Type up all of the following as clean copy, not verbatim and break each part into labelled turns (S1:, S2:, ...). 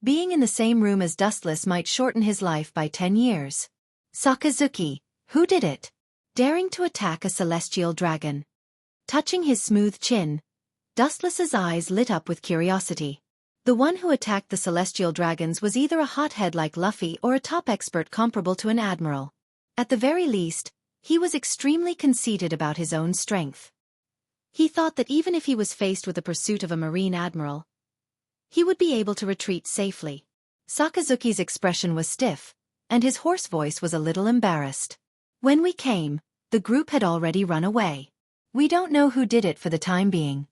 S1: Being in the same room as Dustless might shorten his life by 10 years. Sakazuki, who did it? Daring to attack a celestial dragon. Touching his smooth chin, Dustless's eyes lit up with curiosity. The one who attacked the celestial dragons was either a hothead like Luffy or a top expert comparable to an admiral. At the very least, he was extremely conceited about his own strength. He thought that even if he was faced with the pursuit of a marine admiral, he would be able to retreat safely. Sakazuki's expression was stiff, and his hoarse voice was a little embarrassed. When we came, the group had already run away. We don't know who did it for the time being.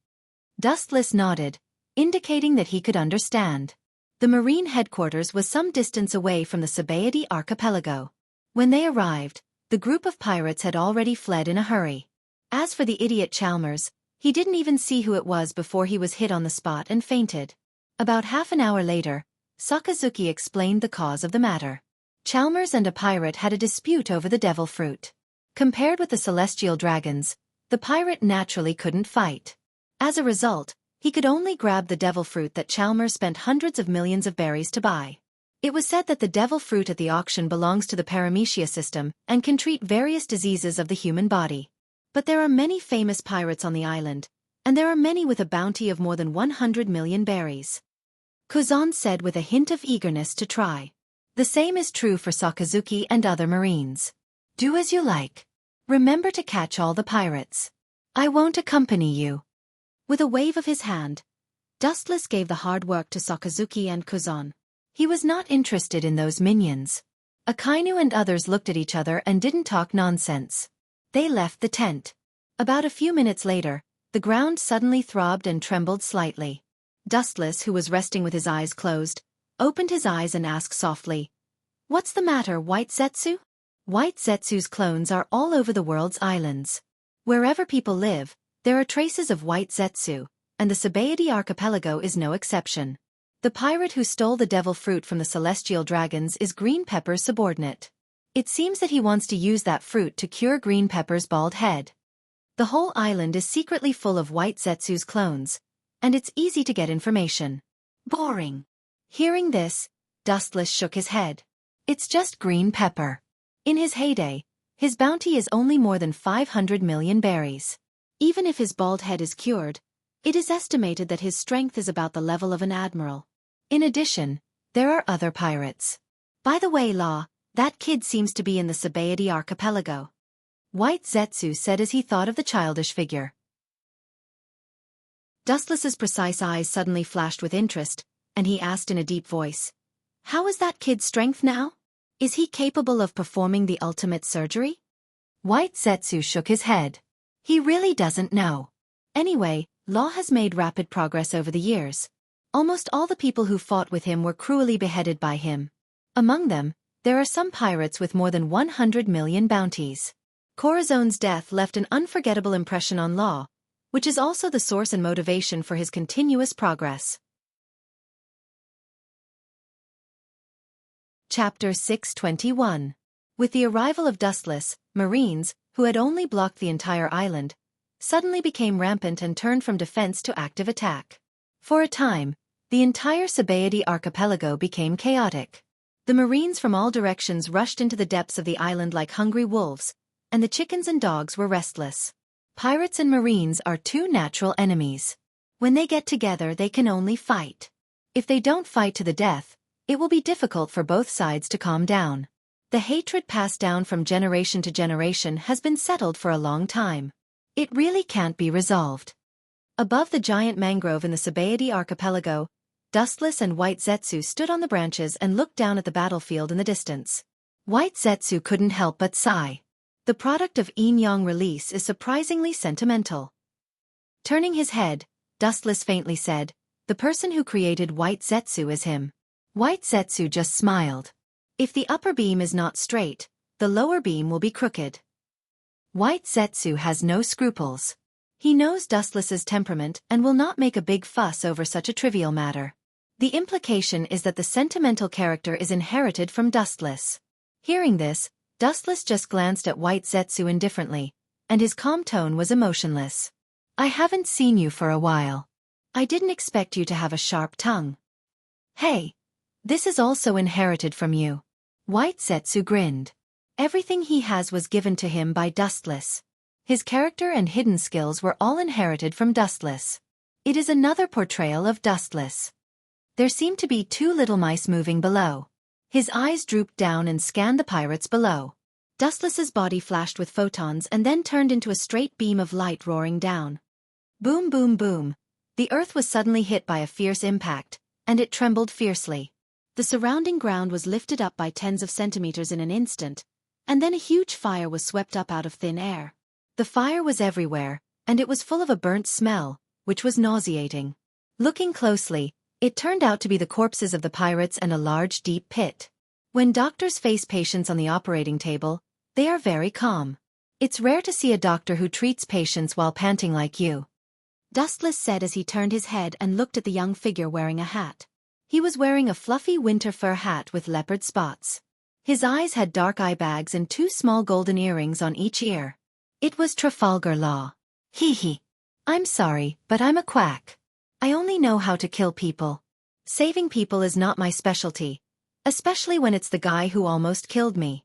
S1: Dustless nodded, indicating that he could understand. The marine headquarters was some distance away from the Sabaody archipelago. When they arrived, the group of pirates had already fled in a hurry. As for the idiot Chalmers, he didn't even see who it was before he was hit on the spot and fainted. About half an hour later, Sakazuki explained the cause of the matter. Chalmers and a pirate had a dispute over the devil fruit. Compared with the celestial dragons, the pirate naturally couldn't fight. As a result, he could only grab the devil fruit that Chalmers spent hundreds of millions of berries to buy. It was said that the devil fruit at the auction belongs to the Paramecia system and can treat various diseases of the human body. But there are many famous pirates on the island, and there are many with a bounty of more than 100 million berries. Kuzan said with a hint of eagerness to try. The same is true for Sakazuki and other marines. Do as you like. Remember to catch all the pirates. I won't accompany you. With a wave of his hand, Dustless gave the hard work to Sakazuki and Kuzan. He was not interested in those minions. Akainu and others looked at each other and didn't talk nonsense. They left the tent. About a few minutes later, the ground suddenly throbbed and trembled slightly. Dustless, who was resting with his eyes closed, opened his eyes and asked softly, "What's the matter, White Zetsu?" White Zetsu's clones are all over the world's islands. Wherever people live, there are traces of White Zetsu, and the Sabaody archipelago is no exception. The pirate who stole the devil fruit from the celestial dragons is Green Pepper's subordinate. It seems that he wants to use that fruit to cure Green Pepper's bald head. The whole island is secretly full of White Zetsu's clones, and it's easy to get information. Boring. Hearing this, Dustless shook his head. It's just Green Pepper. In his heyday, his bounty is only more than 500 million berries. Even if his bald head is cured, it is estimated that his strength is about the level of an admiral. In addition, there are other pirates. By the way, Law, that kid seems to be in the Sabaody archipelago. White Zetsu said as he thought of the childish figure. Dustless's precise eyes suddenly flashed with interest, and he asked in a deep voice, "How is that kid's strength now? Is he capable of performing the ultimate surgery?" White Zetsu shook his head. He really doesn't know. Anyway, Law has made rapid progress over the years. Almost all the people who fought with him were cruelly beheaded by him. Among them, there are some pirates with more than 100 million bounties. Corazone's death left an unforgettable impression on Law, which is also the source and motivation for his continuous progress. Chapter 621. With the arrival of Dustless, Marines, who had only blocked the entire island, suddenly became rampant and turned from defense to active attack. For a time, the entire Sabaody archipelago became chaotic. The Marines from all directions rushed into the depths of the island like hungry wolves, and the chickens and dogs were restless. Pirates and Marines are two natural enemies. When they get together, they can only fight. If they don't fight to the death, it will be difficult for both sides to calm down. The hatred passed down from generation to generation has been settled for a long time. It really can't be resolved. Above the giant mangrove in the Sabaody archipelago, Dustless and White Zetsu stood on the branches and looked down at the battlefield in the distance. White Zetsu couldn't help but sigh. The product of yin-yang release is surprisingly sentimental. Turning his head, Dustless faintly said, "The person who created White Zetsu is him." White Zetsu just smiled. If the upper beam is not straight, the lower beam will be crooked. White Zetsu has no scruples. He knows Dustless's temperament and will not make a big fuss over such a trivial matter. The implication is that the sentimental character is inherited from Dustless. Hearing this, Dustless just glanced at White Zetsu indifferently, and his calm tone was emotionless. "I haven't seen you for a while. I didn't expect you to have a sharp tongue." "Hey, This is also inherited from you. White Zetsu grinned. Everything he has was given to him by Dustless. His character and hidden skills were all inherited from Dustless. It is another portrayal of Dustless. There seemed to be two little mice moving below. His eyes drooped down and scanned the pirates below. Dustless's body flashed with photons and then turned into a straight beam of light roaring down. Boom, boom, boom. The earth was suddenly hit by a fierce impact, and it trembled fiercely. The surrounding ground was lifted up by tens of centimeters in an instant, and then a huge fire was swept up out of thin air. The fire was everywhere, and it was full of a burnt smell, which was nauseating. Looking closely, it turned out to be the corpses of the pirates and a large deep pit. When doctors face patients on the operating table, they are very calm. It's rare to see a doctor who treats patients while panting like you. Dustless said as he turned his head and looked at the young figure wearing a hat. He was wearing a fluffy winter fur hat with leopard spots. His eyes had dark eye bags and two small golden earrings on each ear. It was Trafalgar Law. Hee hee. I'm sorry, but I'm a quack. I only know how to kill people. Saving people is not my specialty, especially when it's the guy who almost killed me.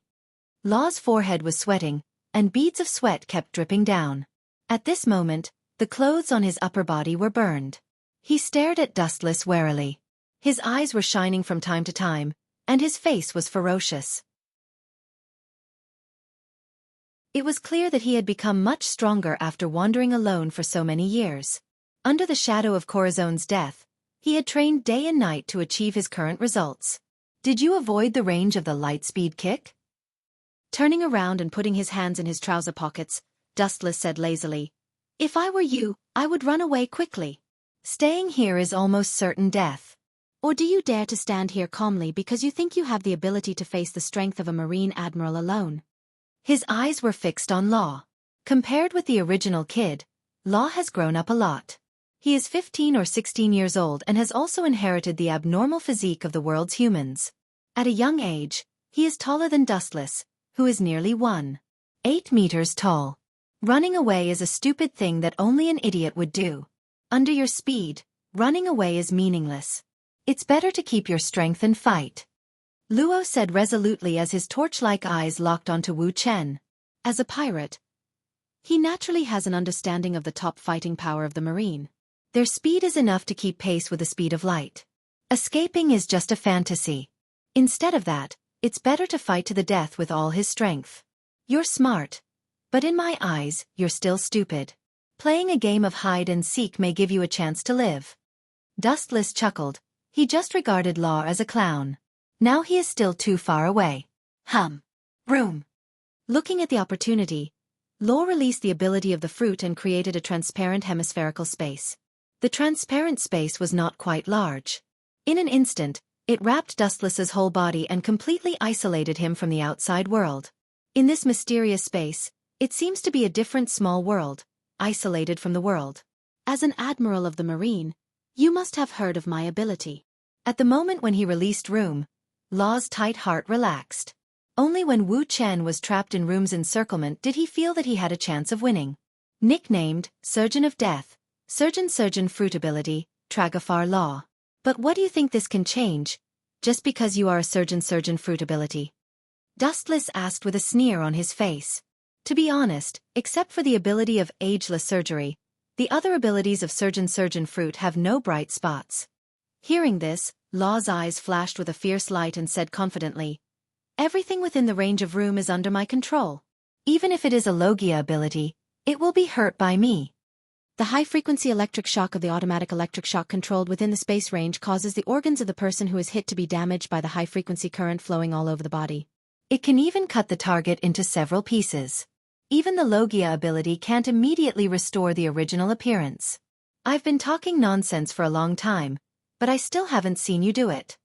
S1: Law's forehead was sweating, and beads of sweat kept dripping down. At this moment, the clothes on his upper body were burned. He stared at Dustless warily. His eyes were shining from time to time, and his face was ferocious. It was clear that he had become much stronger after wandering alone for so many years. Under the shadow of Corazone's death, he had trained day and night to achieve his current results. Did you avoid the range of the light-speed kick? Turning around and putting his hands in his trouser pockets, Dustless said lazily, "If I were you, I would run away quickly. Staying here is almost certain death. Or do you dare to stand here calmly because you think you have the ability to face the strength of a Marine Admiral alone?" His eyes were fixed on Law. Compared with the original kid, Law has grown up a lot. He is 15 or 16 years old and has also inherited the abnormal physique of the world's humans. At a young age, he is taller than Dustless, who is nearly 1.8 meters tall. Running away is a stupid thing that only an idiot would do. Under your speed, running away is meaningless. It's better to keep your strength and fight. Luo said resolutely as his torch-like eyes locked onto Wu Chen. As a pirate, he naturally has an understanding of the top fighting power of the Marine. Their speed is enough to keep pace with the speed of light. Escaping is just a fantasy. Instead of that, it's better to fight to the death with all his strength. You're smart, but in my eyes, you're still stupid. Playing a game of hide and seek may give you a chance to live. Dustless chuckled. He just regarded Law as a clown. Now he is still too far away. Room. Looking at the opportunity, Law released the ability of the fruit and created a transparent hemispherical space. The transparent space was not quite large. In an instant, it wrapped Dustless's whole body and completely isolated him from the outside world. In this mysterious space, it seems to be a different small world, isolated from the world. As an admiral of the Marine, you must have heard of my ability. At the moment when he released Room, Law's tight heart relaxed. Only when Wu Chen was trapped in Room's encirclement did he feel that he had a chance of winning. Nicknamed Surgeon of Death, Surgeon Fruit Ability, Tragafar Law. But what do you think this can change, just because you are a Surgeon Fruit Ability? Dustless asked with a sneer on his face. To be honest, except for the ability of Ageless Surgery, the other abilities of Surgeon Fruit have no bright spots. Hearing this, Law's eyes flashed with a fierce light and said confidently, "Everything within the range of Room is under my control. Even if it is a Logia ability, it will be hurt by me." The high-frequency electric shock of the automatic electric shock controlled within the space range causes the organs of the person who is hit to be damaged by the high-frequency current flowing all over the body. It can even cut the target into several pieces. Even the Logia ability can't immediately restore the original appearance. I've been talking nonsense for a long time, but I still haven't seen you do it.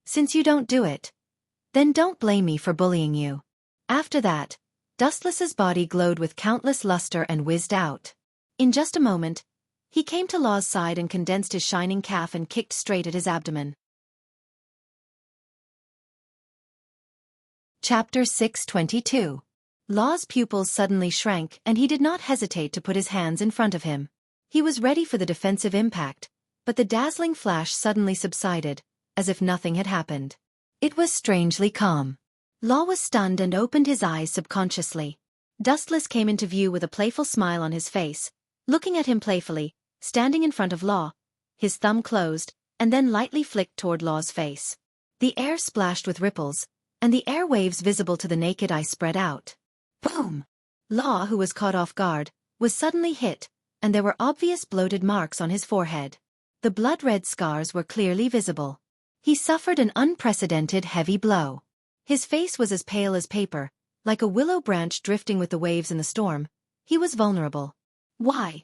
S1: Since you don't do it, then don't blame me for bullying you. After that, Dustless's body glowed with countless luster and whizzed out. In just a moment, he came to Law's side and condensed his shining calf and kicked straight at his abdomen. Chapter 622. Law's pupils suddenly shrank and he did not hesitate to put his hands in front of him. He was ready for the defensive impact, but the dazzling flash suddenly subsided, as if nothing had happened. It was strangely calm. Law was stunned and opened his eyes subconsciously. Dustless came into view with a playful smile on his face, looking at him playfully, standing in front of Law, his thumb closed, and then lightly flicked toward Law's face. The air splashed with ripples, and the air waves visible to the naked eye spread out. Boom! Law, who was caught off guard, was suddenly hit, and there were obvious bloated marks on his forehead. The blood-red scars were clearly visible. He suffered an unprecedented heavy blow. His face was as pale as paper, like a willow branch drifting with the waves in the storm. He was vulnerable. Why?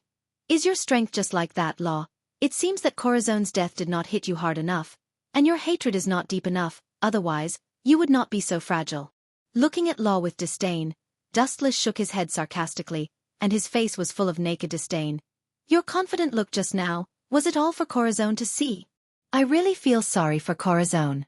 S1: Is your strength just like that, Law? It seems that Corazone's death did not hit you hard enough, and your hatred is not deep enough, otherwise, you would not be so fragile. Looking at Law with disdain, Dustless shook his head sarcastically, and his face was full of naked disdain. Your confident look just now, was it all for Corazon to see? I really feel sorry for Corazon.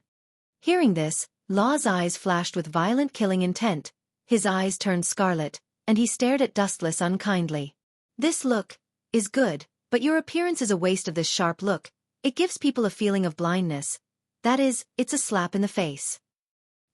S1: Hearing this, Law's eyes flashed with violent killing intent, his eyes turned scarlet, and he stared at Dustless unkindly. This look is good, but your appearance is a waste of this sharp look. It gives people a feeling of blindness. That is, it's a slap in the face.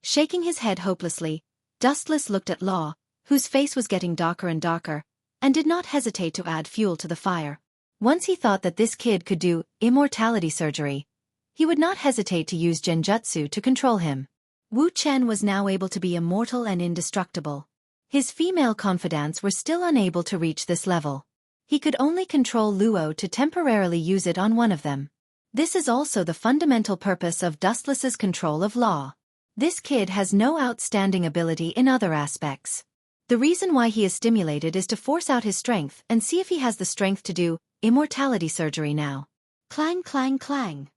S1: Shaking his head hopelessly, Dustless looked at Law, whose face was getting darker and darker, and did not hesitate to add fuel to the fire. Once he thought that this kid could do immortality surgery, he would not hesitate to use genjutsu to control him. Wu Chen was now able to be immortal and indestructible. His female confidants were still unable to reach this level. He could only control Luo to temporarily use it on one of them. This is also the fundamental purpose of Dustless's control of Law. This kid has no outstanding ability in other aspects. The reason why he is stimulated is to force out his strength and see if he has the strength to do immortality surgery now. Clang, clang, clang.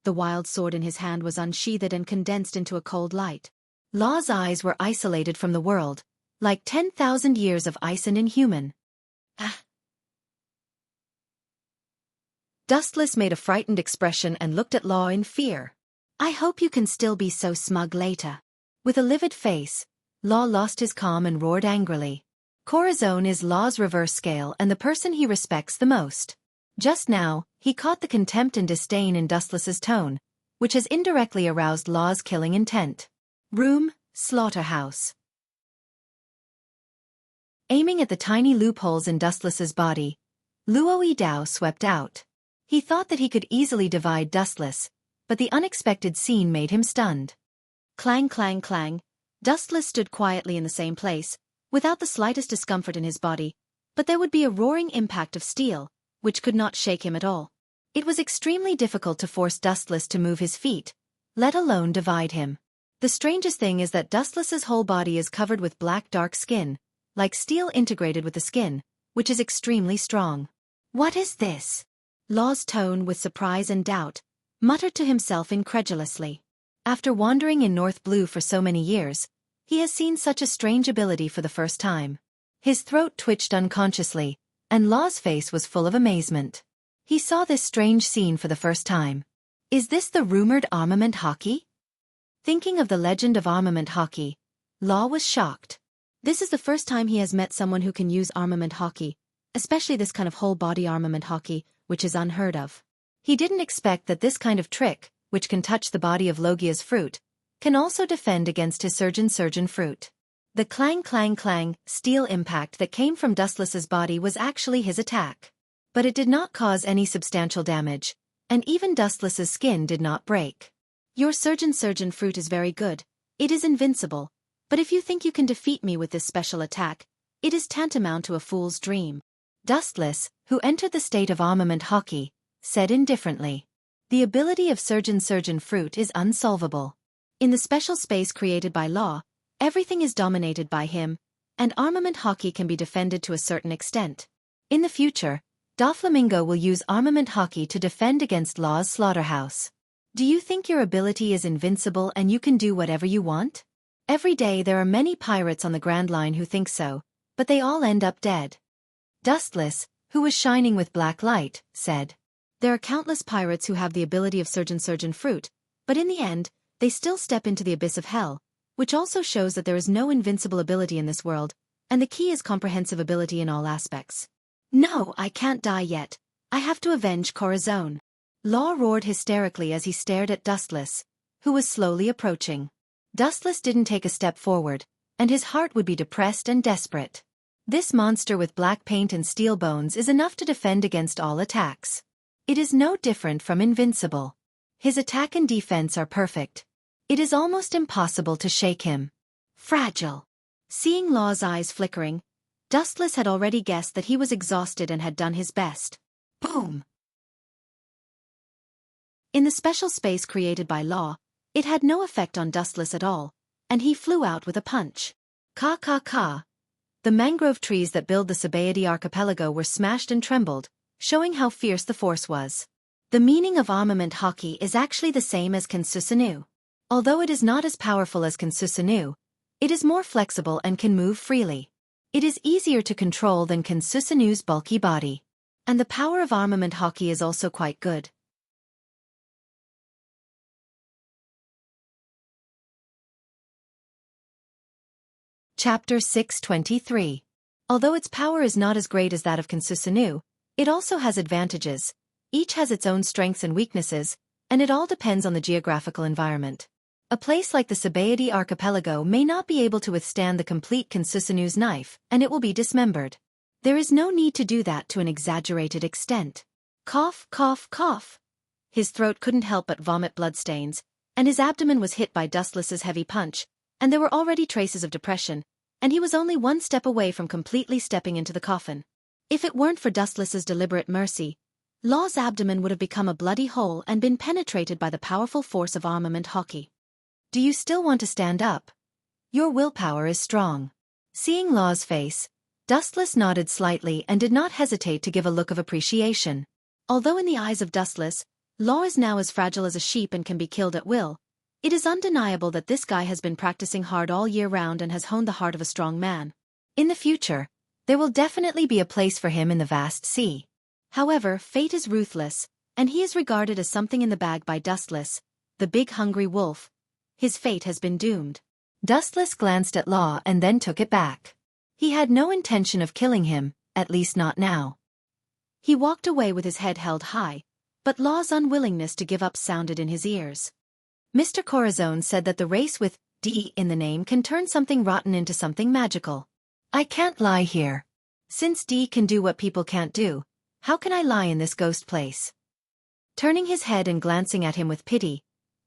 S1: The wild sword in his hand was unsheathed and condensed into a cold light. Law's eyes were isolated from the world, like 10,000 years of ice and inhuman. Ah! Dustless made a frightened expression and looked at Law in fear. I hope you can still be so smug later. With a livid face, Law lost his calm and roared angrily. Corazon is Law's reverse scale and the person he respects the most. Just now, he caught the contempt and disdain in Dustless's tone, which has indirectly aroused Law's killing intent. Room, slaughterhouse. Aiming at the tiny loopholes in Dustless's body, Luo Yidao swept out. He thought that he could easily divide Dustless, but the unexpected scene made him stunned. Clang, clang, clang. Dustless stood quietly in the same place, without the slightest discomfort in his body, but there would be a roaring impact of steel, which could not shake him at all. It was extremely difficult to force Dustless to move his feet, let alone divide him. The strangest thing is that Dustless's whole body is covered with black dark skin, like steel integrated with the skin, which is extremely strong. What is this? Law's tone, with surprise and doubt, muttered to himself incredulously. After wandering in North Blue for so many years, he has seen such a strange ability for the first time. His throat twitched unconsciously, and Law's face was full of amazement. He saw this strange scene for the first time. Is this the rumored armament hockey? Thinking of the legend of armament hockey, Law was shocked. This is the first time he has met someone who can use armament hockey, especially this kind of whole-body armament hockey, which is unheard of. He didn't expect that this kind of trick, which can touch the body of Logia's fruit, can also defend against his surgeon fruit. The clang clang clang steel impact that came from Dustless's body was actually his attack. But it did not cause any substantial damage, and even Dustless's skin did not break. Your surgeon fruit is very good. It is invincible, but if you think you can defeat me with this special attack, it is tantamount to a fool's dream. Dustless, who entered the state of armament hockey, said indifferently. The ability of surgeon fruit is unsolvable. In the special space created by Law, everything is dominated by him, and armament hockey can be defended to a certain extent. In the future, Doflamingo will use armament hockey to defend against Law's slaughterhouse. Do you think your ability is invincible and you can do whatever you want? Every day there are many pirates on the Grand Line who think so, but they all end up dead. Dustless, who was shining with black light, said. There are countless pirates who have the ability of surgeon fruit, but in the end, they still step into the abyss of hell, which also shows that there is no invincible ability in this world, and the key is comprehensive ability in all aspects. No, I can't die yet. I have to avenge Corazon. Law roared hysterically as he stared at Dustless, who was slowly approaching. Dustless didn't take a step forward, and his heart would be depressed and desperate. This monster with black paint and steel bones is enough to defend against all attacks. It is no different from invincible. His attack and defense are perfect. It is almost impossible to shake him. Fragile. Seeing Law's eyes flickering, Dustless had already guessed that he was exhausted and had done his best. Boom! In the special space created by Law, it had no effect on Dustless at all, and he flew out with a punch. Ka ka ka. The mangrove trees that build the Sabaody archipelago were smashed and trembled, showing how fierce the force was. The meaning of armament hockey is actually the same as Kensusanu. Although it is not as powerful as Kensusanu, it is more flexible and can move freely. It is easier to control than Kensusanu's bulky body. And the power of armament hockey is also quite good. Chapter 623. Although its power is not as great as that of Kensusanu, it also has advantages. Each has its own strengths and weaknesses, and it all depends on the geographical environment. A place like the Sabaody archipelago may not be able to withstand the complete Kensusanu's knife, and it will be dismembered. There is no need to do that to an exaggerated extent. Cough, cough, cough. His throat couldn't help but vomit bloodstains, and his abdomen was hit by Dustless's heavy punch, and there were already traces of depression, and he was only one step away from completely stepping into the coffin. If it weren't for Dustless's deliberate mercy, Law's abdomen would have become a bloody hole and been penetrated by the powerful force of armament hockey. Do you still want to stand up? Your willpower is strong. Seeing Law's face, Dustless nodded slightly and did not hesitate to give a look of appreciation. Although in the eyes of Dustless, Law is now as fragile as a sheep and can be killed at will, it is undeniable that this guy has been practicing hard all year round and has honed the heart of a strong man. In the future, there will definitely be a place for him in the vast sea. However, fate is ruthless, and he is regarded as something in the bag by Dustless, the big hungry wolf. His fate has been doomed. Dustless glanced at Law and then took it back. He had no intention of killing him, at least not now. He walked away with his head held high, but Law's unwillingness to give up sounded in his ears. Mr. Corazon said that the race with D in the name can turn something rotten into something magical. I can't lie here. Since D can do what people can't do, how can I lie in this ghost place? Turning his head and glancing at him with pity,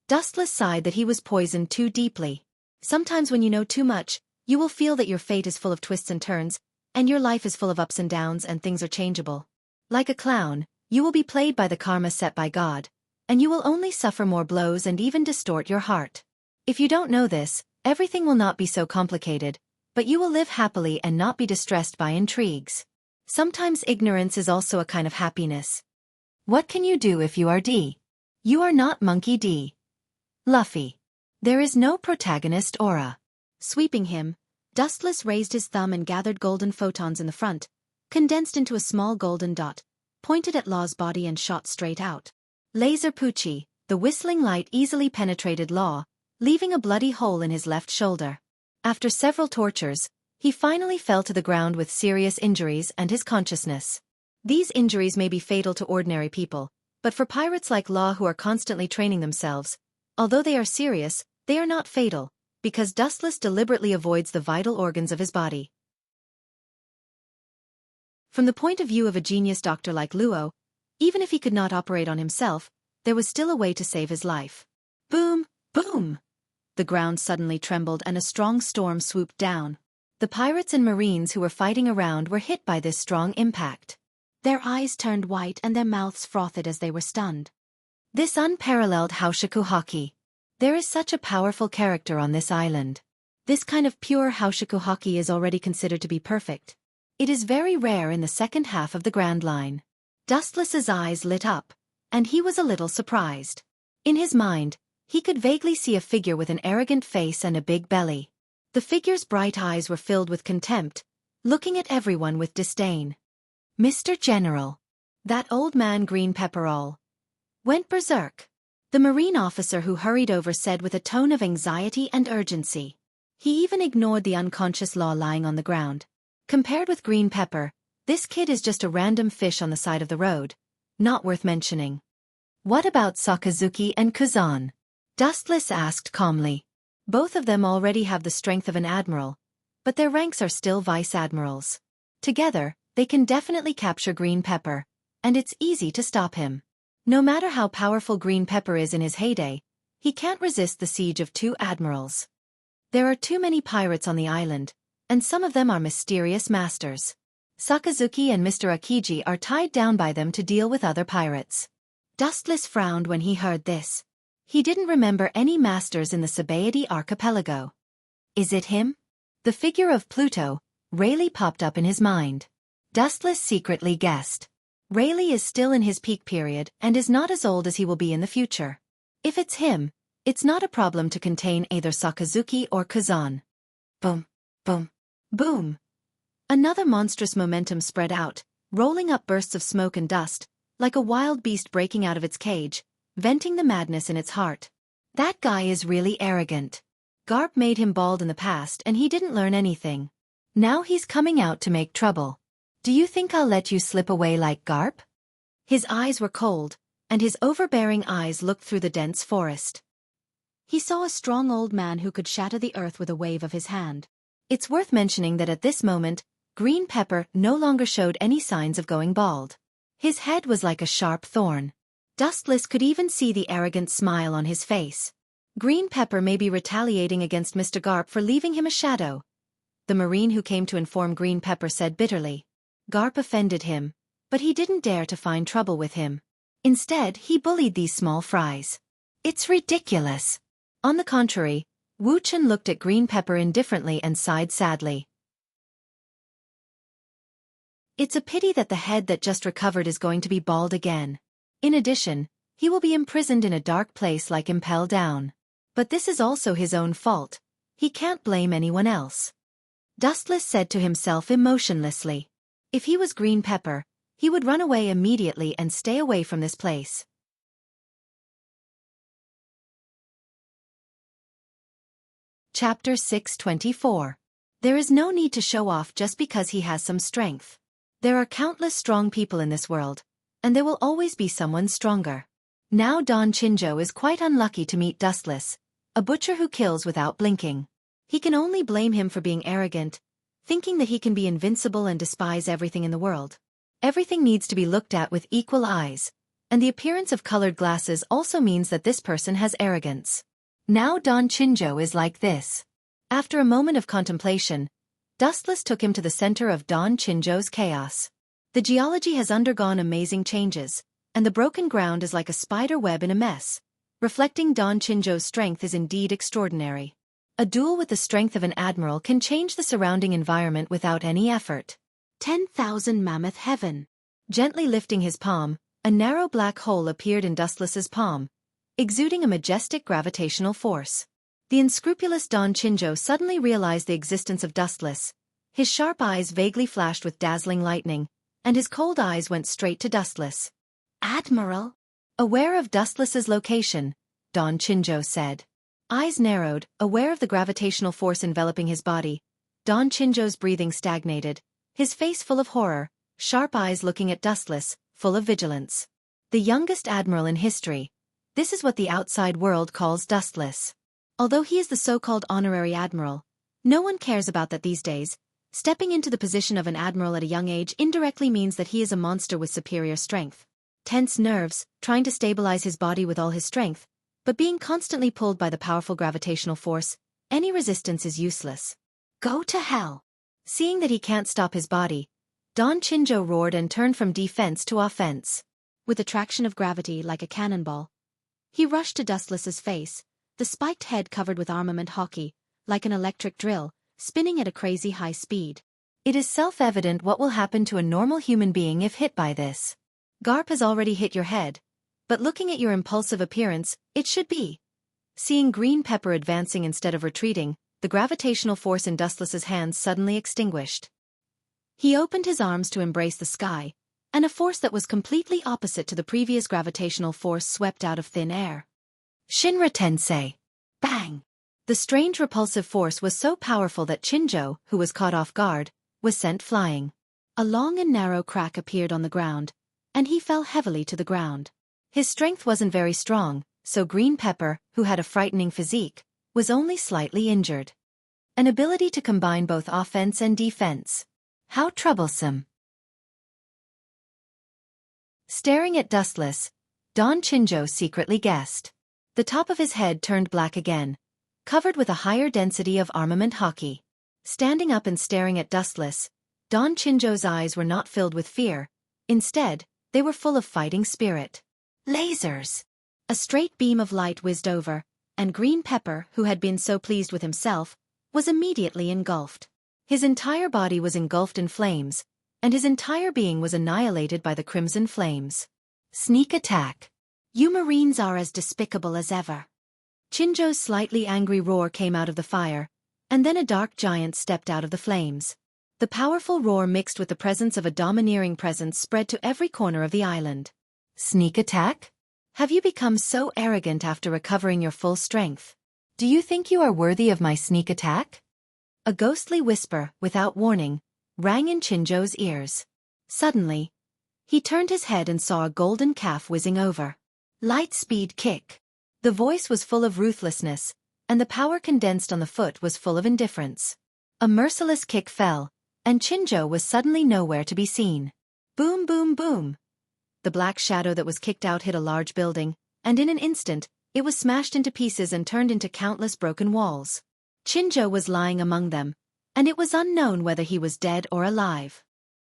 S1: Dustless sighed that he was poisoned too deeply. Sometimes when you know too much, you will feel that your fate is full of twists and turns, and your life is full of ups and downs and things are changeable. Like a clown, you will be played by the karma set by God, and you will only suffer more blows and even distort your heart. If you don't know this, everything will not be so complicated, but you will live happily and not be distressed by intrigues. Sometimes ignorance is also a kind of happiness. What can you do if you are D? You are not Monkey D. Luffy. There is no protagonist aura. Sweeping him, Dustless raised his thumb and gathered golden photons in the front, condensed into a small golden dot, pointed at Law's body and shot straight out. Laser Poochie, the whistling light easily penetrated Law, leaving a bloody hole in his left shoulder. After several tortures, he finally fell to the ground with serious injuries and his consciousness. These injuries may be fatal to ordinary people, but for pirates like Law who are constantly training themselves, although they are serious, they are not fatal, because Dustless deliberately avoids the vital organs of his body. From the point of view of a genius doctor like Luo, even if he could not operate on himself, there was still a way to save his life. Boom! Boom! The ground suddenly trembled and a strong storm swooped down. The pirates and marines who were fighting around were hit by this strong impact. Their eyes turned white and their mouths frothed as they were stunned. This unparalleled Haushaku hockey. There is such a powerful character on this island. This kind of pure Haushaku hockey is already considered to be perfect. It is very rare in the second half of the Grand Line. Dustless's eyes lit up, and he was a little surprised. In his mind, he could vaguely see a figure with an arrogant face and a big belly. The figure's bright eyes were filled with contempt, looking at everyone with disdain. Mr. General. That old man Green Pepperall went berserk. The Marine officer who hurried over said with a tone of anxiety and urgency. He even ignored the unconscious Law lying on the ground. Compared with Green Pepper, this kid is just a random fish on the side of the road, not worth mentioning. What about Sakazuki and Kazan? Dustless asked calmly. Both of them already have the strength of an admiral, but their ranks are still vice admirals. Together, they can definitely capture Green Pepper, and it's easy to stop him. No matter how powerful Green Pepper is in his heyday, he can't resist the siege of two admirals. There are too many pirates on the island, and some of them are mysterious masters. Sakazuki and Mr. Akiji are tied down by them to deal with other pirates. Dustless frowned when he heard this. He didn't remember any masters in the Sabaody archipelago. Is it him? The figure of Pluto, Rayleigh, popped up in his mind. Dustless secretly guessed. Rayleigh is still in his peak period and is not as old as he will be in the future. If it's him, it's not a problem to contain either Sakazuki or Kazan. Boom, boom, boom. Another monstrous momentum spread out, rolling up bursts of smoke and dust, like a wild beast breaking out of its cage, venting the madness in its heart. That guy is really arrogant. Garp made him bald in the past and he didn't learn anything. Now he's coming out to make trouble. Do you think I'll let you slip away like Garp? His eyes were cold, and his overbearing eyes looked through the dense forest. He saw a strong old man who could shatter the earth with a wave of his hand. It's worth mentioning that at this moment, Green Pepper no longer showed any signs of going bald. His head was like a sharp thorn. Dustless could even see the arrogant smile on his face. Green Pepper may be retaliating against Mr. Garp for leaving him a shadow. The Marine who came to inform Green Pepper said bitterly. Garp offended him, but he didn't dare to find trouble with him. Instead, he bullied these small fries. It's ridiculous. On the contrary, Wuxia looked at Green Pepper indifferently and sighed sadly. It's a pity that the head that just recovered is going to be bald again. In addition, he will be imprisoned in a dark place like Impel Down. But this is also his own fault. He can't blame anyone else. Dustless said to himself emotionlessly. If he was Green Pepper, he would run away immediately and stay away from this place. Chapter 624. There is no need to show off just because he has some strength. There are countless strong people in this world, and there will always be someone stronger. Now Don Chinjo is quite unlucky to meet Dustless, a butcher who kills without blinking. He can only blame him for being arrogant, thinking that he can be invincible and despise everything in the world. Everything needs to be looked at with equal eyes, and the appearance of colored glasses also means that this person has arrogance. Now Don Chinjo is like this. After a moment of contemplation, Dustless took him to the center of Don Chinjo's chaos. The geology has undergone amazing changes, and the broken ground is like a spider web in a mess. Reflecting Don Chinjo's strength is indeed extraordinary. A duel with the strength of an admiral can change the surrounding environment without any effort. 10,000 Mammoth Heaven. Gently lifting his palm, a narrow black hole appeared in Dustless's palm, exuding a majestic gravitational force. The unscrupulous Don Chinjo suddenly realized the existence of Dustless. His sharp eyes vaguely flashed with dazzling lightning, and his cold eyes went straight to Dustless. Admiral? Aware of Dustless's location, Don Chinjo said. Eyes narrowed, aware of the gravitational force enveloping his body, Don Chinjo's breathing stagnated, his face full of horror, sharp eyes looking at Dustless, full of vigilance. The youngest admiral in history. This is what the outside world calls Dustless. Although he is the so-called honorary admiral, no one cares about that these days. Stepping into the position of an admiral at a young age indirectly means that he is a monster with superior strength. Tense nerves, trying to stabilize his body with all his strength, but being constantly pulled by the powerful gravitational force, any resistance is useless. Go to hell! Seeing that he can't stop his body, Don Chinjo roared and turned from defense to offense. With the traction of gravity like a cannonball, he rushed to Dustless's face, the spiked head covered with armament hockey, like an electric drill, spinning at a crazy high speed. It is self-evident what will happen to a normal human being if hit by this. Garp has already hit your head, but looking at your impulsive appearance, it should be. Seeing Green Pepper advancing instead of retreating, the gravitational force in Dustless's hands suddenly extinguished. He opened his arms to embrace the sky, and a force that was completely opposite to the previous gravitational force swept out of thin air. Shinra Tensei. Bang! The strange repulsive force was so powerful that Chinjo, who was caught off guard, was sent flying. A long and narrow crack appeared on the ground, and he fell heavily to the ground. His strength wasn't very strong, so Green Pepper, who had a frightening physique, was only slightly injured. An ability to combine both offense and defense. How troublesome. Staring at Dustless, Don Chinjo secretly guessed. The top of his head turned black again, covered with a higher density of armament hockey. Standing up and staring at Dustless, Don Chinjo's eyes were not filled with fear. Instead, they were full of fighting spirit. Lasers! A straight beam of light whizzed over, and Green Pepper, who had been so pleased with himself, was immediately engulfed. His entire body was engulfed in flames, and his entire being was annihilated by the crimson flames. Sneak attack. You Marines are as despicable as ever. Chinjo's slightly angry roar came out of the fire, and then a dark giant stepped out of the flames. The powerful roar mixed with the presence of a domineering presence spread to every corner of the island. Sneak attack? Have you become so arrogant after recovering your full strength? Do you think you are worthy of my sneak attack? A ghostly whisper, without warning, rang in Chinjo's ears. Suddenly, he turned his head and saw a golden calf whizzing over. Light speed kick. The voice was full of ruthlessness, and the power condensed on the foot was full of indifference. A merciless kick fell, and Chinjo was suddenly nowhere to be seen. Boom boom boom. The black shadow that was kicked out hit a large building, and in an instant, it was smashed into pieces and turned into countless broken walls. Chinjo was lying among them, and it was unknown whether he was dead or alive.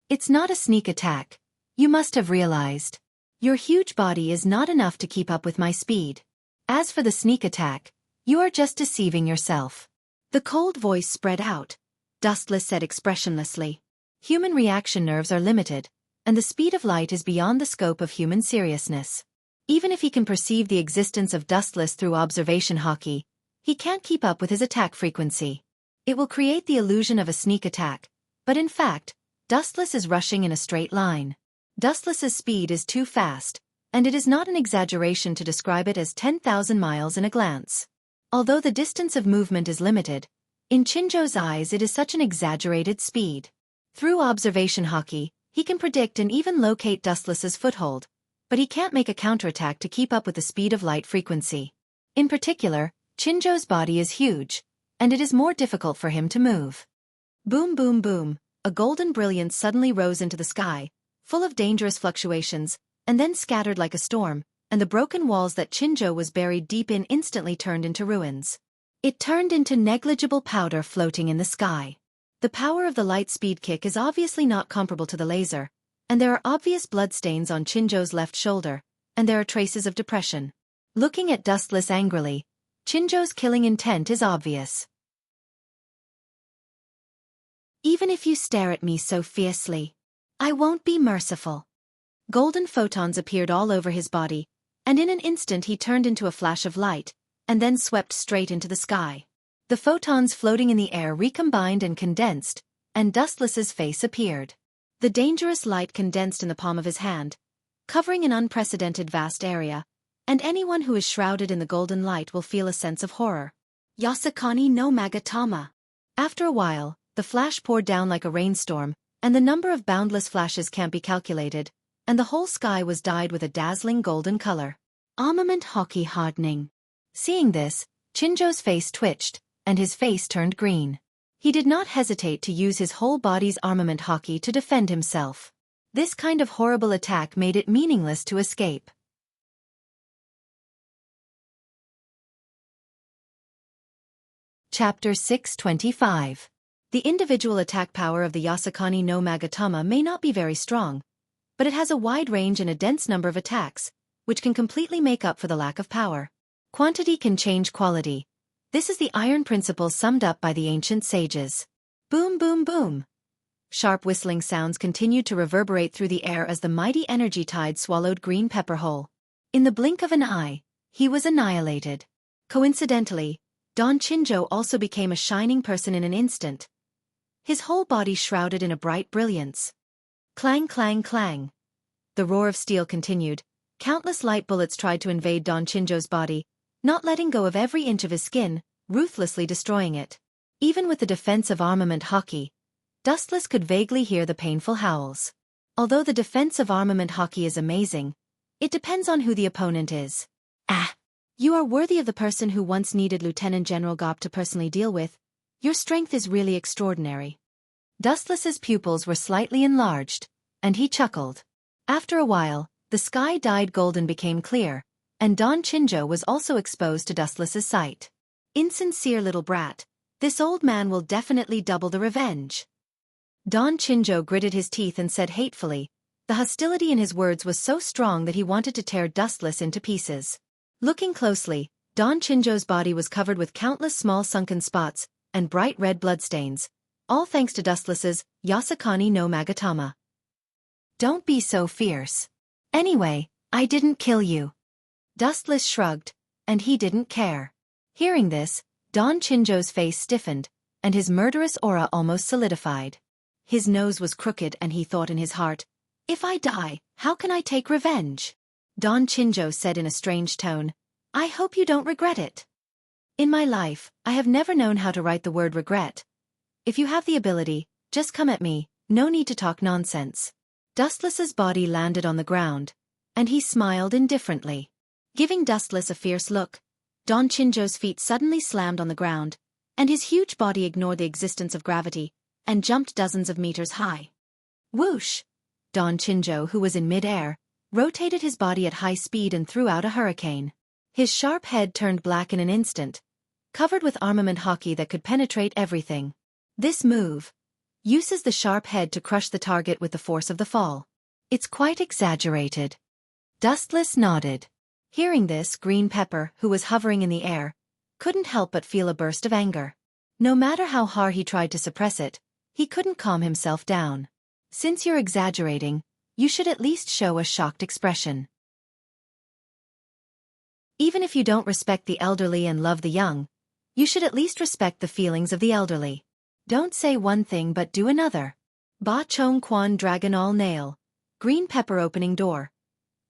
S1: It's not a sneak attack, you must have realized. Your huge body is not enough to keep up with my speed. As for the sneak attack, you are just deceiving yourself. The cold voice spread out. Dustless said expressionlessly. Human reaction nerves are limited, and the speed of light is beyond the scope of human seriousness. Even if he can perceive the existence of Dustless through observation hockey, he can't keep up with his attack frequency. It will create the illusion of a sneak attack, but in fact, Dustless is rushing in a straight line. Dustless's speed is too fast, and it is not an exaggeration to describe it as 10,000 miles in a glance. Although the distance of movement is limited, in Chinjo's eyes it is such an exaggerated speed. Through observation hockey, he can predict and even locate Dustless's foothold, but he can't make a counterattack to keep up with the speed of light frequency. In particular, Chinjo's body is huge, and it is more difficult for him to move. Boom boom boom, a golden brilliance suddenly rose into the sky, full of dangerous fluctuations, and then scattered like a storm, and the broken walls that Chinjo was buried deep in instantly turned into ruins. It turned into negligible powder floating in the sky. The power of the light speed kick is obviously not comparable to the laser, and there are obvious bloodstains on Chinjo's left shoulder, and there are traces of depression. Looking at Dustless angrily, Chinjo's killing intent is obvious. Even if you stare at me so fiercely, I won't be merciful. Golden photons appeared all over his body, and in an instant he turned into a flash of light, and then swept straight into the sky. The photons floating in the air recombined and condensed, and Dustless's face appeared. The dangerous light condensed in the palm of his hand, covering an unprecedented vast area, and anyone who is shrouded in the golden light will feel a sense of horror. Yasakani no Magatama. After a while, the flash poured down like a rainstorm, and the number of boundless flashes can't be calculated, and the whole sky was dyed with a dazzling golden color. Armament hockey hardening. Seeing this, Chinjo's face twitched, and his face turned green. He did not hesitate to use his whole body's armament hockey to defend himself. This kind of horrible attack made it meaningless to escape. Chapter 625. The individual attack power of the Yasakani no Magatama may not be very strong, but it has a wide range and a dense number of attacks, which can completely make up for the lack of power. Quantity can change quality. This is the iron principle summed up by the ancient sages. Boom boom boom. Sharp whistling sounds continued to reverberate through the air as the mighty energy tide swallowed Green Pepper whole. In the blink of an eye, he was annihilated. Coincidentally, Don Chinjo also became a shining person in an instant, his whole body shrouded in a bright brilliance. Clang clang clang. The roar of steel continued. Countless light bullets tried to invade Don Chinjo's body, not letting go of every inch of his skin, ruthlessly destroying it. Even with the defense of armament hockey, Dustless could vaguely hear the painful howls. Although the defense of armament hockey is amazing, It depends on who the opponent is. Ah! You are worthy of the person who once needed Lieutenant General Gop to personally deal with. Your strength is really extraordinary. Dustless's pupils were slightly enlarged, and he chuckled. After a while, the sky dyed gold and became clear, and Don Chinjo was also exposed to Dustless's sight. Insincere little brat, this old man will definitely double the revenge. Don Chinjo gritted his teeth and said hatefully. The hostility in his words was so strong that he wanted to tear Dustless into pieces. Looking closely, Don Chinjo's body was covered with countless small sunken spots and bright red bloodstains, all thanks to Dustless's Yasakani no Magatama. Don't be so fierce. Anyway, I didn't kill you. Dustless shrugged, and he didn't care. Hearing this, Don Chinjo's face stiffened, and his murderous aura almost solidified. His nose was crooked and he thought in his heart, if I die, how can I take revenge? Don Chinjo said in a strange tone, I hope you don't regret it. In my life, I have never known how to write the word regret. If you have the ability, just come at me, no need to talk nonsense. Dustless's body landed on the ground, and he smiled indifferently. Giving Dustless a fierce look, Don Chinjo's feet suddenly slammed on the ground, and his huge body ignored the existence of gravity, and jumped dozens of meters high. Whoosh! Don Chinjo, who was in mid-air, rotated his body at high speed and threw out a hurricane. His sharp head turned black in an instant, covered with armament hockey that could penetrate everything. This move uses the sharp head to crush the target with the force of the fall. It's quite exaggerated. Dustless nodded. Hearing this, Green Pepper, who was hovering in the air, couldn't help but feel a burst of anger. No matter how hard he tried to suppress it, he couldn't calm himself down. Since you're exaggerating, you should at least show a shocked expression. Even if you don't respect the elderly and love the young, you should at least respect the feelings of the elderly. Don't say one thing but do another. Ba Chong Quan Dragon All Nail. Green Pepper opening door.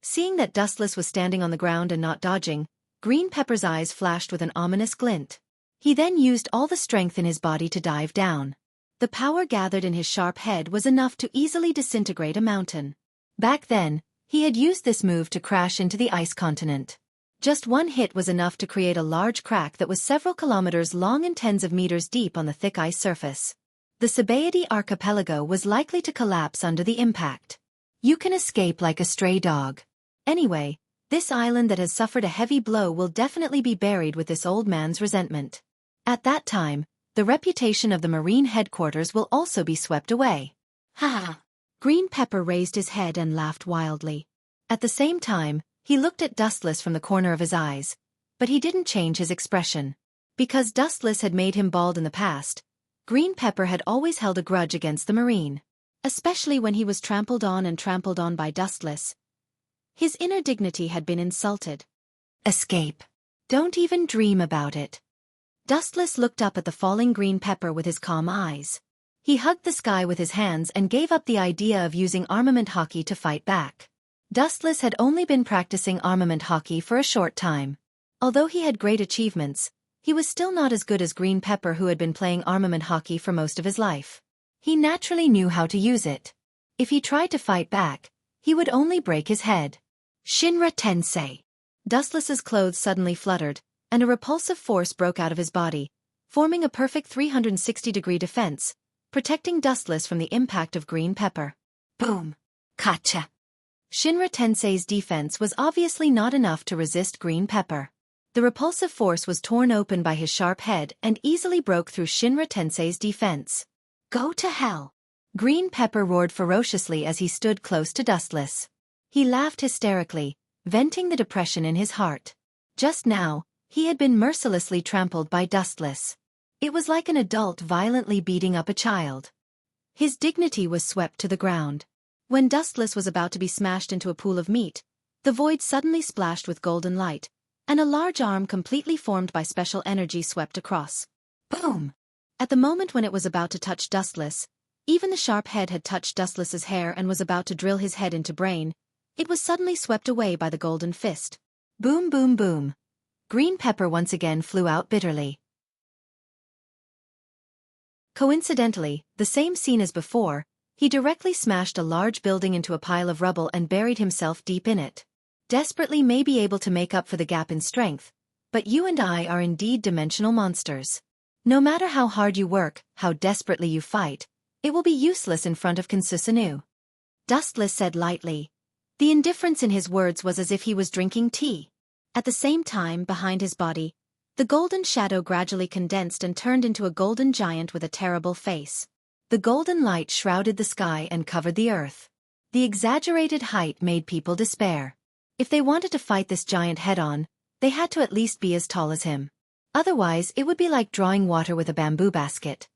S1: Seeing that Dustless was standing on the ground and not dodging, Green Pepper's eyes flashed with an ominous glint. He then used all the strength in his body to dive down. The power gathered in his sharp head was enough to easily disintegrate a mountain. Back then, he had used this move to crash into the ice continent. Just one hit was enough to create a large crack that was several kilometers long and tens of meters deep on the thick ice surface. The Sabaody archipelago was likely to collapse under the impact. You can escape like a stray dog. Anyway, this island that has suffered a heavy blow will definitely be buried with this old man's resentment. At that time, the reputation of the Marine headquarters will also be swept away. Ha ha! Green Pepper raised his head and laughed wildly. At the same time, he looked at Dustless from the corner of his eyes, but he didn't change his expression. Because Dustless had made him bald in the past, Green Pepper had always held a grudge against the Marine. Especially when he was trampled on by Dustless. His inner dignity had been insulted. Escape. Don't even dream about it. Dustless looked up at the falling Green Pepper with his calm eyes. He hugged the sky with his hands and gave up the idea of using armament hockey to fight back. Dustless had only been practicing armament hockey for a short time. Although he had great achievements, he was still not as good as Green Pepper, who had been playing armament hockey for most of his life. He naturally knew how to use it. If he tried to fight back, he would only break his head. Shinra Tensei. Dustless's clothes suddenly fluttered, and a repulsive force broke out of his body, forming a perfect 360-degree defense, protecting Dustless from the impact of Green Pepper. Boom! Kacha! Shinra Tensei's defense was obviously not enough to resist Green Pepper. The repulsive force was torn open by his sharp head and easily broke through Shinra Tensei's defense. Go to hell! Green Pepper roared ferociously as he stood close to Dustless. He laughed hysterically, venting the depression in his heart. Just now, he had been mercilessly trampled by Dustless. It was like an adult violently beating up a child. His dignity was swept to the ground. When Dustless was about to be smashed into a pool of meat, the void suddenly splashed with golden light, and a large arm completely formed by special energy swept across. Boom! At the moment when it was about to touch Dustless, even the sharp head had touched Dustless's hair and was about to drill his head into brain, it was suddenly swept away by the golden fist. Boom boom boom. Green Pepper once again flew out bitterly. Coincidentally, the same scene as before, he directly smashed a large building into a pile of rubble and buried himself deep in it. Desperately may be able to make up for the gap in strength, but you and I are indeed dimensional monsters. No matter how hard you work, how desperately you fight, it will be useless in front of Consusanu. Dustless said lightly. The indifference in his words was as if he was drinking tea. At the same time, behind his body, the golden shadow gradually condensed and turned into a golden giant with a terrible face. The golden light shrouded the sky and covered the earth. The exaggerated height made people despair. If they wanted to fight this giant head-on, they had to at least be as tall as him. Otherwise, it would be like drawing water with a bamboo basket.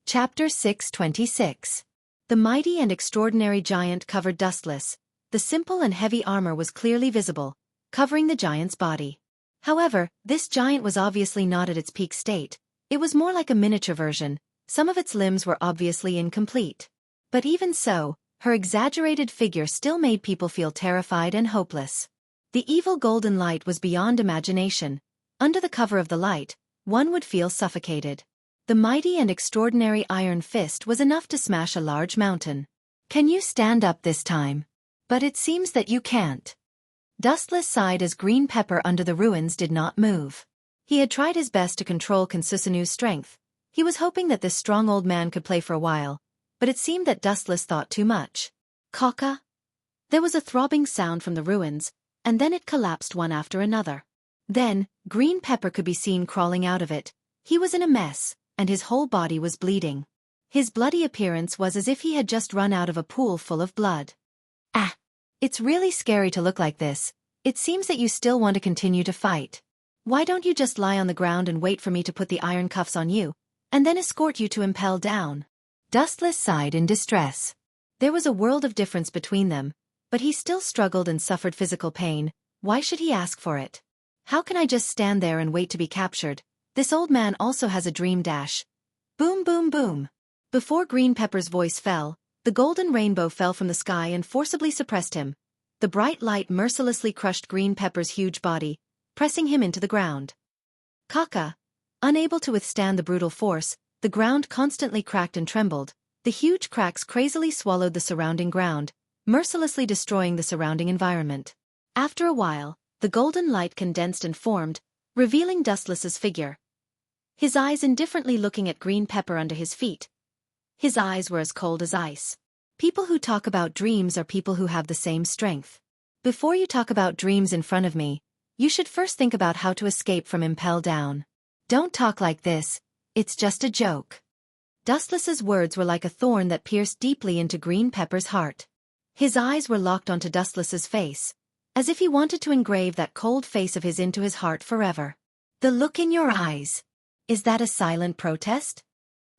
S1: Chapter 626. The mighty and extraordinary giant covered Dustless. The simple and heavy armor was clearly visible, covering the giant's body. However, this giant was obviously not at its peak state. It was more like a miniature version. Some of its limbs were obviously incomplete. But even so, her exaggerated figure still made people feel terrified and hopeless. The evil golden light was beyond imagination. Under the cover of the light, one would feel suffocated. The mighty and extraordinary iron fist was enough to smash a large mountain. Can you stand up this time? But it seems that you can't. Dustless sighed as Green Pepper under the ruins did not move. He had tried his best to control Consusanu's strength. He was hoping that this strong old man could play for a while, but it seemed that Dustless thought too much. Kaka? There was a throbbing sound from the ruins, and then it collapsed one after another. Then, Green Pepper could be seen crawling out of it. He was in a mess, and his whole body was bleeding. His bloody appearance was as if he had just run out of a pool full of blood. Ah! It's really scary to look like this. It seems that you still want to continue to fight. Why don't you just lie on the ground and wait for me to put the iron cuffs on you, and then escort you to Impel down? Dustless sighed in distress. There was a world of difference between them, but he still struggled and suffered physical pain. Why should he ask for it? How can I just stand there and wait to be captured? This old man also has a dream dash. Boom boom boom. Before Green Pepper's voice fell, the golden rainbow fell from the sky and forcibly suppressed him. The bright light mercilessly crushed Green Pepper's huge body, pressing him into the ground. Kaka. Unable to withstand the brutal force, the ground constantly cracked and trembled. The huge cracks crazily swallowed the surrounding ground, mercilessly destroying the surrounding environment. After a while, the golden light condensed and formed, revealing Dustless's figure. His eyes indifferently looking at Green Pepper under his feet. His eyes were as cold as ice. People who talk about dreams are people who have the same strength. Before you talk about dreams in front of me, you should first think about how to escape from Impel down. Don't talk like this, it's just a joke. Dustless's words were like a thorn that pierced deeply into Green Pepper's heart. His eyes were locked onto Dustless's face, as if he wanted to engrave that cold face of his into his heart forever. The look in your eyes. Is that a silent protest?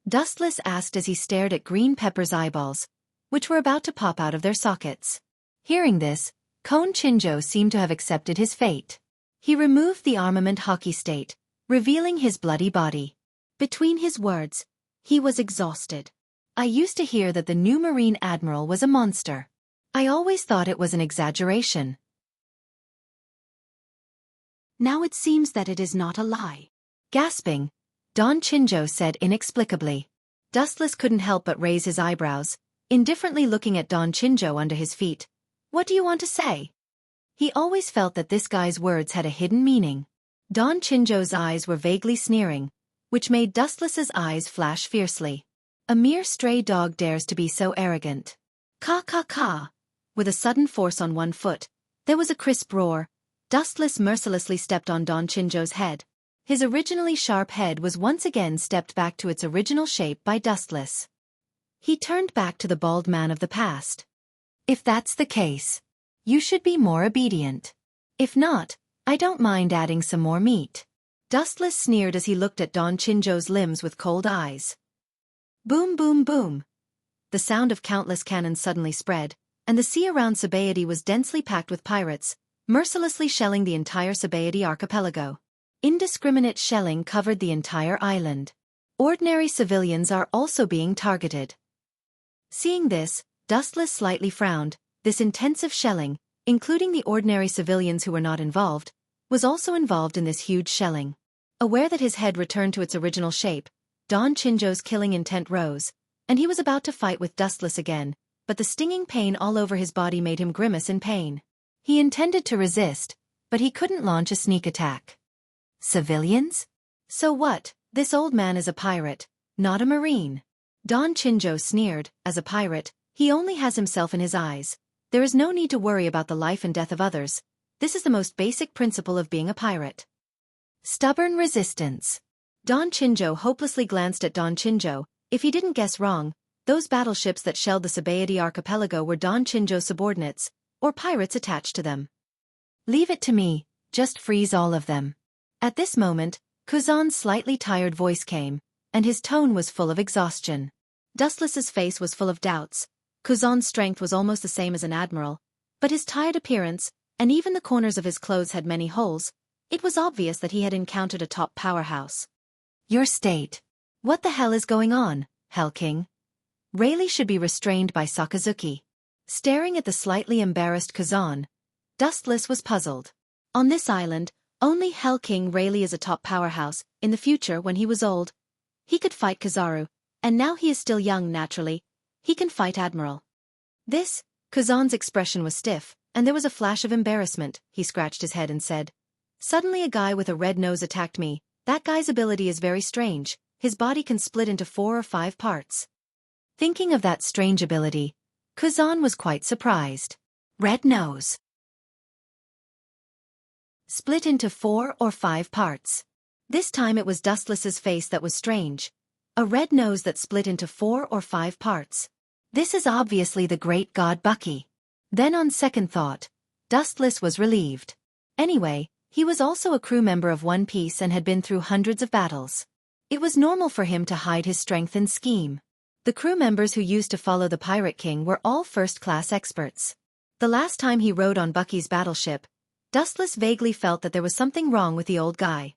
S1: Dustless asked as he stared at Green Pepper's eyeballs, which were about to pop out of their sockets. Hearing this, Kon Chinjo seemed to have accepted his fate. He removed the armament hockey state, revealing his bloody body. Between his words, he was exhausted. I used to hear that the new Marine Admiral was a monster. I always thought it was an exaggeration. Now it seems that it is not a lie. Gasping, Don Chinjo said inexplicably. Dustless couldn't help but raise his eyebrows, indifferently looking at Don Chinjo under his feet. What do you want to say? He always felt that this guy's words had a hidden meaning. Don Chinjo's eyes were vaguely sneering, which made Dustless's eyes flash fiercely. A mere stray dog dares to be so arrogant. Ka ka ka. With a sudden force on one foot, there was a crisp roar. Dustless mercilessly stepped on Don Chinjo's head. His originally sharp head was once again stepped back to its original shape by Dustless. He turned back to the bald man of the past. If that's the case, you should be more obedient. If not, I don't mind adding some more meat. Dustless sneered as he looked at Don Chinjo's limbs with cold eyes. Boom boom boom. The sound of countless cannons suddenly spread, and the sea around Sabaody was densely packed with pirates, mercilessly shelling the entire Sabaody archipelago. Indiscriminate shelling covered the entire island. Ordinary civilians are also being targeted. Seeing this, Dustless slightly frowned. This intensive shelling, including the ordinary civilians who were not involved, was also involved in this huge shelling. Aware that his head returned to its original shape, Don Chinjo's killing intent rose. and he was about to fight with Dustless again, but the stinging pain all over his body made him grimace in pain. He intended to resist, but he couldn't launch a sneak attack. Civilians? So what? This old man is a pirate, not a marine. Don Chinjo sneered. As a pirate, he only has himself in his eyes. There is no need to worry about the life and death of others. This is the most basic principle of being a pirate. Stubborn resistance. Don Chinjo hopelessly glanced at Don Chinjo. If he didn't guess wrong, those battleships that shelled the Sabaody archipelago were Don Chinjo's subordinates, or pirates attached to them. Leave it to me, just freeze all of them. At this moment, Kuzan's slightly tired voice came, and his tone was full of exhaustion. Dustless's face was full of doubts. Kuzan's strength was almost the same as an admiral, but his tired appearance, and even the corners of his clothes had many holes. It was obvious that he had encountered a top powerhouse. Your state. What the hell is going on, Hell King? Rayleigh should be restrained by Sakazuki. Staring at the slightly embarrassed Kuzan, Dustless was puzzled. On this island, only Hell King Rayleigh is a top powerhouse. In the future, when he was old, he could fight Kizaru, and now he is still young naturally. He can fight Admiral. Kuzan's expression was stiff, and there was a flash of embarrassment. He scratched his head and said, "Suddenly a guy with a red nose attacked me. That guy's ability is very strange. His body can split into 4 or 5 parts." Thinking of that strange ability, Kuzan was quite surprised. Red nose. Split into 4 or 5 parts. This time it was Dustless's face that was strange. A red nose that split into 4 or 5 parts. This is obviously the great god Bucky. Then on second thought, Dustless was relieved. Anyway, he was also a crew member of One Piece and had been through hundreds of battles. It was normal for him to hide his strength and scheme. The crew members who used to follow the Pirate King were all first-class experts. The last time he rode on Bucky's battleship, Dustless vaguely felt that there was something wrong with the old guy.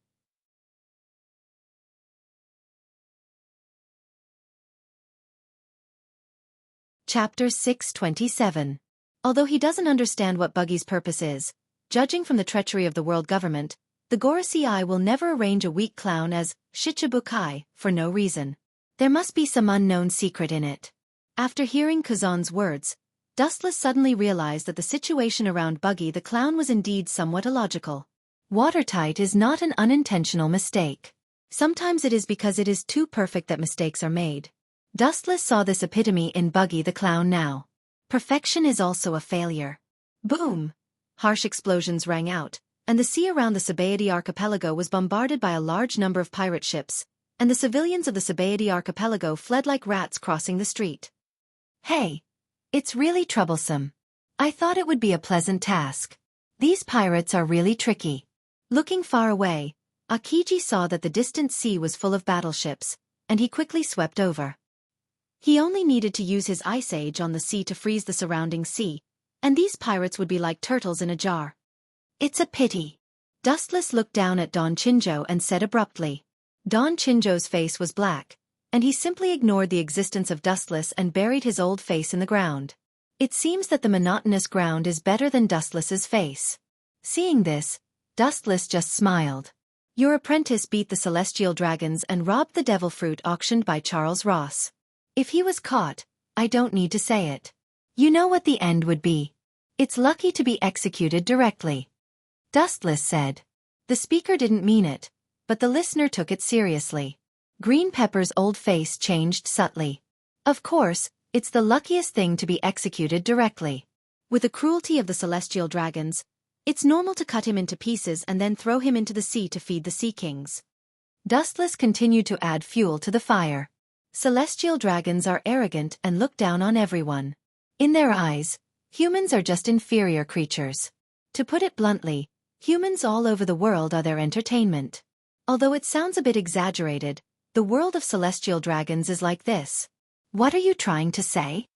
S1: Chapter 627. Although he doesn't understand what Buggy's purpose is, judging from the treachery of the world government, the Gorosei will never arrange a weak clown as Shichibukai for no reason. There must be some unknown secret in it. After hearing Kuzan's words, Dustless suddenly realized that the situation around Buggy the clown was indeed somewhat illogical. Watertight is not an unintentional mistake. Sometimes it is because it is too perfect that mistakes are made. Dustless saw this epitome in Buggy the clown now. Perfection is also a failure. Boom! Harsh explosions rang out, and the sea around the Sabaody archipelago was bombarded by a large number of pirate ships, and the civilians of the Sabaody archipelago fled like rats crossing the street. Hey! It's really troublesome. I thought it would be a pleasant task. These pirates are really tricky. Looking far away, Akiji saw that the distant sea was full of battleships, and he quickly swept over. He only needed to use his ice age on the sea to freeze the surrounding sea, and these pirates would be like turtles in a jar. It's a pity. Dustless looked down at Don Chinjo and said abruptly. Don Chinjo's face was black, and he simply ignored the existence of Dustless and buried his old face in the ground. It seems that the monotonous ground is better than Dustless's face. Seeing this, Dustless just smiled. Your apprentice beat the celestial dragons and robbed the devil fruit auctioned by Charles Ross. If he was caught, I don't need to say it. You know what the end would be. It's lucky to be executed directly. Dustless said. The speaker didn't mean it, but the listener took it seriously. Green Pepper's old face changed subtly. Of course, it's the luckiest thing to be executed directly. With the cruelty of the celestial dragons, it's normal to cut him into pieces and then throw him into the sea to feed the sea kings. Dustless continued to add fuel to the fire. Celestial dragons are arrogant and look down on everyone. In their eyes, humans are just inferior creatures. To put it bluntly, humans all over the world are their entertainment. Although it sounds a bit exaggerated, the world of celestial dragons is like this. What are you trying to say?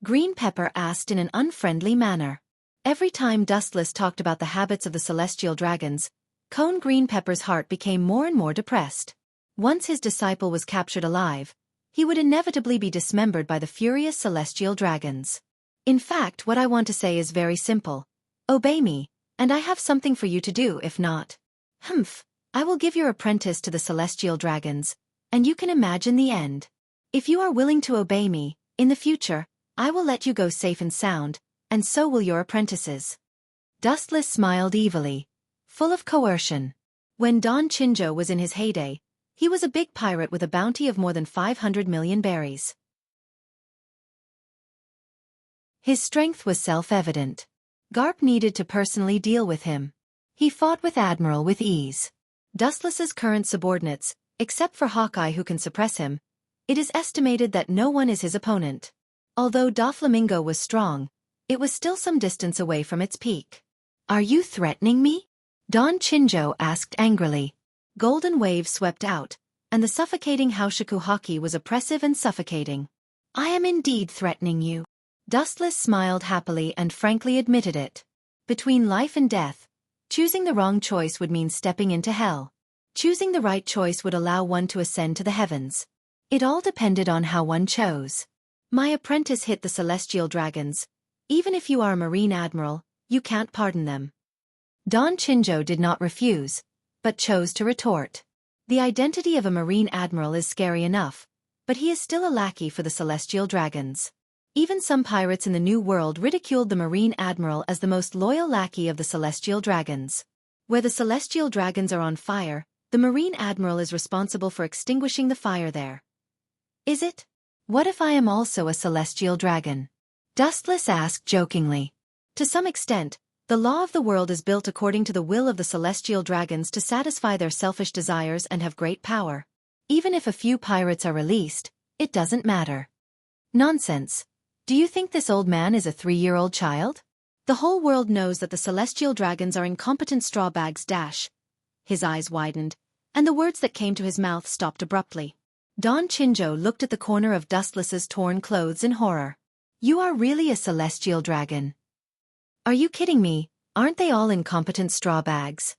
S1: Green Pepper asked in an unfriendly manner. Every time Dustless talked about the habits of the celestial dragons, Cone Green Pepper's heart became more and more depressed. Once his disciple was captured alive, he would inevitably be dismembered by the furious celestial dragons. In fact, what I want to say is very simple. Obey me, and I have something for you to do. If not, I will give your apprentice to the celestial dragons, and you can imagine the end. If you are willing to obey me, in the future, I will let you go safe and sound, and so will your apprentices. Dustless smiled evilly, full of coercion. When Don Chinjo was in his heyday, he was a big pirate with a bounty of more than 500 million berries. His strength was self-evident. Garp needed to personally deal with him. He fought with Admiral with ease. Dustless's current subordinates, except for Hawkeye who can suppress him, it is estimated that no one is his opponent. Although Doflamingo was strong, it was still some distance away from its peak. Are you threatening me? Don Chinjo asked angrily. Golden waves swept out, and the suffocating Haushaku haki was oppressive and suffocating. I am indeed threatening you. Dustless smiled happily and frankly admitted it. Between life and death, choosing the wrong choice would mean stepping into hell. Choosing the right choice would allow one to ascend to the heavens. It all depended on how one chose. My apprentice hit the celestial dragons. Even if you are a marine admiral, you can't pardon them. Don Chinjo did not refuse, but chose to retort. The identity of a marine admiral is scary enough, but he is still a lackey for the celestial dragons. Even some pirates in the New World ridiculed the marine admiral as the most loyal lackey of the celestial dragons. Where the celestial dragons are on fire, the marine admiral is responsible for extinguishing the fire there. Is it? What if I am also a celestial dragon? Dustless asked jokingly. To some extent, the law of the world is built according to the will of the celestial dragons to satisfy their selfish desires and have great power. Even if a few pirates are released, it doesn't matter. Nonsense. Do you think this old man is a 3-year-old child? The whole world knows that the celestial dragons are incompetent straw bags. His eyes widened, and the words that came to his mouth stopped abruptly. Don Chinjo looked at the corner of Dustless's torn clothes in horror. You are really a celestial dragon. Are you kidding me? Aren't they all incompetent straw bags?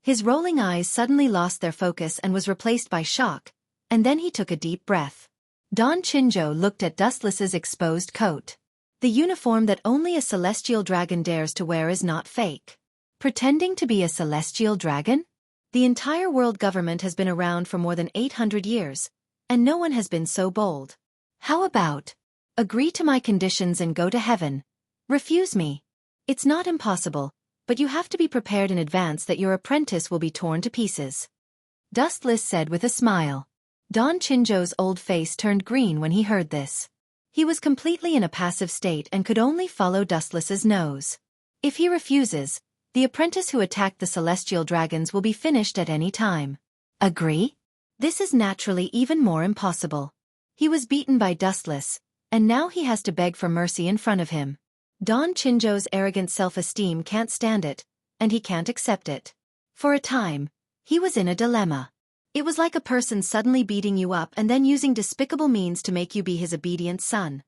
S1: His rolling eyes suddenly lost their focus and was replaced by shock, and then he took a deep breath. Don Chinjo looked at Dustless's exposed coat. The uniform that only a celestial dragon dares to wear is not fake. Pretending to be a celestial dragon? The entire world government has been around for more than 800 years, and no one has been so bold. How about, agree to my conditions and go to heaven? Refuse me. It's not impossible, but you have to be prepared in advance that your apprentice will be torn to pieces. Dustless said with a smile. Don Chinjo's old face turned green when he heard this. He was completely in a passive state and could only follow Dustless's nose. If he refuses, the apprentice who attacked the celestial dragons will be finished at any time. Agree? This is naturally even more impossible. He was beaten by Dustless, and now he has to beg for mercy in front of him. Don Chinjo's arrogant self-esteem can't stand it, and he can't accept it. For a time, he was in a dilemma. It was like a person suddenly beating you up and then using despicable means to make you be his obedient son.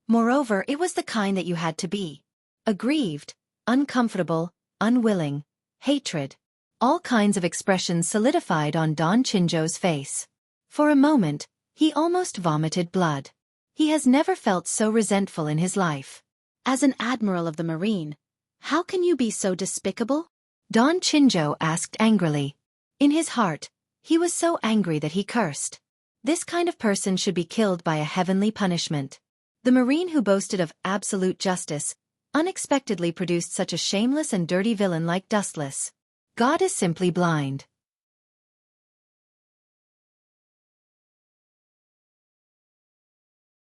S1: Moreover, it was the kind that you had to be. Aggrieved, uncomfortable, unwilling, hatred. All kinds of expressions solidified on Don Chinjo's face. For a moment, he almost vomited blood. He has never felt so resentful in his life. As an admiral of the Marine, how can you be so despicable? Don Chinjo asked angrily. In his heart, he was so angry that he cursed. This kind of person should be killed by a heavenly punishment. The Marine who boasted of absolute justice unexpectedly produced such a shameless and dirty villain like Dustless. God is simply blind.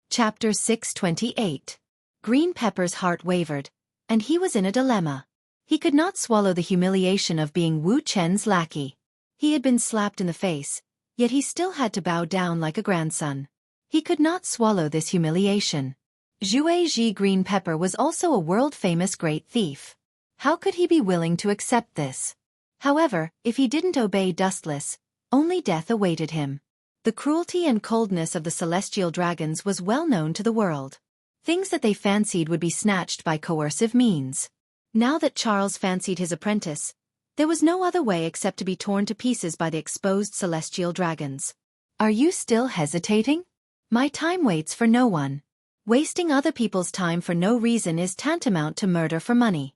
S1: Chapter 628. Green Pepper's heart wavered, and he was in a dilemma. He could not swallow the humiliation of being Wu Chen's lackey. He had been slapped in the face, yet he still had to bow down like a grandson. He could not swallow this humiliation. Zhue Ji Green Pepper was also a world-famous great thief. How could he be willing to accept this? However, if he didn't obey Dustless, only death awaited him. The cruelty and coldness of the celestial dragons was well known to the world. Things that they fancied would be snatched by coercive means. Now that Charles fancied his apprentice, there was no other way except to be torn to pieces by the exposed celestial dragons. Are you still hesitating? My time waits for no one. Wasting other people's time for no reason is tantamount to murder for money.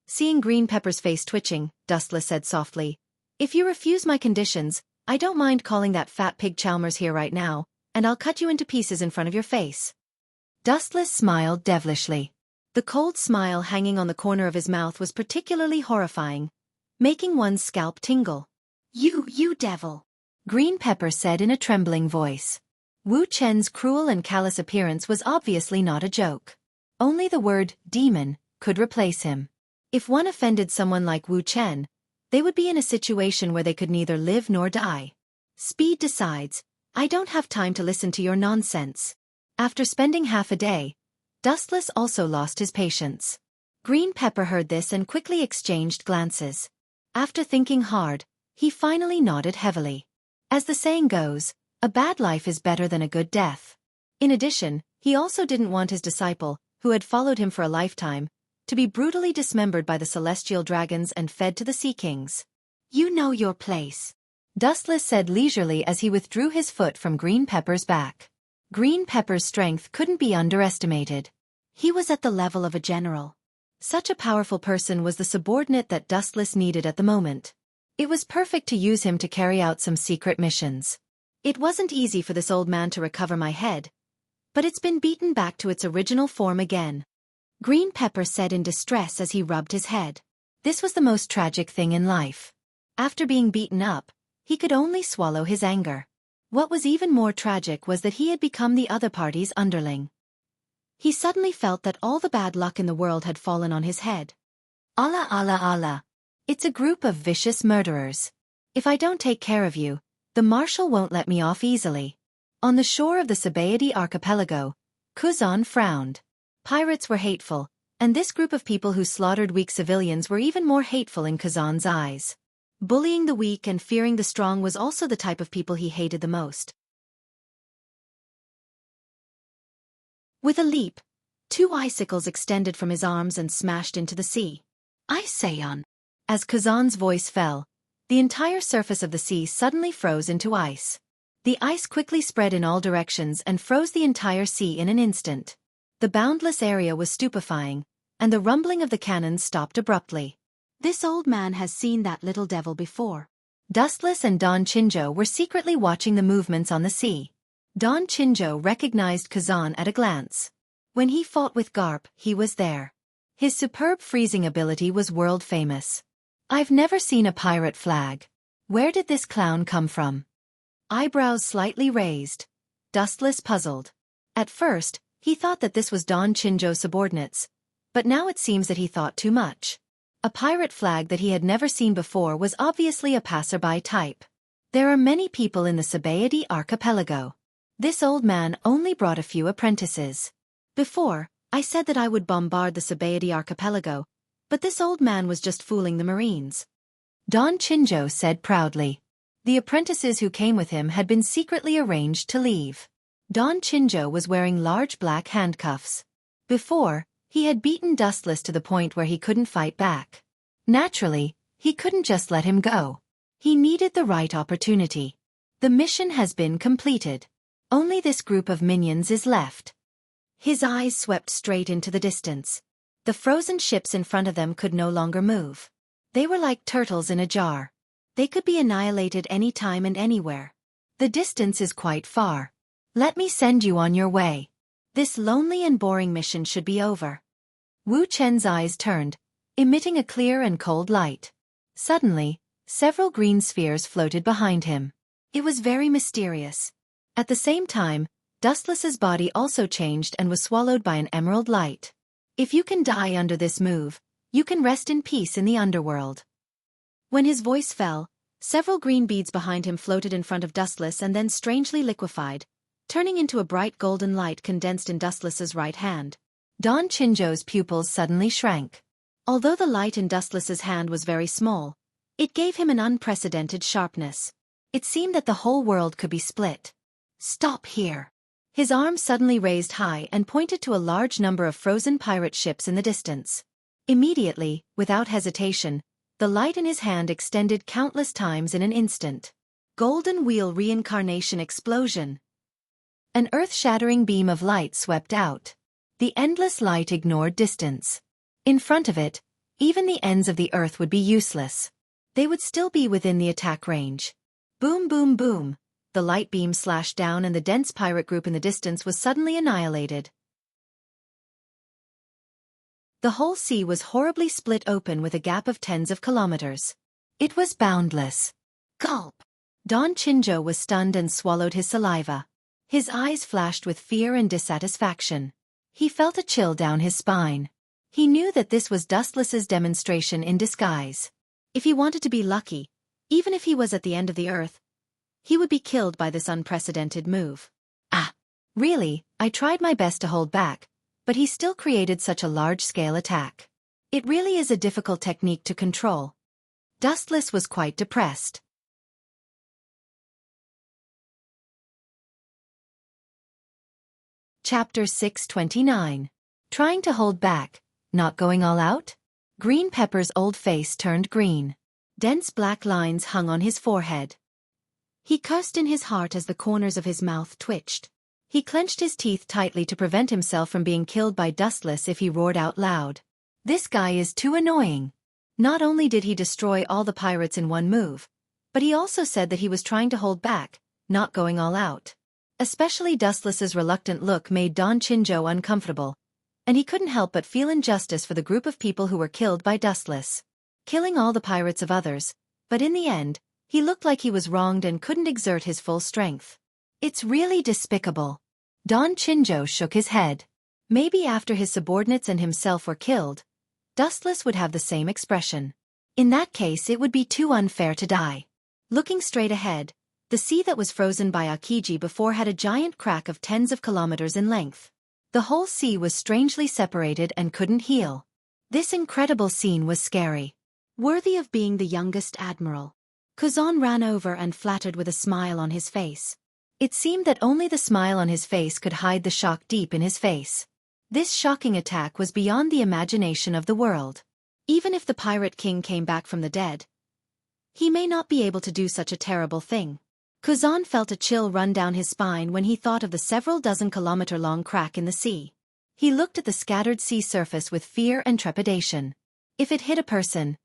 S1: Seeing Green Pepper's face twitching, Dustless said softly, If you refuse my conditions, I don't mind calling that fat pig Chalmers here right now, and I'll cut you into pieces in front of your face. Dustless smiled devilishly. The cold smile hanging on the corner of his mouth was particularly horrifying, making one's scalp tingle. You devil! Green Pepper said in a trembling voice. Wu Chen's cruel and callous appearance was obviously not a joke. Only the word demon could replace him. If one offended someone like Wu Chen, they would be in a situation where they could neither live nor die. Speed decides, I don't have time to listen to your nonsense. After spending half a day, Dustless also lost his patience. Green Pepper heard this and quickly exchanged glances. After thinking hard, he finally nodded heavily. As the saying goes, a bad life is better than a good death. In addition, he also didn't want his disciple, who had followed him for a lifetime, to be brutally dismembered by the celestial dragons and fed to the sea kings. You know your place, Dustless said leisurely as he withdrew his foot from Green Pepper's back. Green Pepper's strength couldn't be underestimated. He was at the level of a general. Such a powerful person was the subordinate that Dustless needed at the moment. It was perfect to use him to carry out some secret missions. It wasn't easy for this old man to recover my head, but it's been beaten back to its original form again. Green Pepper said in distress as he rubbed his head. This was the most tragic thing in life. After being beaten up, he could only swallow his anger. What was even more tragic was that he had become the other party's underling. He suddenly felt that all the bad luck in the world had fallen on his head. Allah Allah Allah. It's a group of vicious murderers. If I don't take care of you, the marshal won't let me off easily. On the shore of the Sabaody archipelago, Kuzan frowned. Pirates were hateful, and this group of people who slaughtered weak civilians were even more hateful in Kuzan's eyes. Bullying the weak and fearing the strong was also the type of people he hated the most. With a leap, 2 icicles extended from his arms and smashed into the sea. I say on. As Kazan's voice fell, the entire surface of the sea suddenly froze into ice. The ice quickly spread in all directions and froze the entire sea in an instant. The boundless area was stupefying, and the rumbling of the cannons stopped abruptly. This old man has seen that little devil before. Dustless and Don Chinjo were secretly watching the movements on the sea. Don Chinjo recognized Kazan at a glance. When he fought with Garp, he was there. His superb freezing ability was world famous. I've never seen a pirate flag. Where did this clown come from? Eyebrows slightly raised. Dustless puzzled. At first, he thought that this was Don Chinjo's subordinates, but now it seems that he thought too much. A pirate flag that he had never seen before was obviously a passerby type. There are many people in the Sabaody archipelago. This old man only brought a few apprentices. Before, I said that I would bombard the Sabaody archipelago, but this old man was just fooling the Marines. Don Chinjo said proudly. The apprentices who came with him had been secretly arranged to leave. Don Chinjo was wearing large black handcuffs. Before, he had beaten Dustless to the point where he couldn't fight back. Naturally, he couldn't just let him go. He needed the right opportunity. The mission has been completed. Only this group of minions is left. His eyes swept straight into the distance. The frozen ships in front of them could no longer move. They were like turtles in a jar. They could be annihilated any time and anywhere. The distance is quite far. Let me send you on your way. This lonely and boring mission should be over. Wu Chen's eyes turned, emitting a clear and cold light. Suddenly, several green spheres floated behind him. It was very mysterious. At the same time, Dustless's body also changed and was swallowed by an emerald light. If you can die under this move, you can rest in peace in the underworld. When his voice fell, several green beads behind him floated in front of Dustless and then strangely liquefied, turning into a bright golden light condensed in Dustless's right hand. Don Chinjo's pupils suddenly shrank. Although the light in Dustless's hand was very small, it gave him an unprecedented sharpness. It seemed that the whole world could be split. Stop here. His arm suddenly raised high and pointed to a large number of frozen pirate ships in the distance. Immediately, without hesitation, the light in his hand extended countless times in an instant. Golden Wheel Reincarnation Explosion. An earth-shattering beam of light swept out. The endless light ignored distance. In front of it, even the ends of the earth would be useless. They would still be within the attack range. Boom boom boom. The light beam slashed down and the dense pirate group in the distance was suddenly annihilated. The whole sea was horribly split open with a gap of tens of kilometers. It was boundless. Gulp! Don Chinjo was stunned and swallowed his saliva. His eyes flashed with fear and dissatisfaction. He felt a chill down his spine. He knew that this was Dustless's demonstration in disguise. If he wanted to be lucky, even if he was at the end of the earth, he would be killed by this unprecedented move. Ah! Really, I tried my best to hold back, but he still created such a large-scale attack. It really is a difficult technique to control. Dustless was quite depressed. Chapter 629. Trying to hold back, not going all out? Green Pepper's old face turned green. Dense black lines hung on his forehead. He cursed in his heart as the corners of his mouth twitched. He clenched his teeth tightly to prevent himself from being killed by Dustless if he roared out loud. This guy is too annoying. Not only did he destroy all the pirates in one move, but he also said that he was trying to hold back, not going all out. Especially Dustless's reluctant look made Don Chinjo uncomfortable, and he couldn't help but feel injustice for the group of people who were killed by Dustless. Killing all the pirates of others, but in the end, he looked like he was wronged and couldn't exert his full strength. It's really despicable. Don Chinjo shook his head. Maybe after his subordinates and himself were killed, Dustless would have the same expression. In that case it would be too unfair to die. Looking straight ahead, the sea that was frozen by Akiji before had a giant crack of tens of kilometers in length. The whole sea was strangely separated and couldn't heal. This incredible scene was scary. Worthy of being the youngest admiral. Kuzan ran over and flattered with a smile on his face. It seemed that only the smile on his face could hide the shock deep in his face. This shocking attack was beyond the imagination of the world. Even if the Pirate King came back from the dead, he may not be able to do such a terrible thing. Kuzan felt a chill run down his spine when he thought of the several dozen kilometer-long crack in the sea. He looked at the scattered sea surface with fear and trepidation. If it hit a person,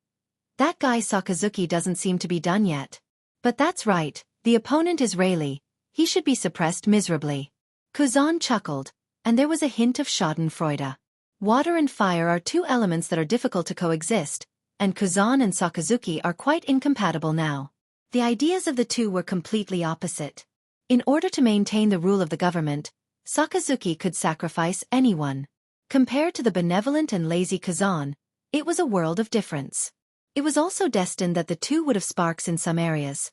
S1: that guy Sakazuki doesn't seem to be done yet. But that's right, the opponent is Rayleigh. He should be suppressed miserably. Kuzan chuckled, and there was a hint of schadenfreude. Water and fire are two elements that are difficult to coexist, and Kuzan and Sakazuki are quite incompatible now. The ideas of the two were completely opposite. In order to maintain the rule of the government, Sakazuki could sacrifice anyone. Compared to the benevolent and lazy Kuzan, it was a world of difference. It was also destined that the two would have sparks in some areas.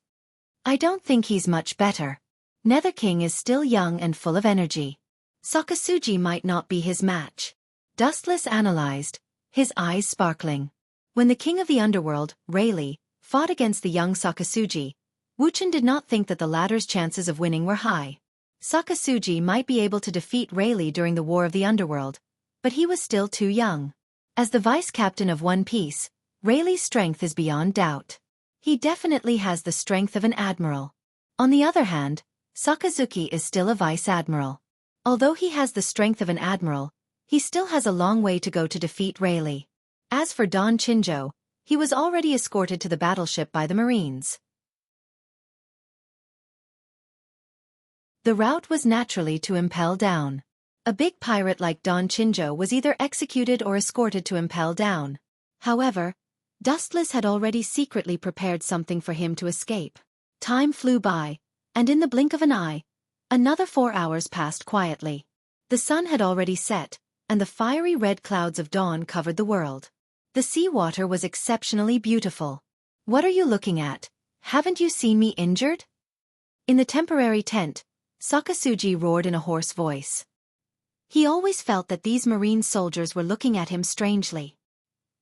S1: I don't think he's much better. Nether King is still young and full of energy. Sakasuji might not be his match. Dustless analyzed, his eyes sparkling. When the king of the underworld, Rayleigh, fought against the young Sakasuji, Wuxia did not think that the latter's chances of winning were high. Sakasuji might be able to defeat Rayleigh during the War of the Underworld, but he was still too young. As the vice-captain of One Piece, Rayleigh's strength is beyond doubt. He definitely has the strength of an admiral. On the other hand, Sakazuki is still a vice-admiral. Although he has the strength of an admiral, he still has a long way to go to defeat Rayleigh. As for Don Chinjo, he was already escorted to the battleship by the Marines. The route was naturally to impel down. A big pirate like Don Chinjo was either executed or escorted to impel down. However, Dustless had already secretly prepared something for him to escape. Time flew by, and in the blink of an eye, another 4 hours passed quietly. The sun had already set, and the fiery red clouds of dawn covered the world. The seawater was exceptionally beautiful. What are you looking at? Haven't you seen me injured? In the temporary tent, Sakasuji roared in a hoarse voice. He always felt that these marine soldiers were looking at him strangely.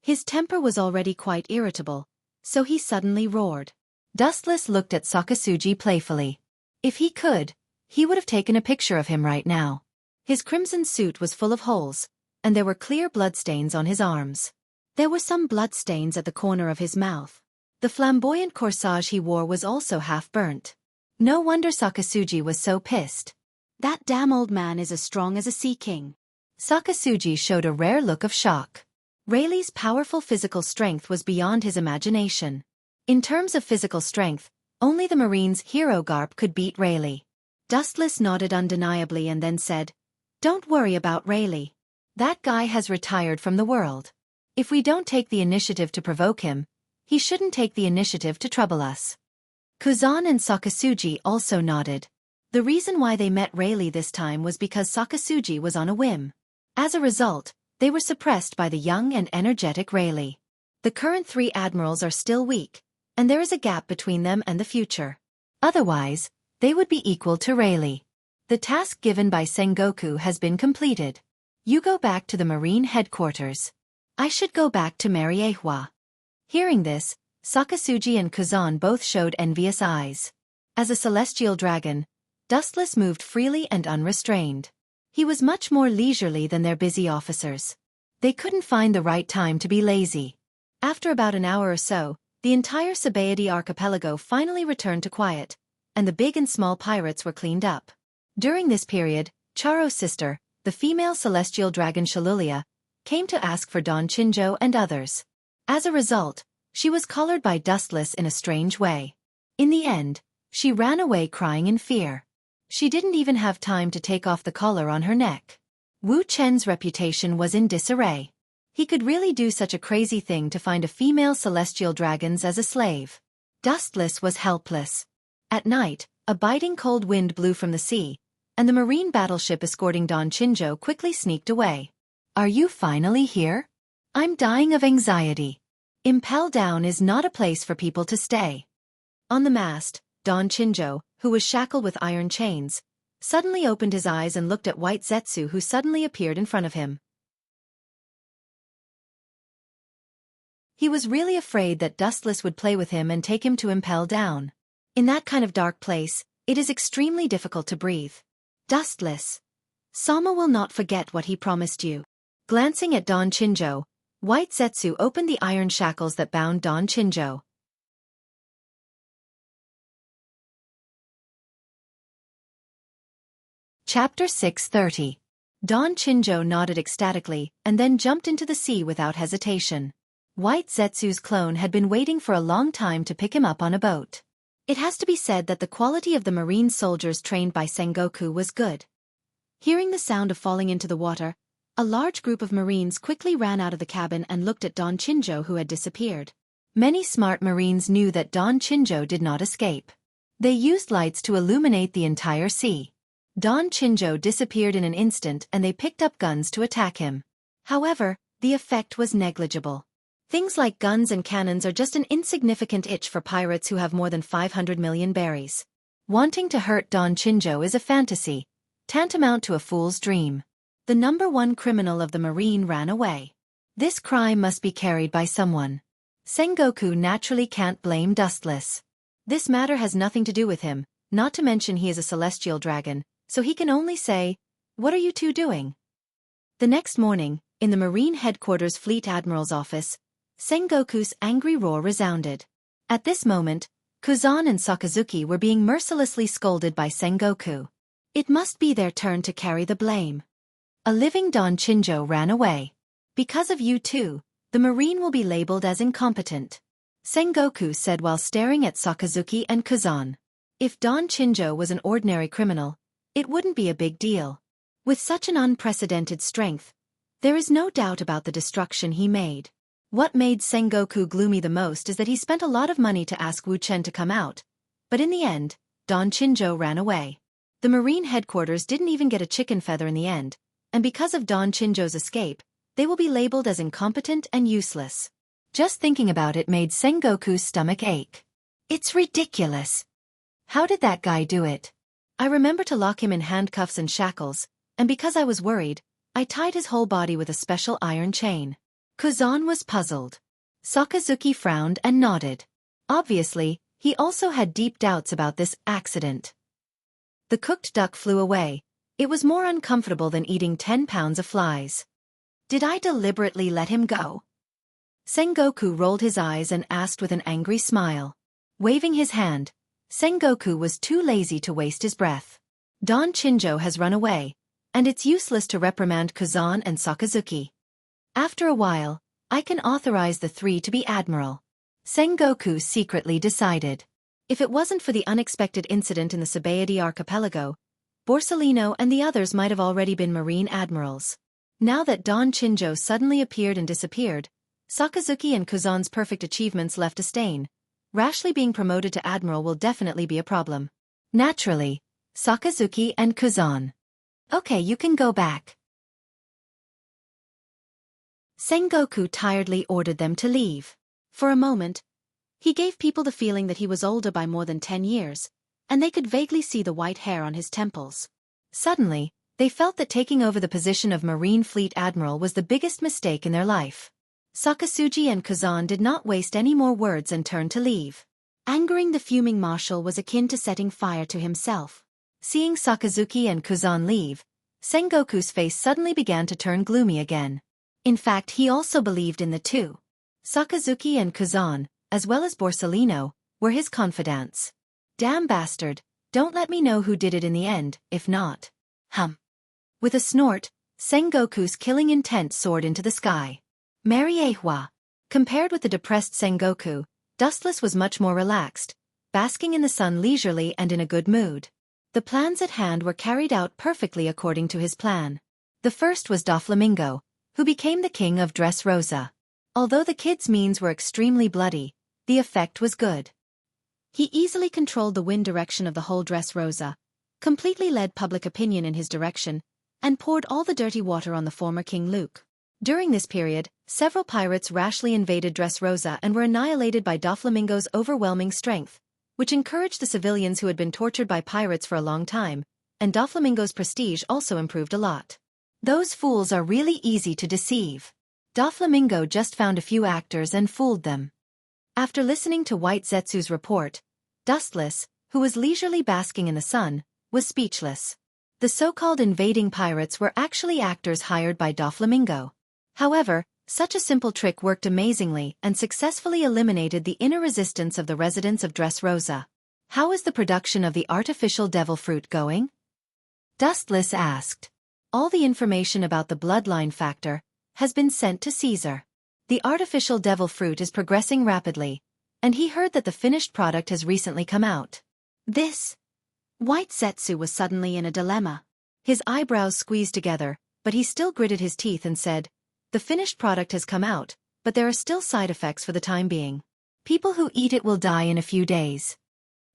S1: His temper was already quite irritable, so he suddenly roared. Dustless looked at Sakasuji playfully. If he could, he would have taken a picture of him right now. His crimson suit was full of holes, and there were clear bloodstains on his arms. There were some bloodstains at the corner of his mouth. The flamboyant corsage he wore was also half burnt. No wonder Sakasuji was so pissed. That damn old man is as strong as a sea king. Sakasuji showed a rare look of shock. Rayleigh's powerful physical strength was beyond his imagination. In terms of physical strength, Only the Marine's hero Garp could beat Rayleigh. Dustless nodded undeniably and then said, "Don't worry about Rayleigh. That guy has retired from the world. If we don't take the initiative to provoke him, he shouldn't take the initiative to trouble us." Kuzan and Sakasuji also nodded. The reason why they met Rayleigh this time was because Sakasuji was on a whim. As a result, they were suppressed by the young and energetic Rayleigh. The current 3 admirals are still weak, and there is a gap between them and the future. Otherwise, they would be equal to Rayleigh. The task given by Sengoku has been completed. You go back to the Marine headquarters. I should go back to Mariehua. Hearing this, Sakasuji and Kuzan both showed envious eyes. As a celestial dragon, Dustless moved freely and unrestrained. He was much more leisurely than their busy officers. They couldn't find the right time to be lazy. After about an hour or so, the entire Sabaody archipelago finally returned to quiet, and the big and small pirates were cleaned up. During this period, Charo's sister, the female celestial dragon Shalulia, came to ask for Don Chinjo and others. As a result, she was collared by Dustless in a strange way. In the end, she ran away crying in fear. She didn't even have time to take off the collar on her neck. Wu Chen's reputation was in disarray. He could really do such a crazy thing to find a female celestial dragon as a slave. Dustless was helpless. At night, a biting cold wind blew from the sea, and the marine battleship escorting Don Chinjo quickly sneaked away. "Are you finally here? I'm dying of anxiety. Impel Down is not a place for people to stay." On the mast, Don Chinjo, who was shackled with iron chains, suddenly opened his eyes and looked at White Zetsu, who suddenly appeared in front of him. He was really afraid that Dustless would play with him and take him to Impel Down. In that kind of dark place, it is extremely difficult to breathe. "Dustless. Sama will not forget what he promised you." Glancing at Don Chinjo, White Zetsu opened the iron shackles that bound Don Chinjo. Chapter 630. Don Chinjo nodded ecstatically and then jumped into the sea without hesitation. White Zetsu's clone had been waiting for a long time to pick him up on a boat. It has to be said that the quality of the marine soldiers trained by Sengoku was good. Hearing the sound of falling into the water, a large group of Marines quickly ran out of the cabin and looked at Don Chinjo, who had disappeared. Many smart Marines knew that Don Chinjo did not escape. They used lights to illuminate the entire sea. Don Chinjo disappeared in an instant and they picked up guns to attack him. However, the effect was negligible. Things like guns and cannons are just an insignificant itch for pirates who have more than 500 million berries. Wanting to hurt Don Chinjo is a fantasy, tantamount to a fool's dream. The #1 criminal of the Marine ran away. This crime must be carried by someone. Sengoku naturally can't blame Dustless. This matter has nothing to do with him, not to mention he is a celestial dragon, so he can only say, "What are you two doing?" The next morning, in the Marine Headquarters Fleet Admiral's office, Sengoku's angry roar resounded. At this moment, Kuzan and Sakazuki were being mercilessly scolded by Sengoku. It must be their turn to carry the blame. A living Don Chinjo ran away. Because of you two, the Marine will be labeled as incompetent, Sengoku said while staring at Sakazuki and Kuzan. If Don Chinjo was an ordinary criminal, it wouldn't be a big deal. With such an unprecedented strength, there is no doubt about the destruction he made. What made Sengoku gloomy the most is that he spent a lot of money to ask Wu Chen to come out, but in the end, Don Chinjo ran away. The Marine headquarters didn't even get a chicken feather in the end, and because of Don Chinjo's escape, they will be labeled as incompetent and useless. Just thinking about it made Sengoku's stomach ache. It's ridiculous. How did that guy do it? I remember to lock him in handcuffs and shackles, and because I was worried, I tied his whole body with a special iron chain. Kuzan was puzzled. Sakazuki frowned and nodded. Obviously, he also had deep doubts about this accident. The cooked duck flew away. It was more uncomfortable than eating 10 pounds of flies. Did I deliberately let him go? Sengoku rolled his eyes and asked with an angry smile. Waving his hand, Sengoku was too lazy to waste his breath. Don Chinjo has run away, and it's useless to reprimand Kuzan and Sakazuki. After a while, I can authorize the 3 to be admiral. Sengoku secretly decided. If it wasn't for the unexpected incident in the Sabaody archipelago, Borsellino and the others might have already been marine admirals. Now that Don Chinjo suddenly appeared and disappeared, Sakazuki and Kuzan's perfect achievements left a stain. Rashly being promoted to admiral will definitely be a problem. Naturally, Sakazuki and Kuzan. Okay, you can go back. Sengoku tiredly ordered them to leave. For a moment, he gave people the feeling that he was older by more than 10 years, and they could vaguely see the white hair on his temples. Suddenly, they felt that taking over the position of Marine Fleet Admiral was the biggest mistake in their life. Sakazuki and Kuzan did not waste any more words and turned to leave. Angering the fuming marshal was akin to setting fire to himself. Seeing Sakazuki and Kuzan leave, Sengoku's face suddenly began to turn gloomy again. In fact, he also believed in the two. Sakazuki and Kuzan, as well as Borsellino, were his confidants. Damn bastard, don't let me know who did it in the end, if not. With a snort, Sengoku's killing intent soared into the sky. Mariehua. Compared with the depressed Sengoku, Dustless was much more relaxed, basking in the sun leisurely and in a good mood. The plans at hand were carried out perfectly according to his plan. The first was Doflamingo, who became the king of Dressrosa. Although the kid's means were extremely bloody, the effect was good. He easily controlled the wind direction of the whole Dressrosa, completely led public opinion in his direction, and poured all the dirty water on the former King Luke. During this period, several pirates rashly invaded Dressrosa and were annihilated by Doflamingo's overwhelming strength, which encouraged the civilians who had been tortured by pirates for a long time, and Doflamingo's prestige also improved a lot. Those fools are really easy to deceive. Doflamingo just found a few actors and fooled them. After listening to White Zetsu's report, Dustless, who was leisurely basking in the sun, was speechless. The so-called invading pirates were actually actors hired by Doflamingo. However, such a simple trick worked amazingly and successfully eliminated the inner resistance of the residents of Dressrosa. How is the production of the artificial devil fruit going? Dustless asked. All the information about the bloodline factor has been sent to Caesar. The artificial devil fruit is progressing rapidly, and he heard that the finished product has recently come out. White Zetsu was suddenly in a dilemma. His eyebrows squeezed together, but he still gritted his teeth and said, "The finished product has come out, but there are still side effects for the time being. People who eat it will die in a few days."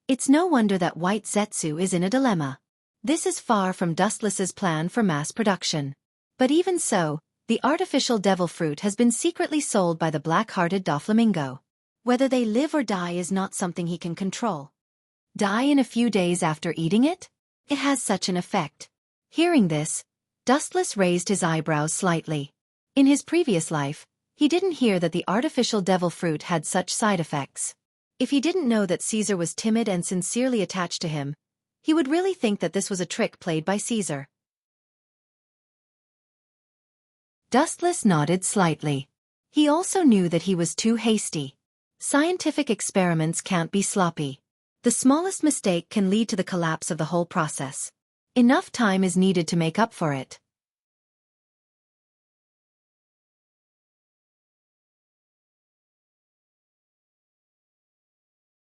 S1: It's no wonder that White Zetsu is in a dilemma. This is far from Dustless's plan for mass production. But even so, the artificial devil fruit has been secretly sold by the black-hearted Doflamingo. Whether they live or die is not something he can control. Die in a few days after eating it? It has such an effect. Hearing this, Dustless raised his eyebrows slightly. In his previous life, he didn't hear that the artificial devil fruit had such side effects. If he didn't know that Caesar was timid and sincerely attached to him, he would really think that this was a trick played by Caesar. Dustless nodded slightly. He also knew that he was too hasty. Scientific experiments can't be sloppy. The smallest mistake can lead to the collapse of the whole process. Enough time is needed to make up for it.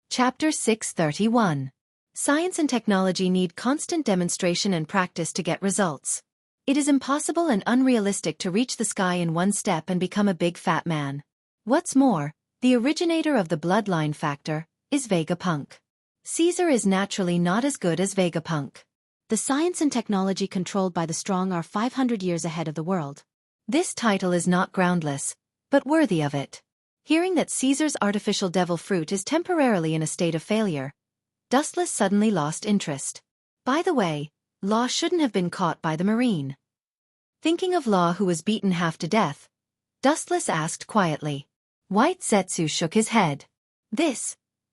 S1: Chapter 631. Science and technology need constant demonstration and practice to get results. It is impossible and unrealistic to reach the sky in one step and become a big fat man. What's more, the originator of the bloodline factor is Vegapunk. Caesar is naturally not as good as Vegapunk. The science and technology controlled by the strong are 500 years ahead of the world. This title is not groundless, but worthy of it. Hearing that Caesar's artificial devil fruit is temporarily in a state of failure, Dustless suddenly lost interest. By the way, Law shouldn't have been caught by the marine. Thinking of Law, who was beaten half to death, Dustless asked quietly. White Zetsu shook his head.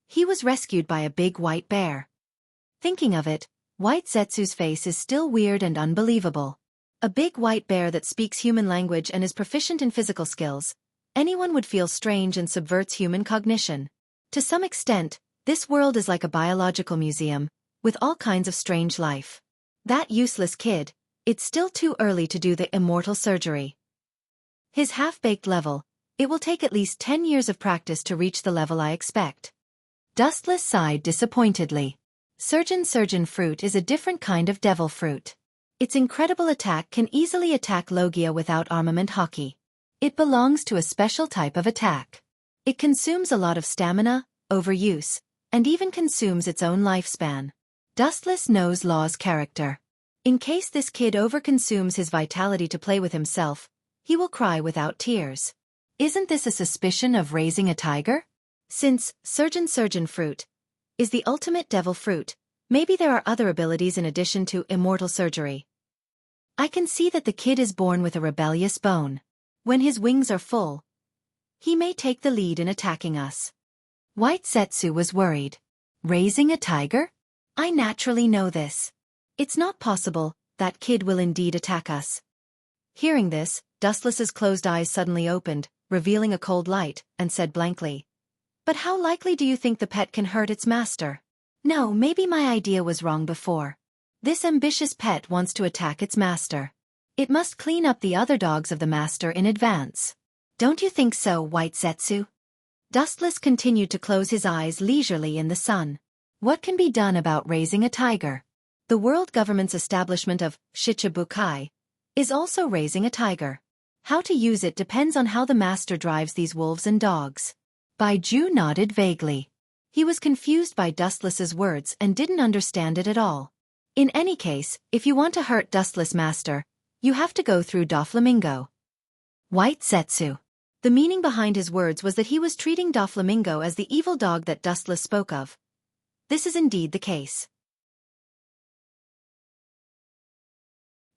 S1: He was rescued by a big white bear. Thinking of it, White Zetsu's face is still weird and unbelievable. A big white bear that speaks human language and is proficient in physical skills. Anyone would feel strange and subverts human cognition. To some extent, this world is like a biological museum, with all kinds of strange life. That useless kid, it's still too early to do the immortal surgery. His half-baked level, it will take at least 10 years of practice to reach the level I expect. Dustless sighed disappointedly. Surgeon fruit is a different kind of devil fruit. Its incredible attack can easily attack Logia without armament hockey. It belongs to a special type of attack. It consumes a lot of stamina, overuse, and even consumes its own lifespan. Dustless knows Law's character. In case this kid overconsumes his vitality to play with himself, he will cry without tears. Isn't this a suspicion of raising a tiger? Since surgeon fruit is the ultimate devil fruit, maybe there are other abilities in addition to immortal surgery. I can see that the kid is born with a rebellious bone. When his wings are full, he may take the lead in attacking us. White Zetsu was worried. Raising a tiger? I naturally know this. It's not possible, that kid will indeed attack us. Hearing this, Dustless's closed eyes suddenly opened, revealing a cold light, and said blankly, "But how likely do you think the pet can hurt its master?" No, maybe my idea was wrong before. This ambitious pet wants to attack its master. It must clean up the other dogs of the master in advance. Don't you think so, White Zetsu? Dustless continued to close his eyes leisurely in the sun. What can be done about raising a tiger? The world government's establishment of Shichibukai is also raising a tiger. How to use it depends on how the master drives these wolves and dogs. Baiju nodded vaguely. He was confused by Dustless's words and didn't understand it at all. In any case, if you want to hurt Dustless master, you have to go through Doflamingo. White Zetsu. The meaning behind his words was that he was treating Doflamingo as the evil dog that Dustless spoke of. This is indeed the case.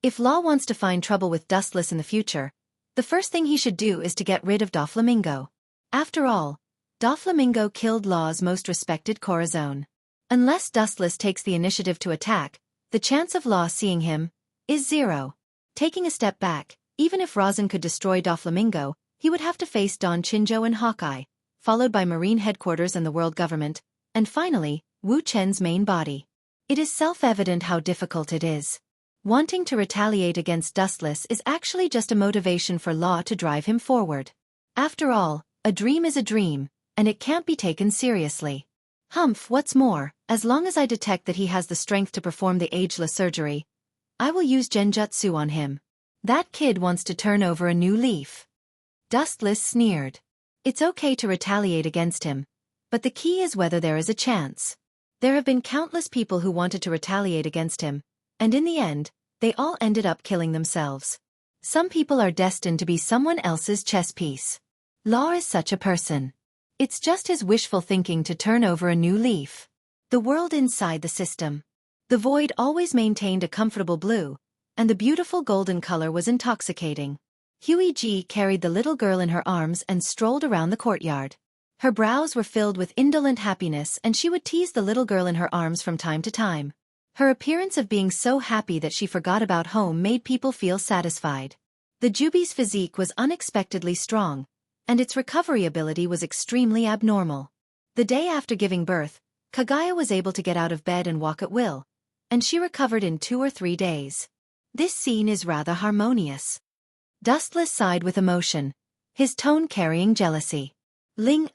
S1: If Law wants to find trouble with Dustless in the future, the first thing he should do is to get rid of Doflamingo. After all, Doflamingo killed Law's most respected Corazon. Unless Dustless takes the initiative to attack, the chance of Law seeing him is 0. Taking a step back, even if Razin could destroy Doflamingo, he would have to face Don Chinjo and Hawkeye, followed by Marine Headquarters and the world government, and finally, Wu Chen's main body. It is self-evident how difficult it is. Wanting to retaliate against Dustless is actually just a motivation for Law to drive him forward. After all, a dream is a dream, and it can't be taken seriously. Humph, what's more, as long as I detect that he has the strength to perform the ageless surgery, I will use Genjutsu on him. That kid wants to turn over a new leaf. Dustless sneered. It's okay to retaliate against him, but the key is whether there is a chance. There have been countless people who wanted to retaliate against him, and in the end, they all ended up killing themselves. Some people are destined to be someone else's chess piece. Law is such a person. It's just his wishful thinking to turn over a new leaf. The world inside the system. The void always maintained a comfortable blue, and the beautiful golden color was intoxicating. Huey G carried the little girl in her arms and strolled around the courtyard. Her brows were filled with indolent happiness and she would tease the little girl in her arms from time to time. Her appearance of being so happy that she forgot about home made people feel satisfied. The Jubi's physique was unexpectedly strong, and its recovery ability was extremely abnormal. The day after giving birth, Kagaya was able to get out of bed and walk at will, and she recovered in 2 or 3 days. This scene is rather harmonious. Dustless sighed with emotion, his tone carrying jealousy. Ling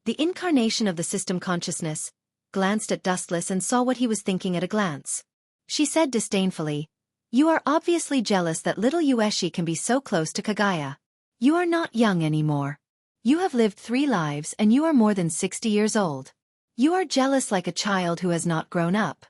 S1: the incarnation of the system consciousness, glanced at Dustless and saw what he was thinking at a glance. She said disdainfully, "You are obviously jealous that little Ueshi can be so close to Kagaya. You are not young anymore. You have lived 3 lives and you are more than 60 years old. You are jealous like a child who has not grown up."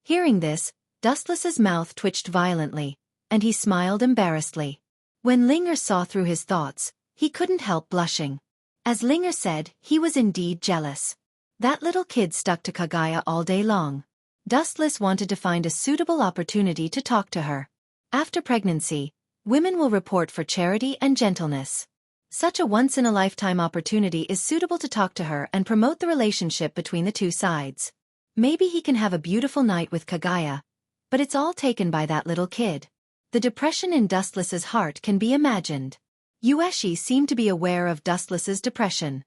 S1: Hearing this, Dustless's mouth twitched violently, and he smiled embarrassedly. When Linger saw through his thoughts, he couldn't help blushing. As Linger said, he was indeed jealous. That little kid stuck to Kagaya all day long. Dustless wanted to find a suitable opportunity to talk to her. After pregnancy, women will report for charity and gentleness. Such a once-in-a-lifetime opportunity is suitable to talk to her and promote the relationship between the two sides. Maybe he can have a beautiful night with Kagaya, but it's all taken by that little kid. The depression in Dustless's heart can be imagined. Ueshi seemed to be aware of Dustless's depression.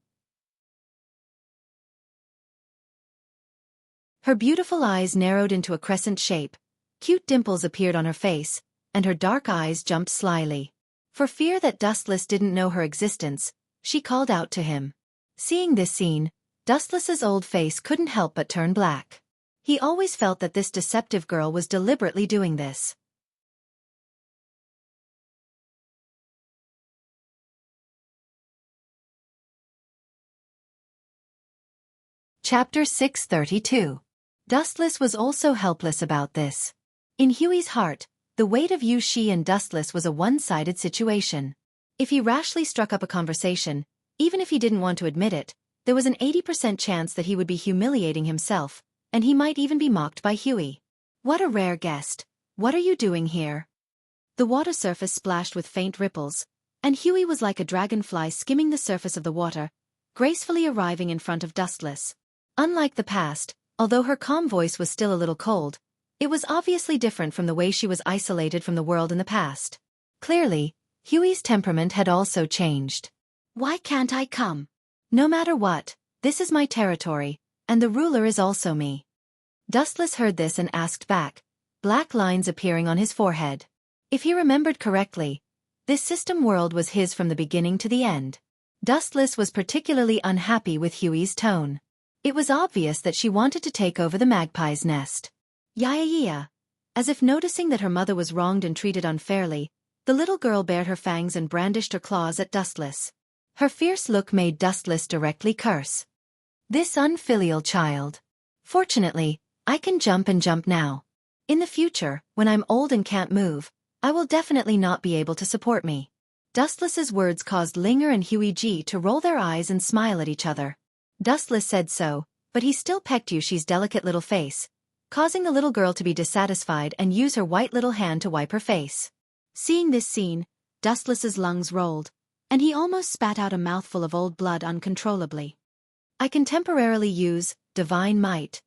S1: Her beautiful eyes narrowed into a crescent shape, cute dimples appeared on her face, and her dark eyes jumped slyly. For fear that Dustless didn't know her existence, she called out to him. Seeing this scene, Dustless's old face couldn't help but turn black. He always felt that this deceptive girl was deliberately doing this. Chapter 632. Dustless was also helpless about this. In Huey's heart, the weight of Wuxia and Dustless was a one-sided situation. If he rashly struck up a conversation, even if he didn't want to admit it, there was an 80% chance that he would be humiliating himself, and he might even be mocked by Huey. What a rare guest. What are you doing here? The water surface splashed with faint ripples, and Huey was like a dragonfly skimming the surface of the water, gracefully arriving in front of Dustless. Unlike the past, although her calm voice was still a little cold, it was obviously different from the way she was isolated from the world in the past. Clearly, Huey's temperament had also changed. Why can't I come? No matter what, this is my territory, and the ruler is also me. Dustless heard this and asked back, black lines appearing on his forehead. If he remembered correctly, this system world was his from the beginning to the end. Dustless was particularly unhappy with Huey's tone. It was obvious that she wanted to take over the magpie's nest. Yeah. As if noticing that her mother was wronged and treated unfairly, the little girl bared her fangs and brandished her claws at Dustless. Her fierce look made Dustless directly curse. This unfilial child. Fortunately, I can jump and jump now. In the future, when I'm old and can't move, I will definitely not be able to support me. Dustless's words caused Linger and Huey G to roll their eyes and smile at each other. Dustless said so, but he still pecked Yushi's delicate little face, causing the little girl to be dissatisfied and use her white little hand to wipe her face. Seeing this scene, Dustless's lungs rolled, and he almost spat out a mouthful of old blood uncontrollably. I can temporarily use divine might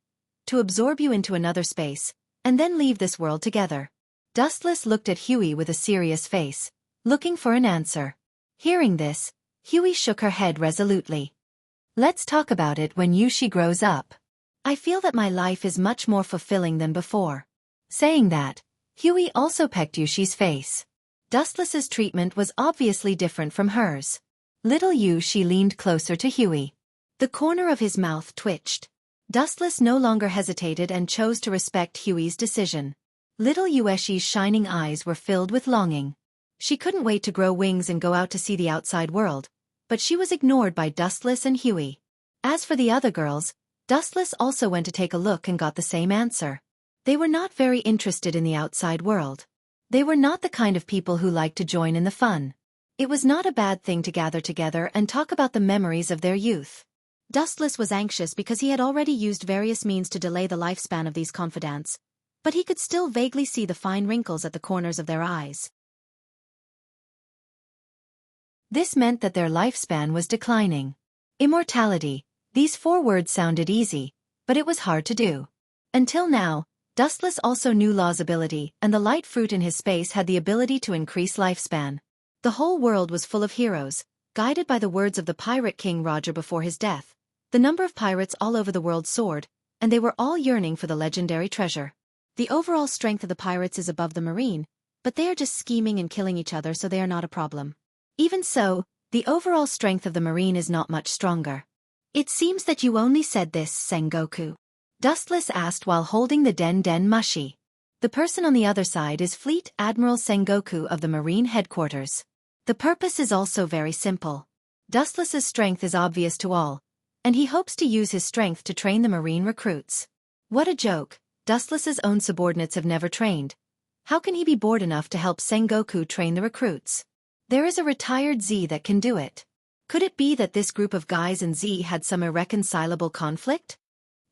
S1: to absorb you into another space, and then leave this world together. Dustless looked at Huey with a serious face, looking for an answer. Hearing this, Huey shook her head resolutely. Let's talk about it when Yushi grows up. I feel that my life is much more fulfilling than before. Saying that, Huey also pecked Yushi's face. Dustless's treatment was obviously different from hers. Little Yushi leaned closer to Huey. The corner of his mouth twitched. Dustless no longer hesitated and chose to respect Huey's decision. Little Yushi's shining eyes were filled with longing. She couldn't wait to grow wings and go out to see the outside world, but she was ignored by Dustless and Huey. As for the other girls, Dustless also went to take a look and got the same answer. They were not very interested in the outside world. They were not the kind of people who liked to join in the fun. It was not a bad thing to gather together and talk about the memories of their youth. Dustless was anxious because he had already used various means to delay the lifespan of these confidants, but he could still vaguely see the fine wrinkles at the corners of their eyes. This meant that their lifespan was declining. Immortality. These 4 words sounded easy, but it was hard to do. Until now, Dustless also knew Law's ability, and the light fruit in his space had the ability to increase lifespan. The whole world was full of heroes, guided by the words of the pirate king Roger before his death. The number of pirates all over the world soared, and they were all yearning for the legendary treasure. The overall strength of the pirates is above the marine, but they are just scheming and killing each other, so they are not a problem. Even so, the overall strength of the marine is not much stronger. It seems that you only said this, Sengoku. Dustless asked while holding the Den Mushi. The person on the other side is Fleet Admiral Sengoku of the Marine Headquarters. The purpose is also very simple. Dustless's strength is obvious to all, and he hopes to use his strength to train the Marine recruits. What a joke, Dustless's own subordinates have never trained. How can he be bored enough to help Sengoku train the recruits? There is a retired Z that can do it. Could it be that this group of guys and Z had some irreconcilable conflict?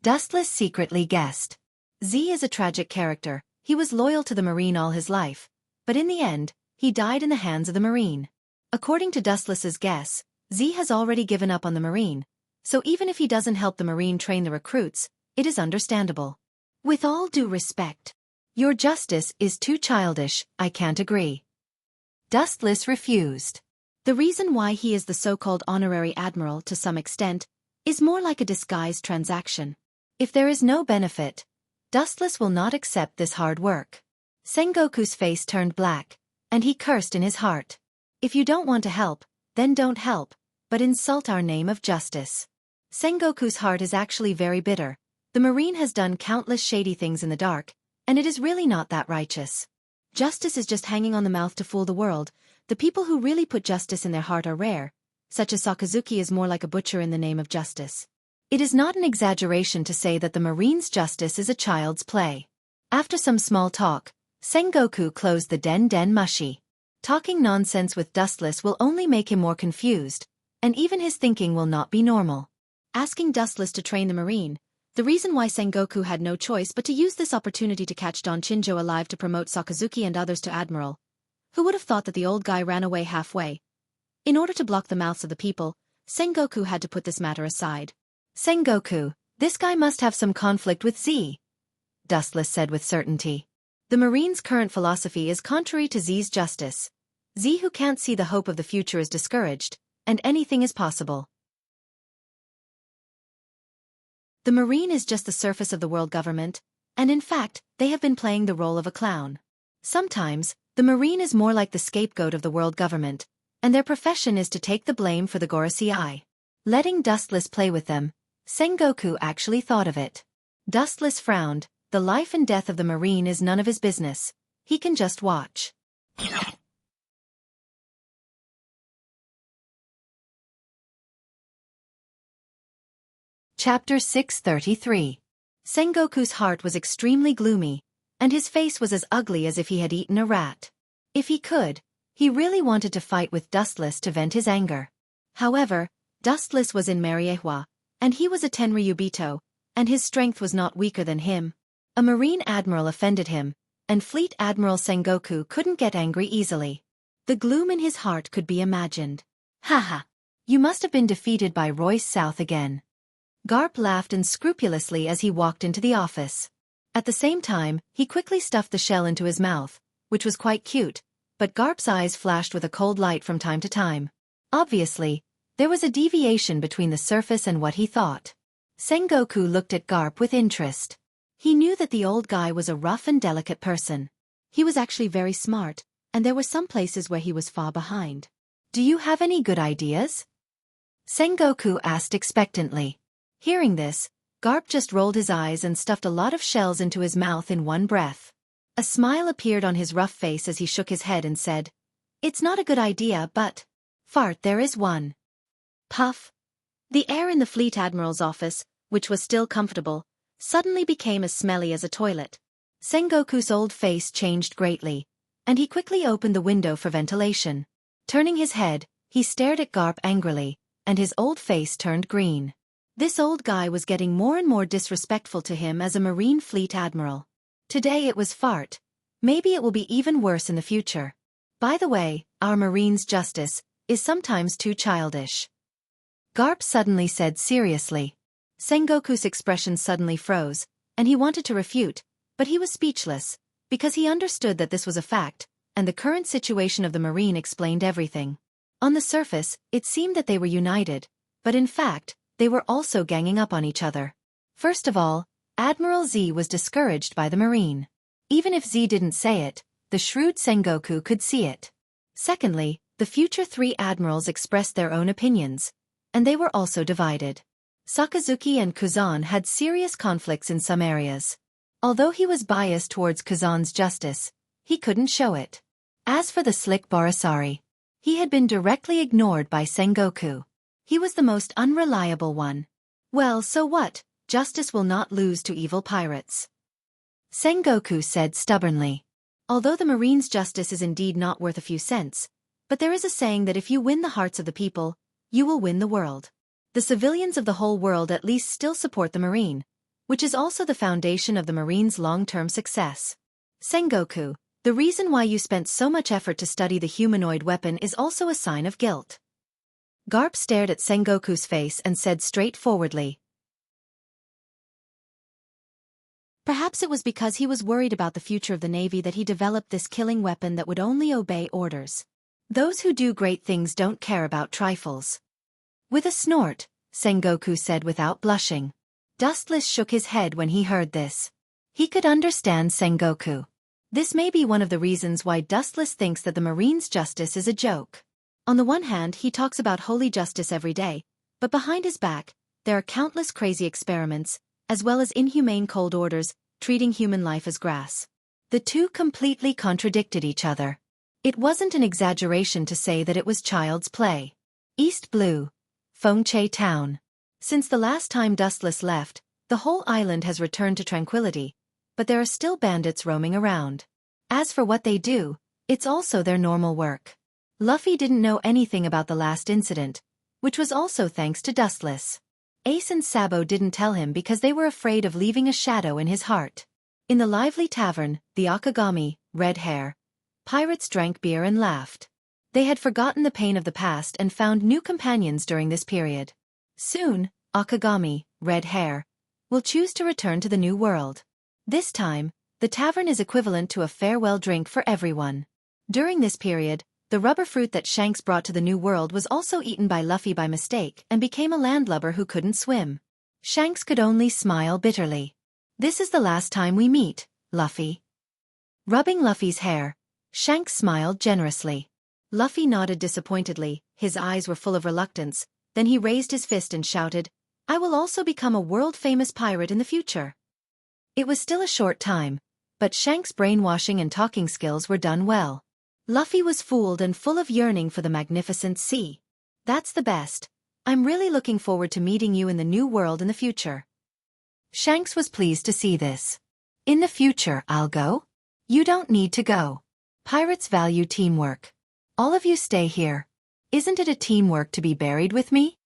S1: Dustless secretly guessed. Z is a tragic character. He was loyal to the Marine all his life, but in the end, he died in the hands of the Marine. According to Dustless's guess, Z has already given up on the Marine, so even if he doesn't help the Marine train the recruits, it is understandable. With all due respect, your justice is too childish, I can't agree. Dustless refused. The reason why he is the so-called honorary admiral to some extent is more like a disguised transaction. If there is no benefit, Dustless will not accept this hard work. Sengoku's face turned black, and he cursed in his heart. If you don't want to help, then don't help, but insult our name of justice. Sengoku's heart is actually very bitter. The Marine has done countless shady things in the dark, and it is really not that righteous. Justice is just hanging on the mouth to fool the world. The people who really put justice in their heart are rare, such as Sakazuki is more like a butcher in the name of justice. It is not an exaggeration to say that the Marine's justice is a child's play. After some small talk, Sengoku closed the Den Mushi. Talking nonsense with Dustless will only make him more confused, and even his thinking will not be normal. Asking Dustless to train the Marine, the reason why Sengoku had no choice but to use this opportunity to catch Don Chinjo alive to promote Sakazuki and others to Admiral. Who would have thought that the old guy ran away halfway? In order to block the mouths of the people, Sengoku had to put this matter aside. Sengoku, this guy must have some conflict with Z, Dustless said with certainty. The Marine's current philosophy is contrary to Z's justice. Z who can't see the hope of the future is discouraged, and anything is possible. The Marine is just the surface of the world government, and in fact, they have been playing the role of a clown. Sometimes, the Marine is more like the scapegoat of the world government, and their profession is to take the blame for the Gorosei. Letting Dustless play with them, Sengoku actually thought of it. Dustless frowned. The life and death of the Marine is none of his business. He can just watch. Chapter 633. Sengoku's heart was extremely gloomy, and his face was as ugly as if he had eaten a rat. If he could, he really wanted to fight with Dustless to vent his anger. However, Dustless was in Mariehua, and he was a Tenryubito, and his strength was not weaker than him. A Marine Admiral offended him, and Fleet Admiral Sengoku couldn't get angry easily. The gloom in his heart could be imagined. Haha! You must have been defeated by Royce South again. Garp laughed unscrupulously as he walked into the office. At the same time, he quickly stuffed the shell into his mouth, which was quite cute, but Garp's eyes flashed with a cold light from time to time. Obviously, there was a deviation between the surface and what he thought. Sengoku looked at Garp with interest. He knew that the old guy was a rough and delicate person. He was actually very smart, and there were some places where he was far behind. Do you have any good ideas? Sengoku asked expectantly. Hearing this, Garp just rolled his eyes and stuffed a lot of shells into his mouth in one breath. A smile appeared on his rough face as he shook his head and said, "It's not a good idea, but fart, there is one." Puff. The air in the Fleet Admiral's office, which was still comfortable, suddenly became as smelly as a toilet. Sengoku's old face changed greatly, and he quickly opened the window for ventilation. Turning his head, he stared at Garp angrily, and his old face turned green. This old guy was getting more and more disrespectful to him as a Marine Fleet Admiral. Today it was fart. Maybe it will be even worse in the future. By the way, our Marine's justice is sometimes too childish. Garp suddenly said seriously. Sengoku's expression suddenly froze, and he wanted to refute, but he was speechless, because he understood that this was a fact, and the current situation of the Marine explained everything. On the surface, it seemed that they were united, but in fact, they were also ganging up on each other. First of all, Admiral Z was discouraged by the Marine. Even if Z didn't say it, the shrewd Sengoku could see it. Secondly, the future three admirals expressed their own opinions, and they were also divided. Sakazuki and Kuzan had serious conflicts in some areas. Although he was biased towards Kuzan's justice, he couldn't show it. As for the slick Barisari, he had been directly ignored by Sengoku. He was the most unreliable one. Well, so what? Justice will not lose to evil pirates. Sengoku said stubbornly. Although the Marine's justice is indeed not worth a few cents, but there is a saying that if you win the hearts of the people, you will win the world. The civilians of the whole world at least still support the Marine, which is also the foundation of the Marine's long-term success. Sengoku, the reason why you spent so much effort to study the humanoid weapon is also a sign of guilt. Garp stared at Sengoku's face and said straightforwardly. Perhaps it was because he was worried about the future of the Navy that he developed this killing weapon that would only obey orders. Those who do great things don't care about trifles. With a snort, Sengoku said without blushing. Dustless shook his head when he heard this. He could understand Sengoku. This may be one of the reasons why Dustless thinks that the Marine's justice is a joke. On the one hand, he talks about holy justice every day, but behind his back, there are countless crazy experiments, as well as inhumane cold orders, treating human life as grass. The two completely contradicted each other. It wasn't an exaggeration to say that it was child's play. East Blue, Fengche Town. Since the last time Dustless left, the whole island has returned to tranquility, but there are still bandits roaming around. As for what they do, it's also their normal work. Luffy didn't know anything about the last incident, which was also thanks to Dustless. Ace and Sabo didn't tell him because they were afraid of leaving a shadow in his heart. In the lively tavern, the Akagami, red hair, pirates drank beer and laughed. They had forgotten the pain of the past and found new companions during this period. Soon, Akagami, red hair, will choose to return to the new world. This time, the tavern is equivalent to a farewell drink for everyone. During this period, the rubber fruit that Shanks brought to the new world was also eaten by Luffy by mistake and became a landlubber who couldn't swim. Shanks could only smile bitterly. This is the last time we meet, Luffy. Rubbing Luffy's hair, Shanks smiled generously. Luffy nodded disappointedly, his eyes were full of reluctance, then he raised his fist and shouted, "I will also become a world-famous pirate in the future." It was still a short time, but Shanks' brainwashing and talking skills were done well. Luffy was fooled and full of yearning for the magnificent sea. "That's the best. I'm really looking forward to meeting you in the new world in the future." Shanks was pleased to see this. "In the future, I'll go? You don't need to go. Pirates value teamwork. All of you stay here. Isn't it a teamwork to be buried with me?"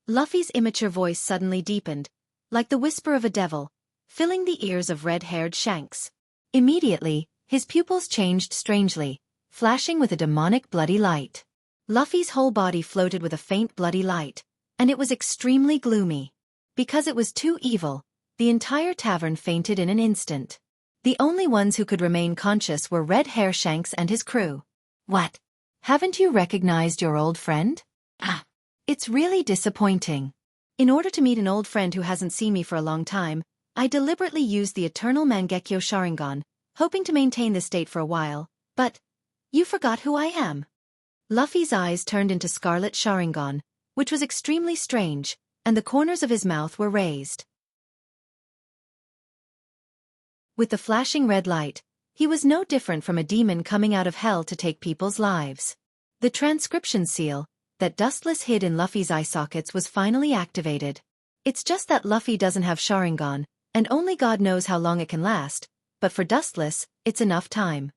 S1: Luffy's immature voice suddenly deepened, like the whisper of a devil, filling the ears of red-haired Shanks. Immediately, his pupils changed strangely, flashing with a demonic bloody light. Luffy's whole body floated with a faint bloody light, and it was extremely gloomy. Because it was too evil, the entire tavern fainted in an instant. The only ones who could remain conscious were Red Hair Shanks and his crew. "What? Haven't you recognized your old friend? Ah, it's really disappointing. In order to meet an old friend who hasn't seen me for a long time, I deliberately used the eternal Mangekyo Sharingan, hoping to maintain this state for a while, but you forgot who I am." Luffy's eyes turned into Scarlet Sharingan, which was extremely strange, and the corners of his mouth were raised. With the flashing red light, he was no different from a demon coming out of hell to take people's lives. The transcription seal, that Dustless hid in Luffy's eye sockets, was finally activated. It's just that Luffy doesn't have Sharingan, and only God knows how long it can last, but for Dustless, it's enough time.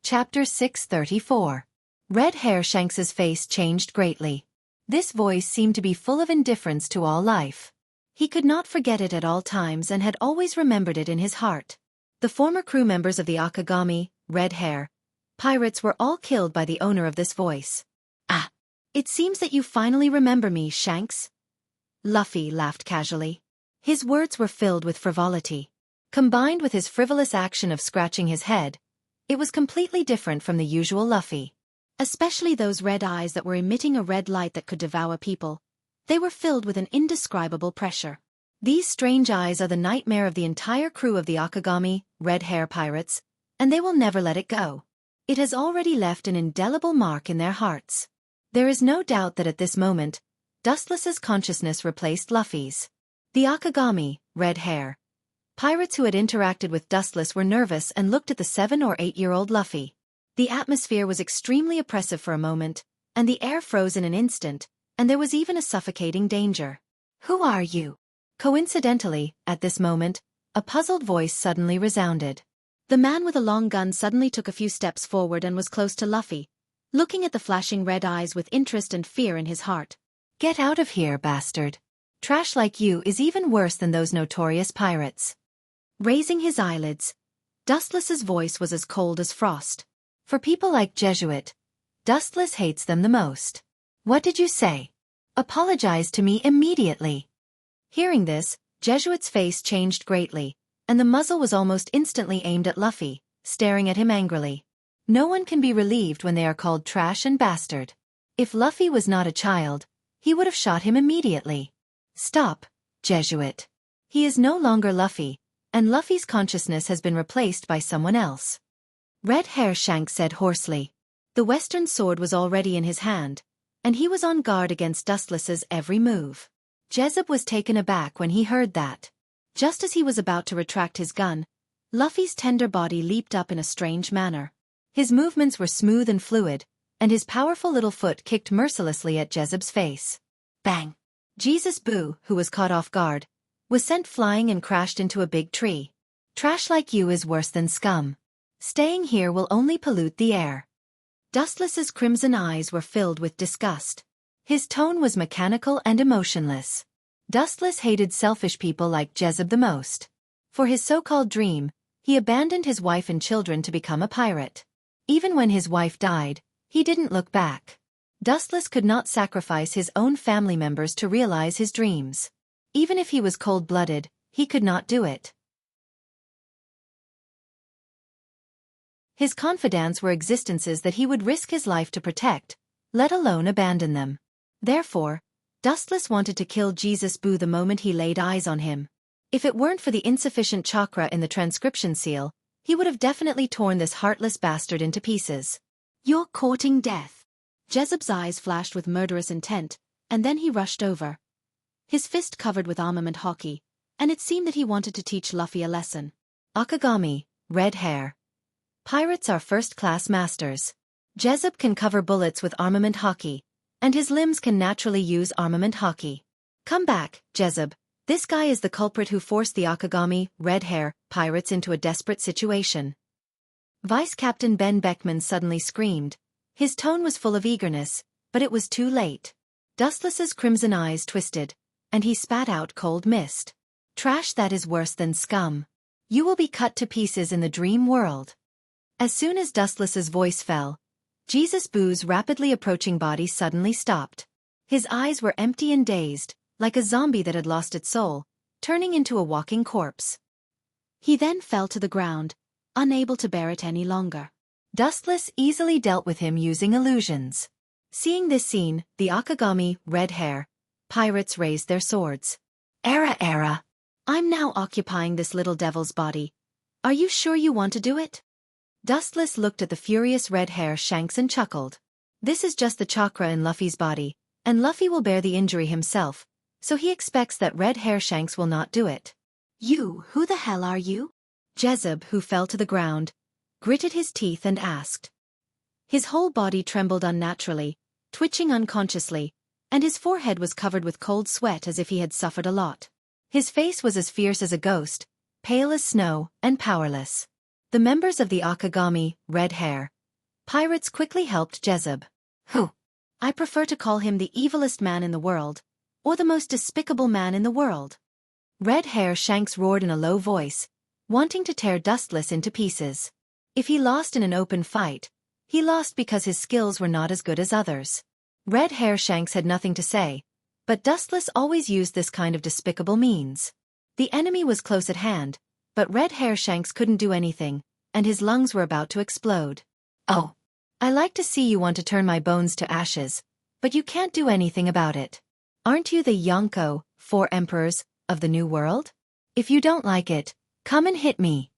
S1: Chapter 634. Red Hair Shanks's face changed greatly. This voice seemed to be full of indifference to all life. He could not forget it at all times and had always remembered it in his heart. The former crew members of the Akagami, Red Hair, pirates were all killed by the owner of this voice. "Ah, it seems that you finally remember me, Shanks." Luffy laughed casually. His words were filled with frivolity. Combined with his frivolous action of scratching his head, it was completely different from the usual Luffy. Especially those red eyes that were emitting a red light that could devour people. They were filled with an indescribable pressure. These strange eyes are the nightmare of the entire crew of the Akagami, Red Hair Pirates, and they will never let it go. It has already left an indelible mark in their hearts. There is no doubt that at this moment, Dustless's consciousness replaced Luffy's. The Akagami, Red Hair pirates who had interacted with Dustless were nervous and looked at the 7 or 8-year-old Luffy. The atmosphere was extremely oppressive for a moment, and the air froze in an instant, and there was even a suffocating danger. "Who are you?" Coincidentally, at this moment, a puzzled voice suddenly resounded. The man with a long gun suddenly took a few steps forward and was close to Luffy, looking at the flashing red eyes with interest and fear in his heart. "Get out of here, bastard. Trash like you is even worse than those notorious pirates." Raising his eyelids, Dustless's voice was as cold as frost. For people like Jesuit, Dustless hates them the most. "What did you say? Apologize to me immediately." Hearing this, Jesuit's face changed greatly, and the muzzle was almost instantly aimed at Luffy, staring at him angrily. No one can be relieved when they are called trash and bastard. If Luffy was not a child, he would have shot him immediately. "Stop, Jesuit. He is no longer Luffy, and Luffy's consciousness has been replaced by someone else." Red Hair Shanks said hoarsely. The Western sword was already in his hand, and he was on guard against Dustless's every move. Jezeb was taken aback when he heard that. Just as he was about to retract his gun, Luffy's tender body leaped up in a strange manner. His movements were smooth and fluid, and his powerful little foot kicked mercilessly at Jezeb's face. Bang! Jesus Boo, who was caught off guard, was sent flying and crashed into a big tree. Trash like you is worse than scum. Staying here will only pollute the air. Dustless's crimson eyes were filled with disgust. His tone was mechanical and emotionless. Dustless hated selfish people like Jezeb the most. For his so-called dream, he abandoned his wife and children to become a pirate. Even when his wife died, he didn't look back. Dustless could not sacrifice his own family members to realize his dreams. Even if he was cold-blooded, he could not do it. His confidants were existences that he would risk his life to protect, let alone abandon them. Therefore, Dustless wanted to kill Jesus Boo the moment he laid eyes on him. If it weren't for the insufficient chakra in the transcription seal, he would have definitely torn this heartless bastard into pieces. You're courting death. Jezeb's eyes flashed with murderous intent, and then he rushed over. His fist covered with armament hockey, and it seemed that he wanted to teach Luffy a lesson. Akagami, red hair. Pirates are first-class masters. Jezeb can cover bullets with armament hockey, and his limbs can naturally use armament hockey. Come back, Jezeb. This guy is the culprit who forced the Akagami, red hair, pirates into a desperate situation. Vice Captain Ben Beckman suddenly screamed. His tone was full of eagerness, but it was too late. Dustless's crimson eyes twisted, and he spat out cold mist. Trash that is worse than scum. You will be cut to pieces in the dream world. As soon as Dustless's voice fell, Jesus Boo's rapidly approaching body suddenly stopped. His eyes were empty and dazed, like a zombie that had lost its soul, turning into a walking corpse. He then fell to the ground, unable to bear it any longer. Dustless easily dealt with him using illusions. Seeing this scene, the Akagami, red hair, pirates raised their swords. Era. I'm now occupying this little devil's body. Are you sure you want to do it? Dustless looked at the furious red hair Shanks and chuckled. This is just the chakra in Luffy's body, and Luffy will bear the injury himself, so he expects that red hair Shanks will not do it. You, who the hell are you? Jezeb, who fell to the ground, gritted his teeth and asked. His whole body trembled unnaturally, twitching unconsciously, and his forehead was covered with cold sweat as if he had suffered a lot. His face was as fierce as a ghost, pale as snow, and powerless. The members of the Akagami, red hair, pirates quickly helped Jezeb. Who? I prefer to call him the evilest man in the world, or the most despicable man in the world. Red hair Shanks roared in a low voice, wanting to tear Dustless into pieces. If he lost in an open fight, he lost because his skills were not as good as others. Red hair Shanks had nothing to say, but Dustless always used this kind of despicable means. The enemy was close at hand, but red hair Shanks couldn't do anything, and his lungs were about to explode. Oh, I like to see you want to turn my bones to ashes, but you can't do anything about it. Aren't you the Yonko, 4 emperors, of the New World? If you don't like it, come and hit me.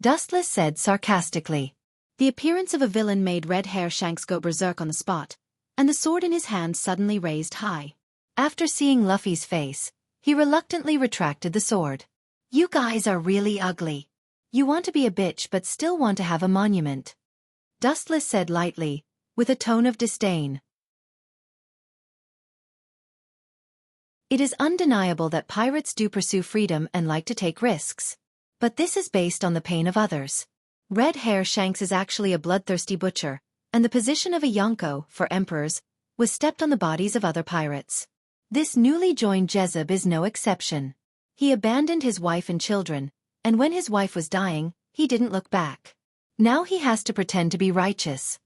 S1: Dustless said sarcastically. The appearance of a villain made red hair Shanks go berserk on the spot, and the sword in his hand suddenly raised high. After seeing Luffy's face, he reluctantly retracted the sword. You guys are really ugly. You want to be a bitch but still want to have a monument. Dustless said lightly, with a tone of disdain. It is undeniable that pirates do pursue freedom and like to take risks. But this is based on the pain of others. Red hair Shanks is actually a bloodthirsty butcher, and the position of a Yonko, for emperors, was stepped on the bodies of other pirates. This newly joined Jezeb is no exception. He abandoned his wife and children, and when his wife was dying, he didn't look back. Now he has to pretend to be righteous.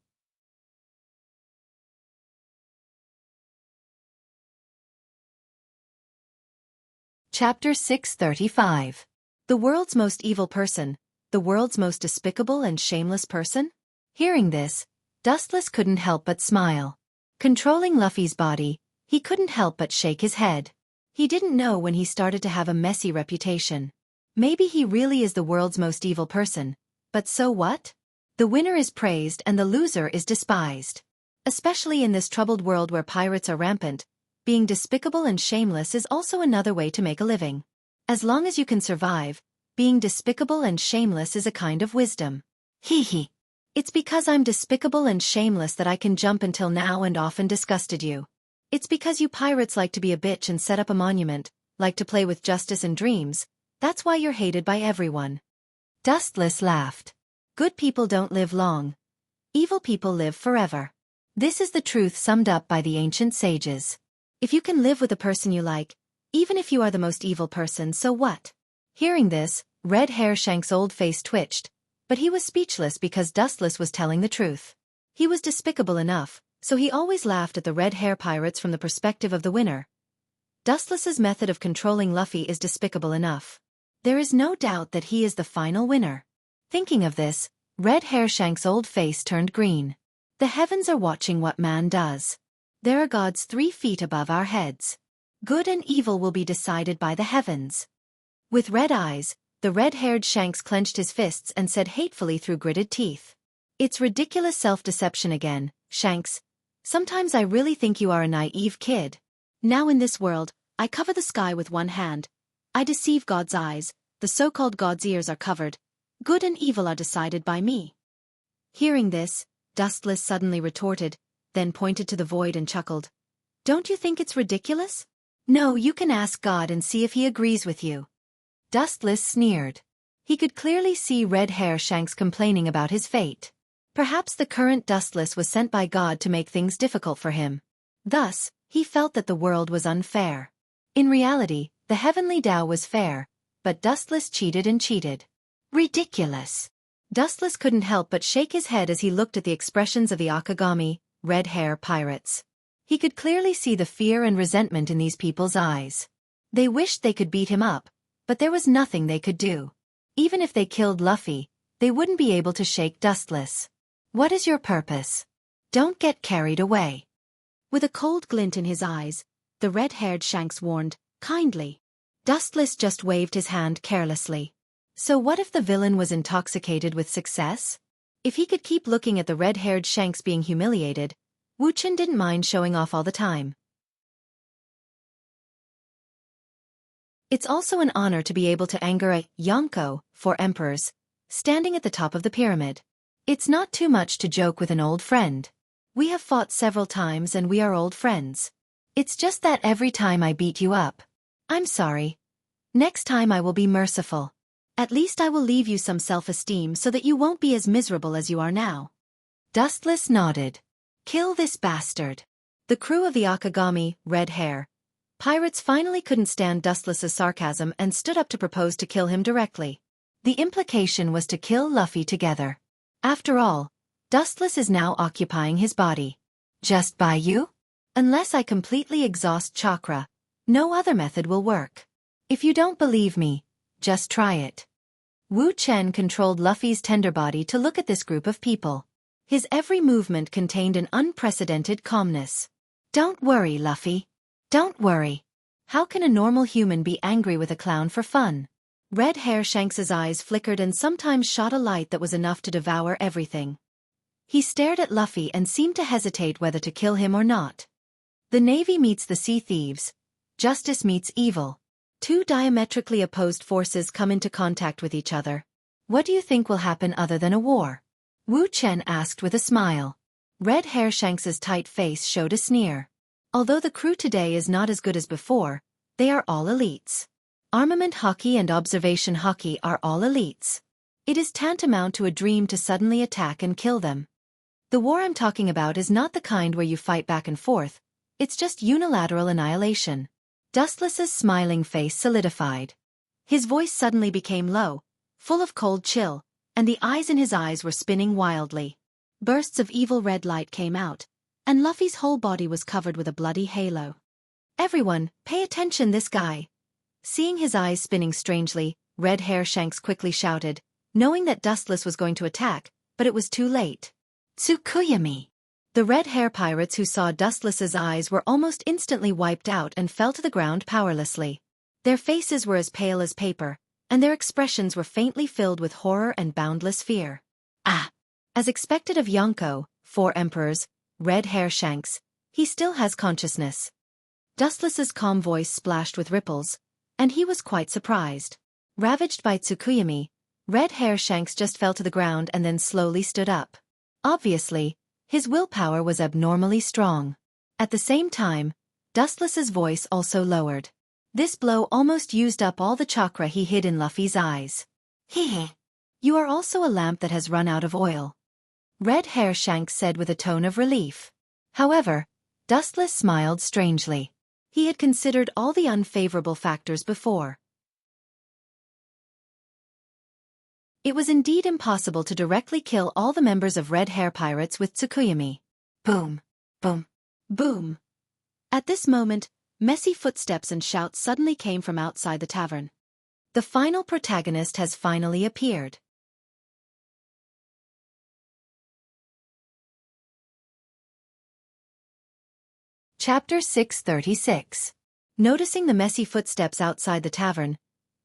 S1: Chapter 635. The world's most evil person, the world's most despicable and shameless person? Hearing this, Dustless couldn't help but smile. Controlling Luffy's body, he couldn't help but shake his head. He didn't know when he started to have a messy reputation. Maybe he really is the world's most evil person, but so what? The winner is praised and the loser is despised. Especially in this troubled world where pirates are rampant, being despicable and shameless is also another way to make a living. As long as you can survive, being despicable and shameless is a kind of wisdom. Hee hee. It's because I'm despicable and shameless that I can jump until now and often disgusted you. It's because you pirates like to be a bitch and set up a monument, like to play with justice and dreams, that's why you're hated by everyone. Dustless laughed. Good people don't live long. Evil people live forever. This is the truth summed up by the ancient sages. If you can live with a person you like, even if you are the most evil person, so what? Hearing this, Red Hair Shank's old face twitched, but he was speechless because Dustless was telling the truth. He was despicable enough, so he always laughed at the red hair pirates from the perspective of the winner. Dustless's method of controlling Luffy is despicable enough. There is no doubt that he is the final winner. Thinking of this, Red Hair Shank's old face turned green. The heavens are watching what man does. There are gods 3 feet above our heads. Good and evil will be decided by the heavens. With red eyes, the red-haired Shanks clenched his fists and said hatefully through gritted teeth. It's ridiculous self-deception again, Shanks. Sometimes I really think you are a naive kid. Now in this world, I cover the sky with one hand. I deceive God's eyes, the so-called God's ears are covered. Good and evil are decided by me. Hearing this, Dustless suddenly retorted, then pointed to the void and chuckled. Don't you think it's ridiculous? No, you can ask God and see if he agrees with you. Dustless sneered. He could clearly see Red Hair Shanks complaining about his fate. Perhaps the current Dustless was sent by God to make things difficult for him. Thus, he felt that the world was unfair. In reality, the heavenly Tao was fair, but Dustless cheated and cheated. Ridiculous. Dustless couldn't help but shake his head as he looked at the expressions of the Akagami, red hair pirates. He could clearly see the fear and resentment in these people's eyes. They wished they could beat him up, but there was nothing they could do. Even if they killed Luffy, they wouldn't be able to shake Dustless. What is your purpose? Don't get carried away. With a cold glint in his eyes, the red-haired Shanks warned, kindly. Dustless just waved his hand carelessly. So what if the villain was intoxicated with success? If he could keep looking at the red-haired Shanks being humiliated, Wuxia didn't mind showing off all the time. It's also an honor to be able to anger a Yonko, for emperors, standing at the top of the pyramid. It's not too much to joke with an old friend. We have fought several times and we are old friends. It's just that every time I beat you up. I'm sorry. Next time I will be merciful. At least I will leave you some self-esteem so that you won't be as miserable as you are now. Dustless nodded. Kill this bastard. The crew of the Akagami, red hair pirates finally couldn't stand Dustless's sarcasm and stood up to propose to kill him directly. The implication was to kill Luffy together. After all, Dustless is now occupying his body. Just by you? Unless I completely exhaust chakra, no other method will work. If you don't believe me, just try it. Wu Chen controlled Luffy's tender body to look at this group of people. His every movement contained an unprecedented calmness. Don't worry, Luffy. Don't worry. How can a normal human be angry with a clown for fun? Red Hair Shanks's eyes flickered and sometimes shot a light that was enough to devour everything. He stared at Luffy and seemed to hesitate whether to kill him or not. The Navy meets the Sea Thieves. Justice meets evil. Two diametrically opposed forces come into contact with each other. What do you think will happen other than a war? Wu Chen asked with a smile. Red Hair Shanks's tight face showed a sneer. Although the crew today is not as good as before, they are all elites. Armament hockey and observation hockey are all elites. It is tantamount to a dream to suddenly attack and kill them. The war I'm talking about is not the kind where you fight back and forth, it's just unilateral annihilation. Dustless's smiling face solidified. His voice suddenly became low, full of cold chill, and the eyes in his eyes were spinning wildly. Bursts of evil red light came out, and Luffy's whole body was covered with a bloody halo. Everyone, pay attention, this guy. Seeing his eyes spinning strangely, Red Hair Shanks quickly shouted, knowing that Dustless was going to attack, but it was too late. Tsukuyami! The red hair pirates who saw Dustless's eyes were almost instantly wiped out and fell to the ground powerlessly. Their faces were as pale as paper, and their expressions were faintly filled with horror and boundless fear. Ah! As expected of Yonko, 4 emperors, red hair Shanks, he still has consciousness. Dustless's calm voice splashed with ripples, and he was quite surprised. Ravaged by Tsukuyami, red hair Shanks just fell to the ground and then slowly stood up. Obviously, his willpower was abnormally strong. At the same time, Dustless's voice also lowered. This blow almost used up all the chakra he hid in Luffy's eyes. Hehe. You are also a lamp that has run out of oil. Red hair Shanks said with a tone of relief. However, Dustless smiled strangely. He had considered all the unfavorable factors before. It was indeed impossible to directly kill all the members of Red Hair Pirates with Tsukuyami. Boom. Boom. Boom. At this moment, messy footsteps and shouts suddenly came from outside the tavern. The final protagonist has finally appeared. Chapter 636. Noticing the messy footsteps outside the tavern,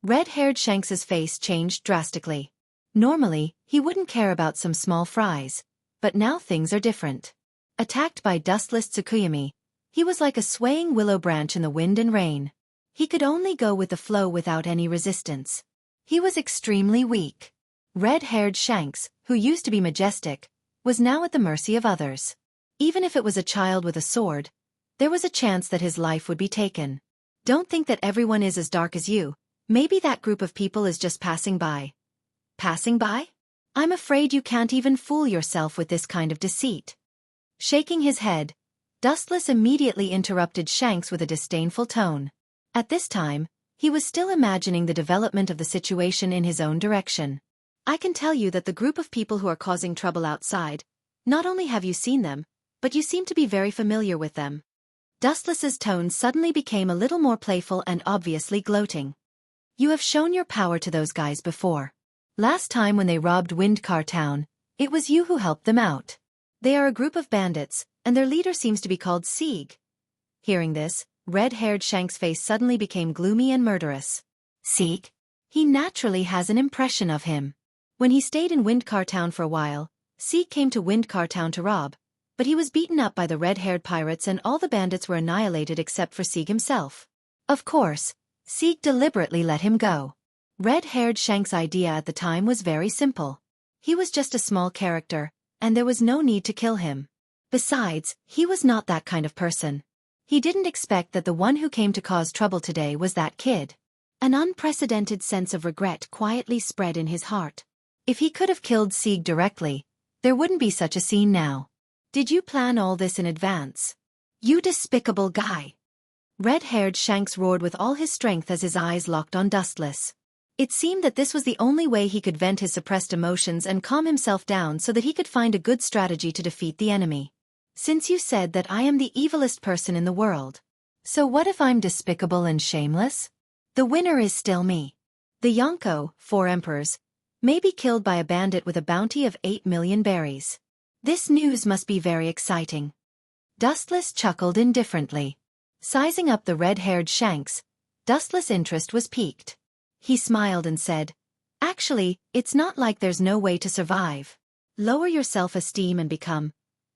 S1: red-haired Shanks's face changed drastically. Normally, he wouldn't care about some small fries, but now things are different. Attacked by dustless Tsukuyami, he was like a swaying willow branch in the wind and rain. He could only go with the flow without any resistance. He was extremely weak. Red-haired Shanks, who used to be majestic, was now at the mercy of others. Even if it was a child with a sword, there was a chance that his life would be taken. Don't think that everyone is as dark as you. Maybe that group of people is just passing by. Passing by? I'm afraid you can't even fool yourself with this kind of deceit. Shaking his head, Dustless immediately interrupted Shanks with a disdainful tone. At this time, he was still imagining the development of the situation in his own direction. I can tell you that the group of people who are causing trouble outside, not only have you seen them, but you seem to be very familiar with them. Dustless's tone suddenly became a little more playful and obviously gloating. You have shown your power to those guys before. Last time when they robbed Windcar Town, it was you who helped them out. They are a group of bandits, and their leader seems to be called Sieg. Hearing this, red-haired Shanks' face suddenly became gloomy and murderous. Sieg? He naturally has an impression of him. When he stayed in Windcar Town for a while, Sieg came to Windcar Town to rob, but he was beaten up by the red-haired pirates and all the bandits were annihilated except for Sieg himself. Of course, Sieg deliberately let him go. Red-haired Shanks' idea at the time was very simple. He was just a small character, and there was no need to kill him. Besides, he was not that kind of person. He didn't expect that the one who came to cause trouble today was that kid. An unprecedented sense of regret quietly spread in his heart. If he could have killed Sieg directly, there wouldn't be such a scene now. Did you plan all this in advance? You despicable guy! Red-haired Shanks roared with all his strength as his eyes locked on Dustless. It seemed that this was the only way he could vent his suppressed emotions and calm himself down so that he could find a good strategy to defeat the enemy. Since you said that I am the evilest person in the world. So what if I'm despicable and shameless? The winner is still me. The Yonko, 4 emperors, may be killed by a bandit with a bounty of 8 million berries. This news must be very exciting. Dustless chuckled indifferently. Sizing up the red-haired Shanks, Dustless' interest was piqued. He smiled and said, Actually, it's not like there's no way to survive. Lower your self-esteem and become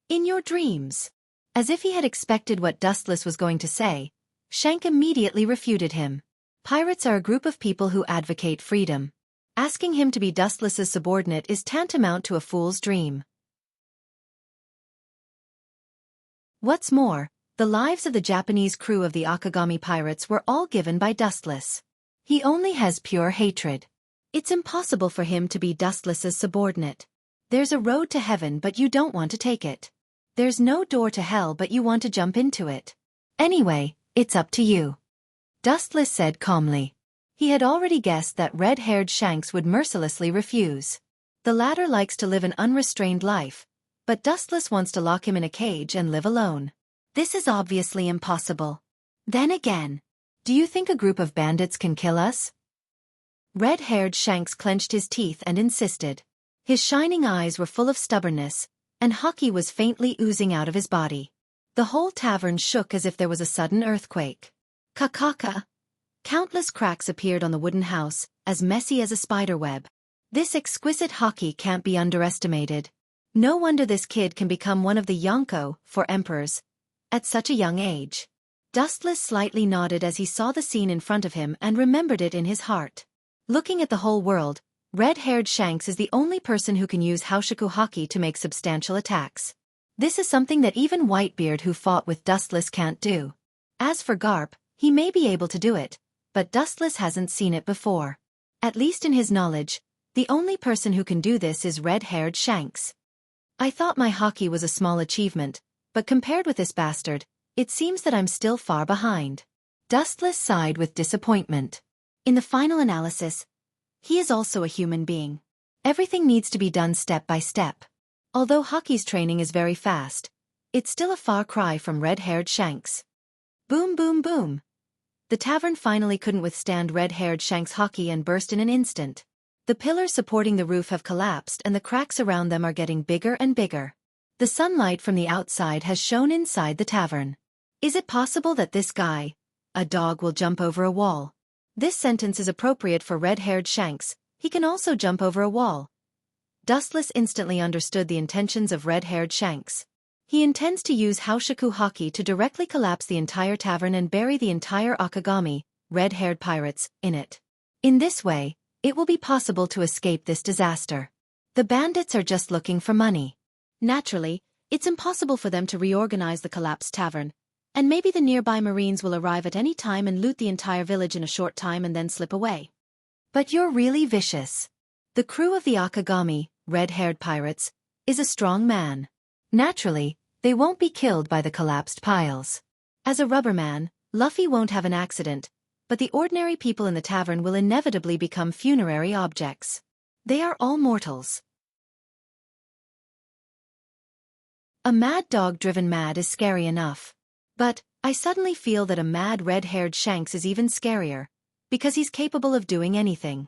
S1: in your dreams. As if he had expected what Dustless was going to say, Shank immediately refuted him. Pirates are a group of people who advocate freedom. Asking him to be Dustless's subordinate is tantamount to a fool's dream. What's more, the lives of the Japanese crew of the Akagami pirates were all given by Dustless. He only has pure hatred. It's impossible for him to be Dustless's subordinate. There's a road to heaven but you don't want to take it. There's no door to hell but you want to jump into it. Anyway, it's up to you. Dustless said calmly. He had already guessed that red-haired Shanks would mercilessly refuse. The latter likes to live an unrestrained life, but Dustless wants to lock him in a cage and live alone. This is obviously impossible. Then again, do you think a group of bandits can kill us? Red-haired Shanks clenched his teeth and insisted. His shining eyes were full of stubbornness, and hockey was faintly oozing out of his body. The whole tavern shook as if there was a sudden earthquake. Kakaka! Countless cracks appeared on the wooden house, as messy as a spiderweb. This exquisite hockey can't be underestimated. No wonder this kid can become one of the Yonko, for emperors, at such a young age. Dustless slightly nodded as he saw the scene in front of him and remembered it in his heart. Looking at the whole world, red-haired Shanks is the only person who can use Haoshiku Haki to make substantial attacks. This is something that even Whitebeard who fought with Dustless can't do. As for Garp, he may be able to do it, but Dustless hasn't seen it before. At least in his knowledge, the only person who can do this is red-haired Shanks. I thought my Haki was a small achievement, but compared with this bastard, it seems that I'm still far behind. Dustless sighed with disappointment. In the final analysis, he is also a human being. Everything needs to be done step by step. Although Haki's training is very fast, it's still a far cry from red-haired Shanks. Boom boom boom. The tavern finally couldn't withstand red-haired Shanks' Haki and burst in an instant. The pillars supporting the roof have collapsed and the cracks around them are getting bigger and bigger. The sunlight from the outside has shone inside the tavern. Is it possible that this guy, a dog, will jump over a wall? This sentence is appropriate for red-haired Shanks. He can also jump over a wall. Dustless instantly understood the intentions of red-haired Shanks. He intends to use Haoshiku Haki to directly collapse the entire tavern and bury the entire Akagami, red-haired pirates, in it. In this way, it will be possible to escape this disaster. The bandits are just looking for money. Naturally, it's impossible for them to reorganize the collapsed tavern, and maybe the nearby Marines will arrive at any time and loot the entire village in a short time and then slip away. But you're really vicious. The crew of the Akagami, red-haired pirates, is a strong man. Naturally, they won't be killed by the collapsed piles. As a rubber man, Luffy won't have an accident, but the ordinary people in the tavern will inevitably become funerary objects. They are all mortals. A mad dog driven mad is scary enough. But, I suddenly feel that a mad red-haired Shanks is even scarier, because he's capable of doing anything.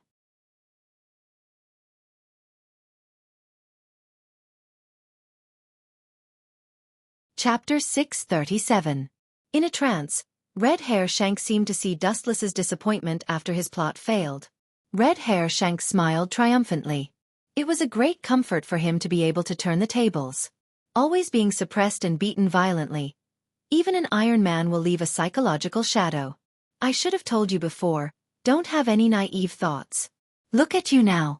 S1: Chapter 637. In a trance, Red-Hair Shanks seemed to see Dustless's disappointment after his plot failed. Red-Hair Shanks smiled triumphantly. It was a great comfort for him to be able to turn the tables. Always being suppressed and beaten violently, even an Iron Man will leave a psychological shadow. I should have told you before, don't have any naive thoughts. Look at you now.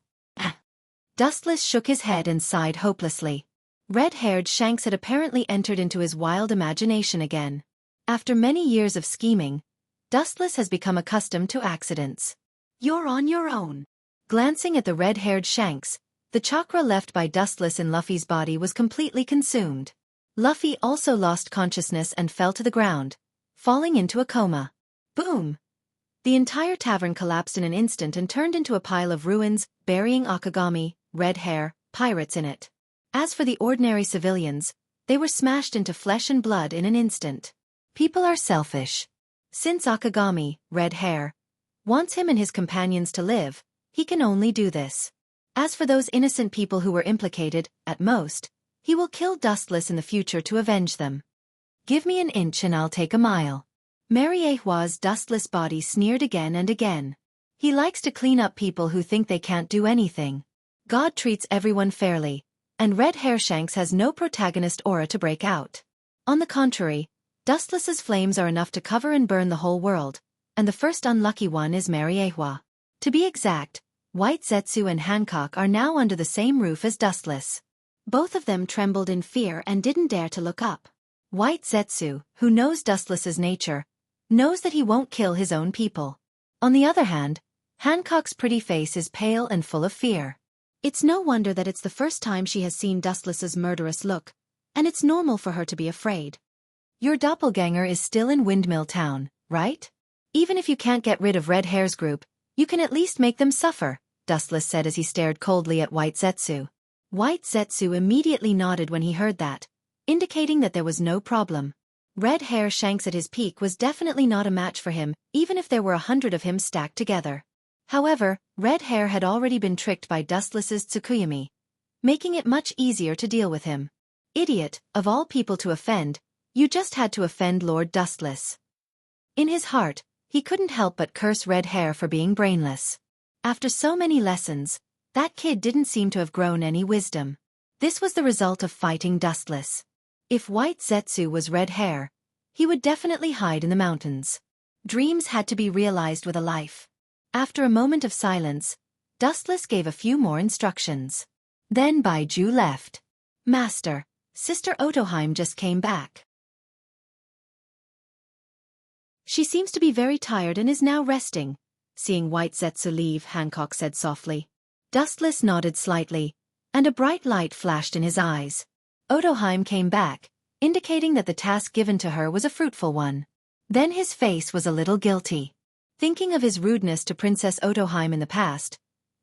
S1: Dustless shook his head and sighed hopelessly. Red-haired Shanks had apparently entered into his wild imagination again. After many years of scheming, Dustless has become accustomed to accidents. You're on your own. Glancing at the red-haired Shanks, the chakra left by Dustless in Luffy's body was completely consumed. Luffy also lost consciousness and fell to the ground, falling into a coma. Boom! The entire tavern collapsed in an instant and turned into a pile of ruins, burying Akagami, red-hair, pirates in it. As for the ordinary civilians, they were smashed into flesh and blood in an instant. People are selfish. Since Akagami, red-hair, wants him and his companions to live, he can only do this. As for those innocent people who were implicated, at most, he will kill Dustless in the future to avenge them. Give me an inch and I'll take a mile. Mariehua's Dustless body sneered again and again. He likes to clean up people who think they can't do anything. God treats everyone fairly, and Red-Hair Shanks has no protagonist aura to break out. On the contrary, Dustless's flames are enough to cover and burn the whole world, and the first unlucky one is Mariehua. To be exact, White Zetsu and Hancock are now under the same roof as Dustless. Both of them trembled in fear and didn't dare to look up. White Zetsu, who knows Dustless's nature, knows that he won't kill his own people. On the other hand, Hancock's pretty face is pale and full of fear. It's no wonder that it's the first time she has seen Dustless's murderous look, and it's normal for her to be afraid. Your doppelganger is still in Windmill Town, right? Even if you can't get rid of Red Hair's group, you can at least make them suffer, Dustless said as he stared coldly at White Zetsu. White Zetsu immediately nodded when he heard that, indicating that there was no problem. Red Hair Shanks at his peak was definitely not a match for him, even if there were 100 of him stacked together. However, Red Hair had already been tricked by Dustless's Tsukuyomi, making it much easier to deal with him. Idiot, of all people to offend, you just had to offend Lord Dustless. In his heart, he couldn't help but curse Red Hair for being brainless. After so many lessons, that kid didn't seem to have grown any wisdom. This was the result of fighting Dustless. If White Zetsu was red hair, he would definitely hide in the mountains. Dreams had to be realized with a life. After a moment of silence, Dustless gave a few more instructions. Then Baiju left. Master, Sister Otoheim just came back. She seems to be very tired and is now resting. Seeing White Zetsu leave, Hancock said softly. Dustless nodded slightly, and a bright light flashed in his eyes. Otoheim came back, indicating that the task given to her was a fruitful one. Then his face was a little guilty. Thinking of his rudeness to Princess Otoheim in the past,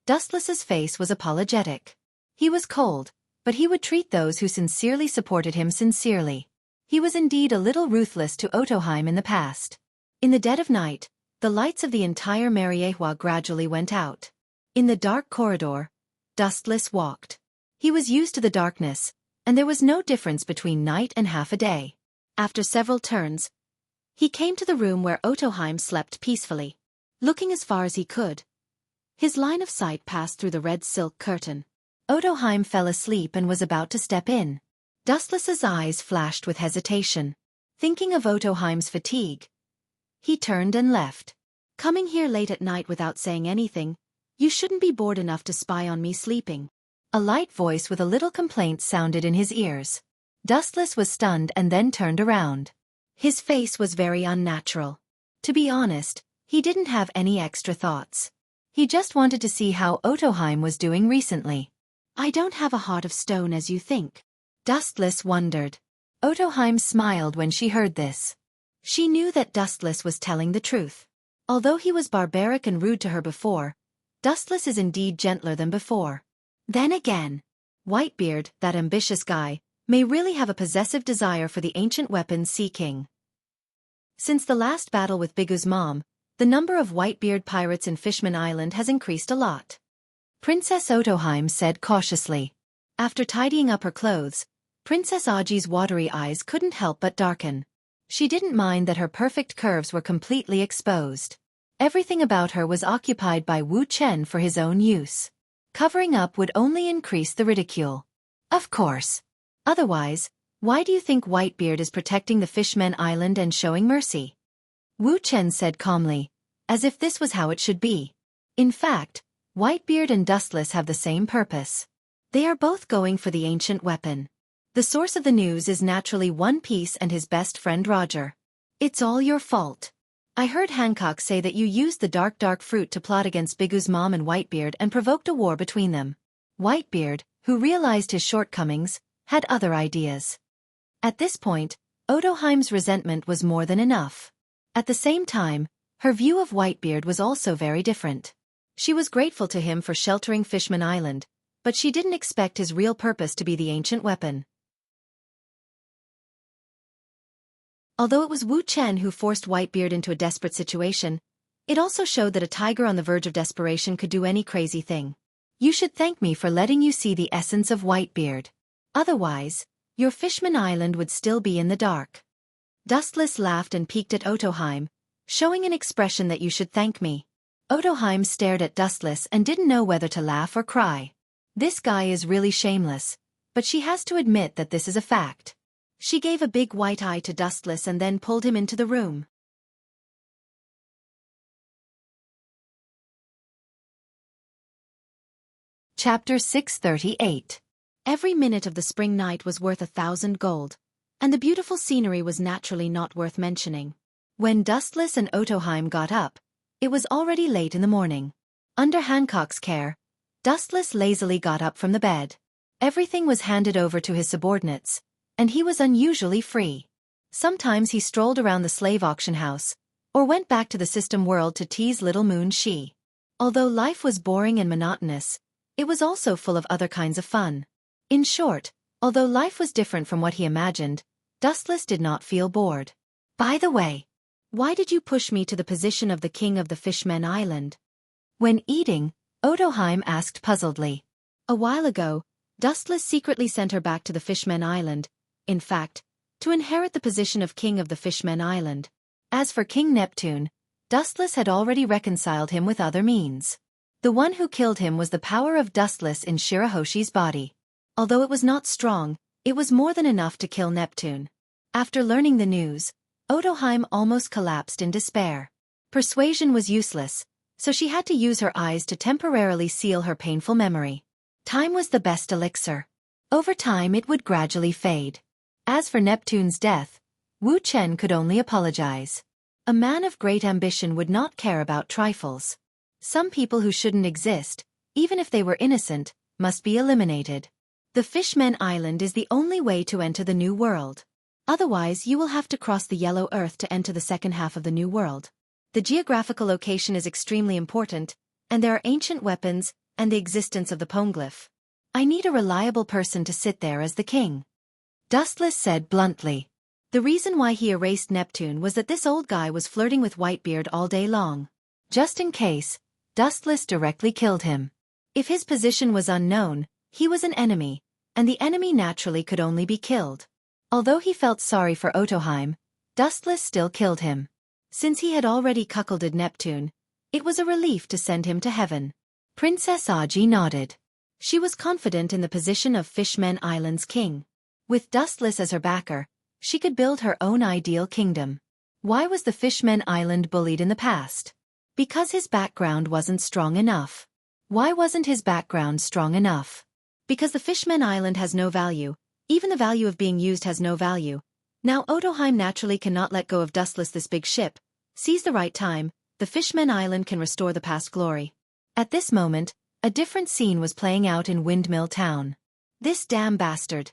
S1: Dustless's face was apologetic. He was cold, but he would treat those who sincerely supported him sincerely. He was indeed a little ruthless to Otoheim in the past. In the dead of night, the lights of the entire Mariehua gradually went out. In the dark corridor, Dustless walked. He was used to the darkness, and there was no difference between night and half a day. After several turns, he came to the room where Otoheim slept peacefully. Looking as far as he could, his line of sight passed through the red silk curtain. Otoheim fell asleep and was about to step in. Dustless's eyes flashed with hesitation. Thinking of Otoheim's fatigue, he turned and left. Coming here late at night without saying anything, you shouldn't be bored enough to spy on me sleeping. A light voice with a little complaint sounded in his ears. Dustless was stunned and then turned around. His face was very unnatural. To be honest, he didn't have any extra thoughts. He just wanted to see how Otoheim was doing recently. I don't have a heart of stone as you think. Dustless wondered. Otoheim smiled when she heard this. She knew that Dustless was telling the truth. Although he was barbaric and rude to her before, Dustless is indeed gentler than before. Then again, Whitebeard, that ambitious guy, may really have a possessive desire for the ancient weapon Sea King. Since the last battle with Bigu's mom, the number of Whitebeard pirates in Fishman Island has increased a lot. Princess Otoheim said cautiously. After tidying up her clothes, Princess Aji's watery eyes couldn't help but darken. She didn't mind that her perfect curves were completely exposed. Everything about her was occupied by Wu Chen for his own use. Covering up would only increase the ridicule. Of course. Otherwise, why do you think Whitebeard is protecting the Fishmen Island and showing mercy? Wu Chen said calmly, as if this was how it should be. In fact, Whitebeard and Dustless have the same purpose. They are both going for the ancient weapon. The source of the news is naturally One Piece and his best friend Roger. It's all your fault. I heard Hancock say that you used the dark fruit to plot against Bigu's mom and Whitebeard and provoked a war between them. Whitebeard, who realized his shortcomings, had other ideas. At this point, Otoheim's resentment was more than enough. At the same time, her view of Whitebeard was also very different. She was grateful to him for sheltering Fishman Island, but she didn't expect his real purpose to be the ancient weapon. Although it was Wu Chen who forced Whitebeard into a desperate situation, it also showed that a tiger on the verge of desperation could do any crazy thing. You should thank me for letting you see the essence of Whitebeard. Otherwise, your Fishman Island would still be in the dark. Dustless laughed and peeked at Otoheim, showing an expression that you should thank me. Otoheim stared at Dustless and didn't know whether to laugh or cry. This guy is really shameless, but she has to admit that this is a fact. She gave a big white eye to Dustless and then pulled him into the room. Chapter 638. Every minute of the spring night was worth 1,000 gold, and the beautiful scenery was naturally not worth mentioning. When Dustless and Otoheim got up, it was already late in the morning. Under Hancock's care, Dustless lazily got up from the bed. Everything was handed over to his subordinates, and he was unusually free. Sometimes he strolled around the slave auction house, or went back to the system world to tease little Moon Shi. Although life was boring and monotonous, it was also full of other kinds of fun. In short, although life was different from what he imagined, Dustless did not feel bored. By the way, why did you push me to the position of the king of the Fishmen Island? When eating, Otoheim asked puzzledly. A while ago, Dustless secretly sent her back to the Fishmen Island, in fact, to inherit the position of king of the Fishmen Island. As for King Neptune, Dustless had already reconciled him with other means. The one who killed him was the power of Dustless in Shirahoshi's body. Although it was not strong, it was more than enough to kill Neptune. After learning the news, Otoheim almost collapsed in despair. Persuasion was useless, so she had to use her eyes to temporarily seal her painful memory. Time was the best elixir. Over time it would gradually fade. As for Neptune's death, Wu Chen could only apologize. A man of great ambition would not care about trifles. Some people who shouldn't exist, even if they were innocent, must be eliminated. The Fishmen Island is the only way to enter the New World. Otherwise you will have to cross the Yellow Earth to enter the second half of the New World. The geographical location is extremely important, and there are ancient weapons and the existence of the Poneglyph. I need a reliable person to sit there as the king. Dustless said bluntly. The reason why he erased Neptune was that this old guy was flirting with Whitebeard all day long. Just in case, Dustless directly killed him. If his position was unknown, he was an enemy, and the enemy naturally could only be killed. Although he felt sorry for Otoheim, Dustless still killed him. Since he had already cuckolded Neptune, it was a relief to send him to heaven. Princess Aji nodded. She was confident in the position of Fishmen Island's king. With Dustless as her backer, she could build her own ideal kingdom. Why was the Fishmen Island bullied in the past? Because his background wasn't strong enough. Why wasn't his background strong enough? Because the Fishmen Island has no value, even the value of being used has no value. Now Otoheim naturally cannot let go of Dustless. This big ship sees the right time, the Fishmen Island can restore the past glory. At this moment, a different scene was playing out in Windmill Town. This damn bastard.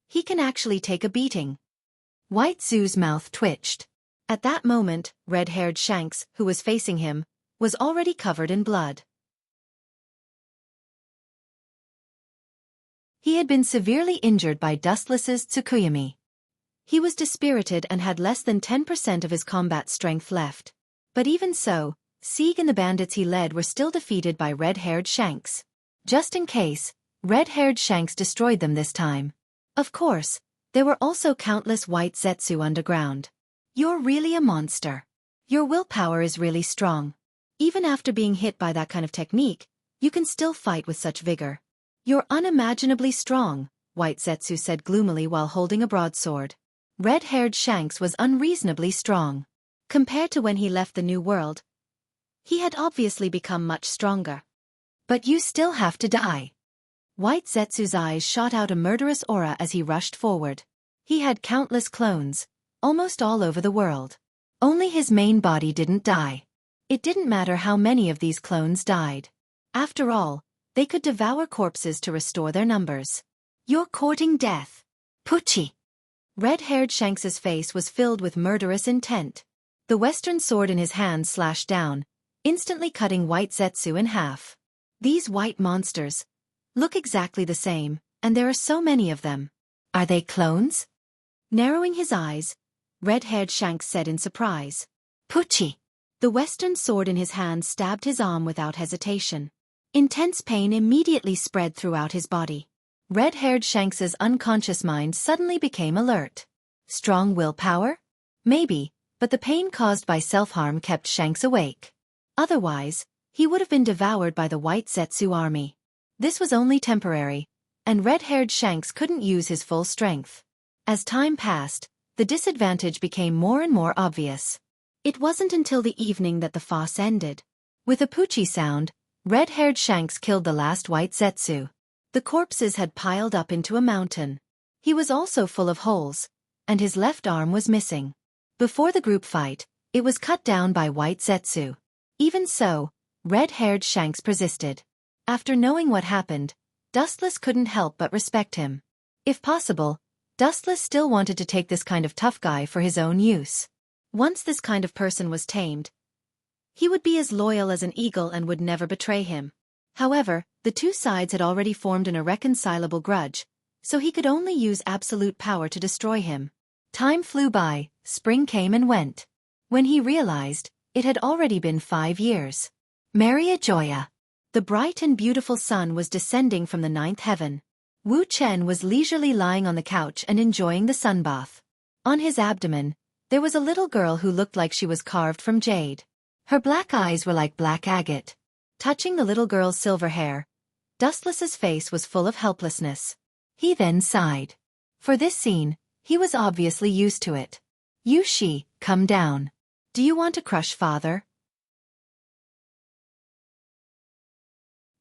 S1: He can actually take a beating. White Zoo's mouth twitched. At that moment, red-haired Shanks, who was facing him, was already covered in blood. He had been severely injured by Dustless's Tsukuyomi. He was dispirited and had less than 10% of his combat strength left. But even so, Sieg and the bandits he led were still defeated by red-haired Shanks. Just in case, red-haired Shanks destroyed them this time. Of course, there were also countless white Zetsu underground. You're really a monster. Your willpower is really strong. Even after being hit by that kind of technique, you can still fight with such vigor. You're unimaginably strong, White Zetsu said gloomily while holding a broadsword. Red-haired Shanks was unreasonably strong. Compared to when he left the New World, he had obviously become much stronger. But you still have to die. White Zetsu's eyes shot out a murderous aura as he rushed forward. He had countless clones, almost all over the world. Only his main body didn't die. It didn't matter how many of these clones died. After all, they could devour corpses to restore their numbers. You're courting death. Pucci. Red-haired Shanks's face was filled with murderous intent. The western sword in his hand slashed down, instantly cutting White Zetsu in half. These white monsters look exactly the same, and there are so many of them. Are they clones? Narrowing his eyes, red-haired Shanks said in surprise. Pucci. The western sword in his hand stabbed his arm without hesitation. Intense pain immediately spread throughout his body. Red-haired Shanks's unconscious mind suddenly became alert. Strong willpower? Maybe, but the pain caused by self-harm kept Shanks awake. Otherwise, he would have been devoured by the White Zetsu army. This was only temporary, and red-haired Shanks couldn't use his full strength. As time passed, the disadvantage became more and more obvious. It wasn't until the evening that the farce ended. With a Pucci sound, red-haired Shanks killed the last White Zetsu. The corpses had piled up into a mountain. He was also full of holes, and his left arm was missing. Before the group fight, it was cut down by White Zetsu. Even so, red-haired Shanks persisted. After knowing what happened, Dustless couldn't help but respect him. If possible, Dustless still wanted to take this kind of tough guy for his own use. Once this kind of person was tamed, he would be as loyal as an eagle and would never betray him. However, the two sides had already formed an irreconcilable grudge, so he could only use absolute power to destroy him. Time flew by, spring came and went. When he realized, it had already been 5 years. Maria Joya. The bright and beautiful sun was descending from the 9th heaven. Wu Chen was leisurely lying on the couch and enjoying the sunbath. On his abdomen, there was a little girl who looked like she was carved from jade. Her black eyes were like black agate. Touching the little girl's silver hair, Dustless's face was full of helplessness. He then sighed. For this scene, he was obviously used to it. Yushi, come down. Do you want to crush father?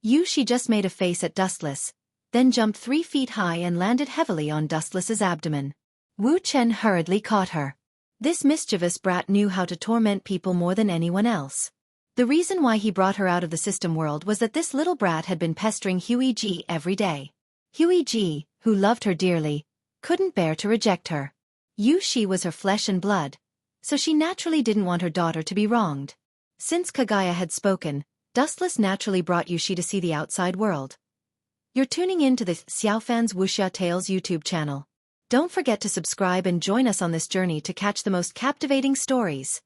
S1: Yushi just made a face at Dustless, then jumped 3 feet high and landed heavily on Dustless's abdomen. Wu Chen hurriedly caught her. This mischievous brat knew how to torment people more than anyone else. The reason why he brought her out of the system world was that this little brat had been pestering Huey G every day. Huey G, who loved her dearly, couldn't bear to reject her. Yushi was her flesh and blood, so she naturally didn't want her daughter to be wronged. Since Kagaya had spoken, Dustless naturally brought Yushi to see the outside world. You're tuning in to the Xiaofan's Wuxia Tales YouTube channel. Don't forget to subscribe and join us on this journey to catch the most captivating stories.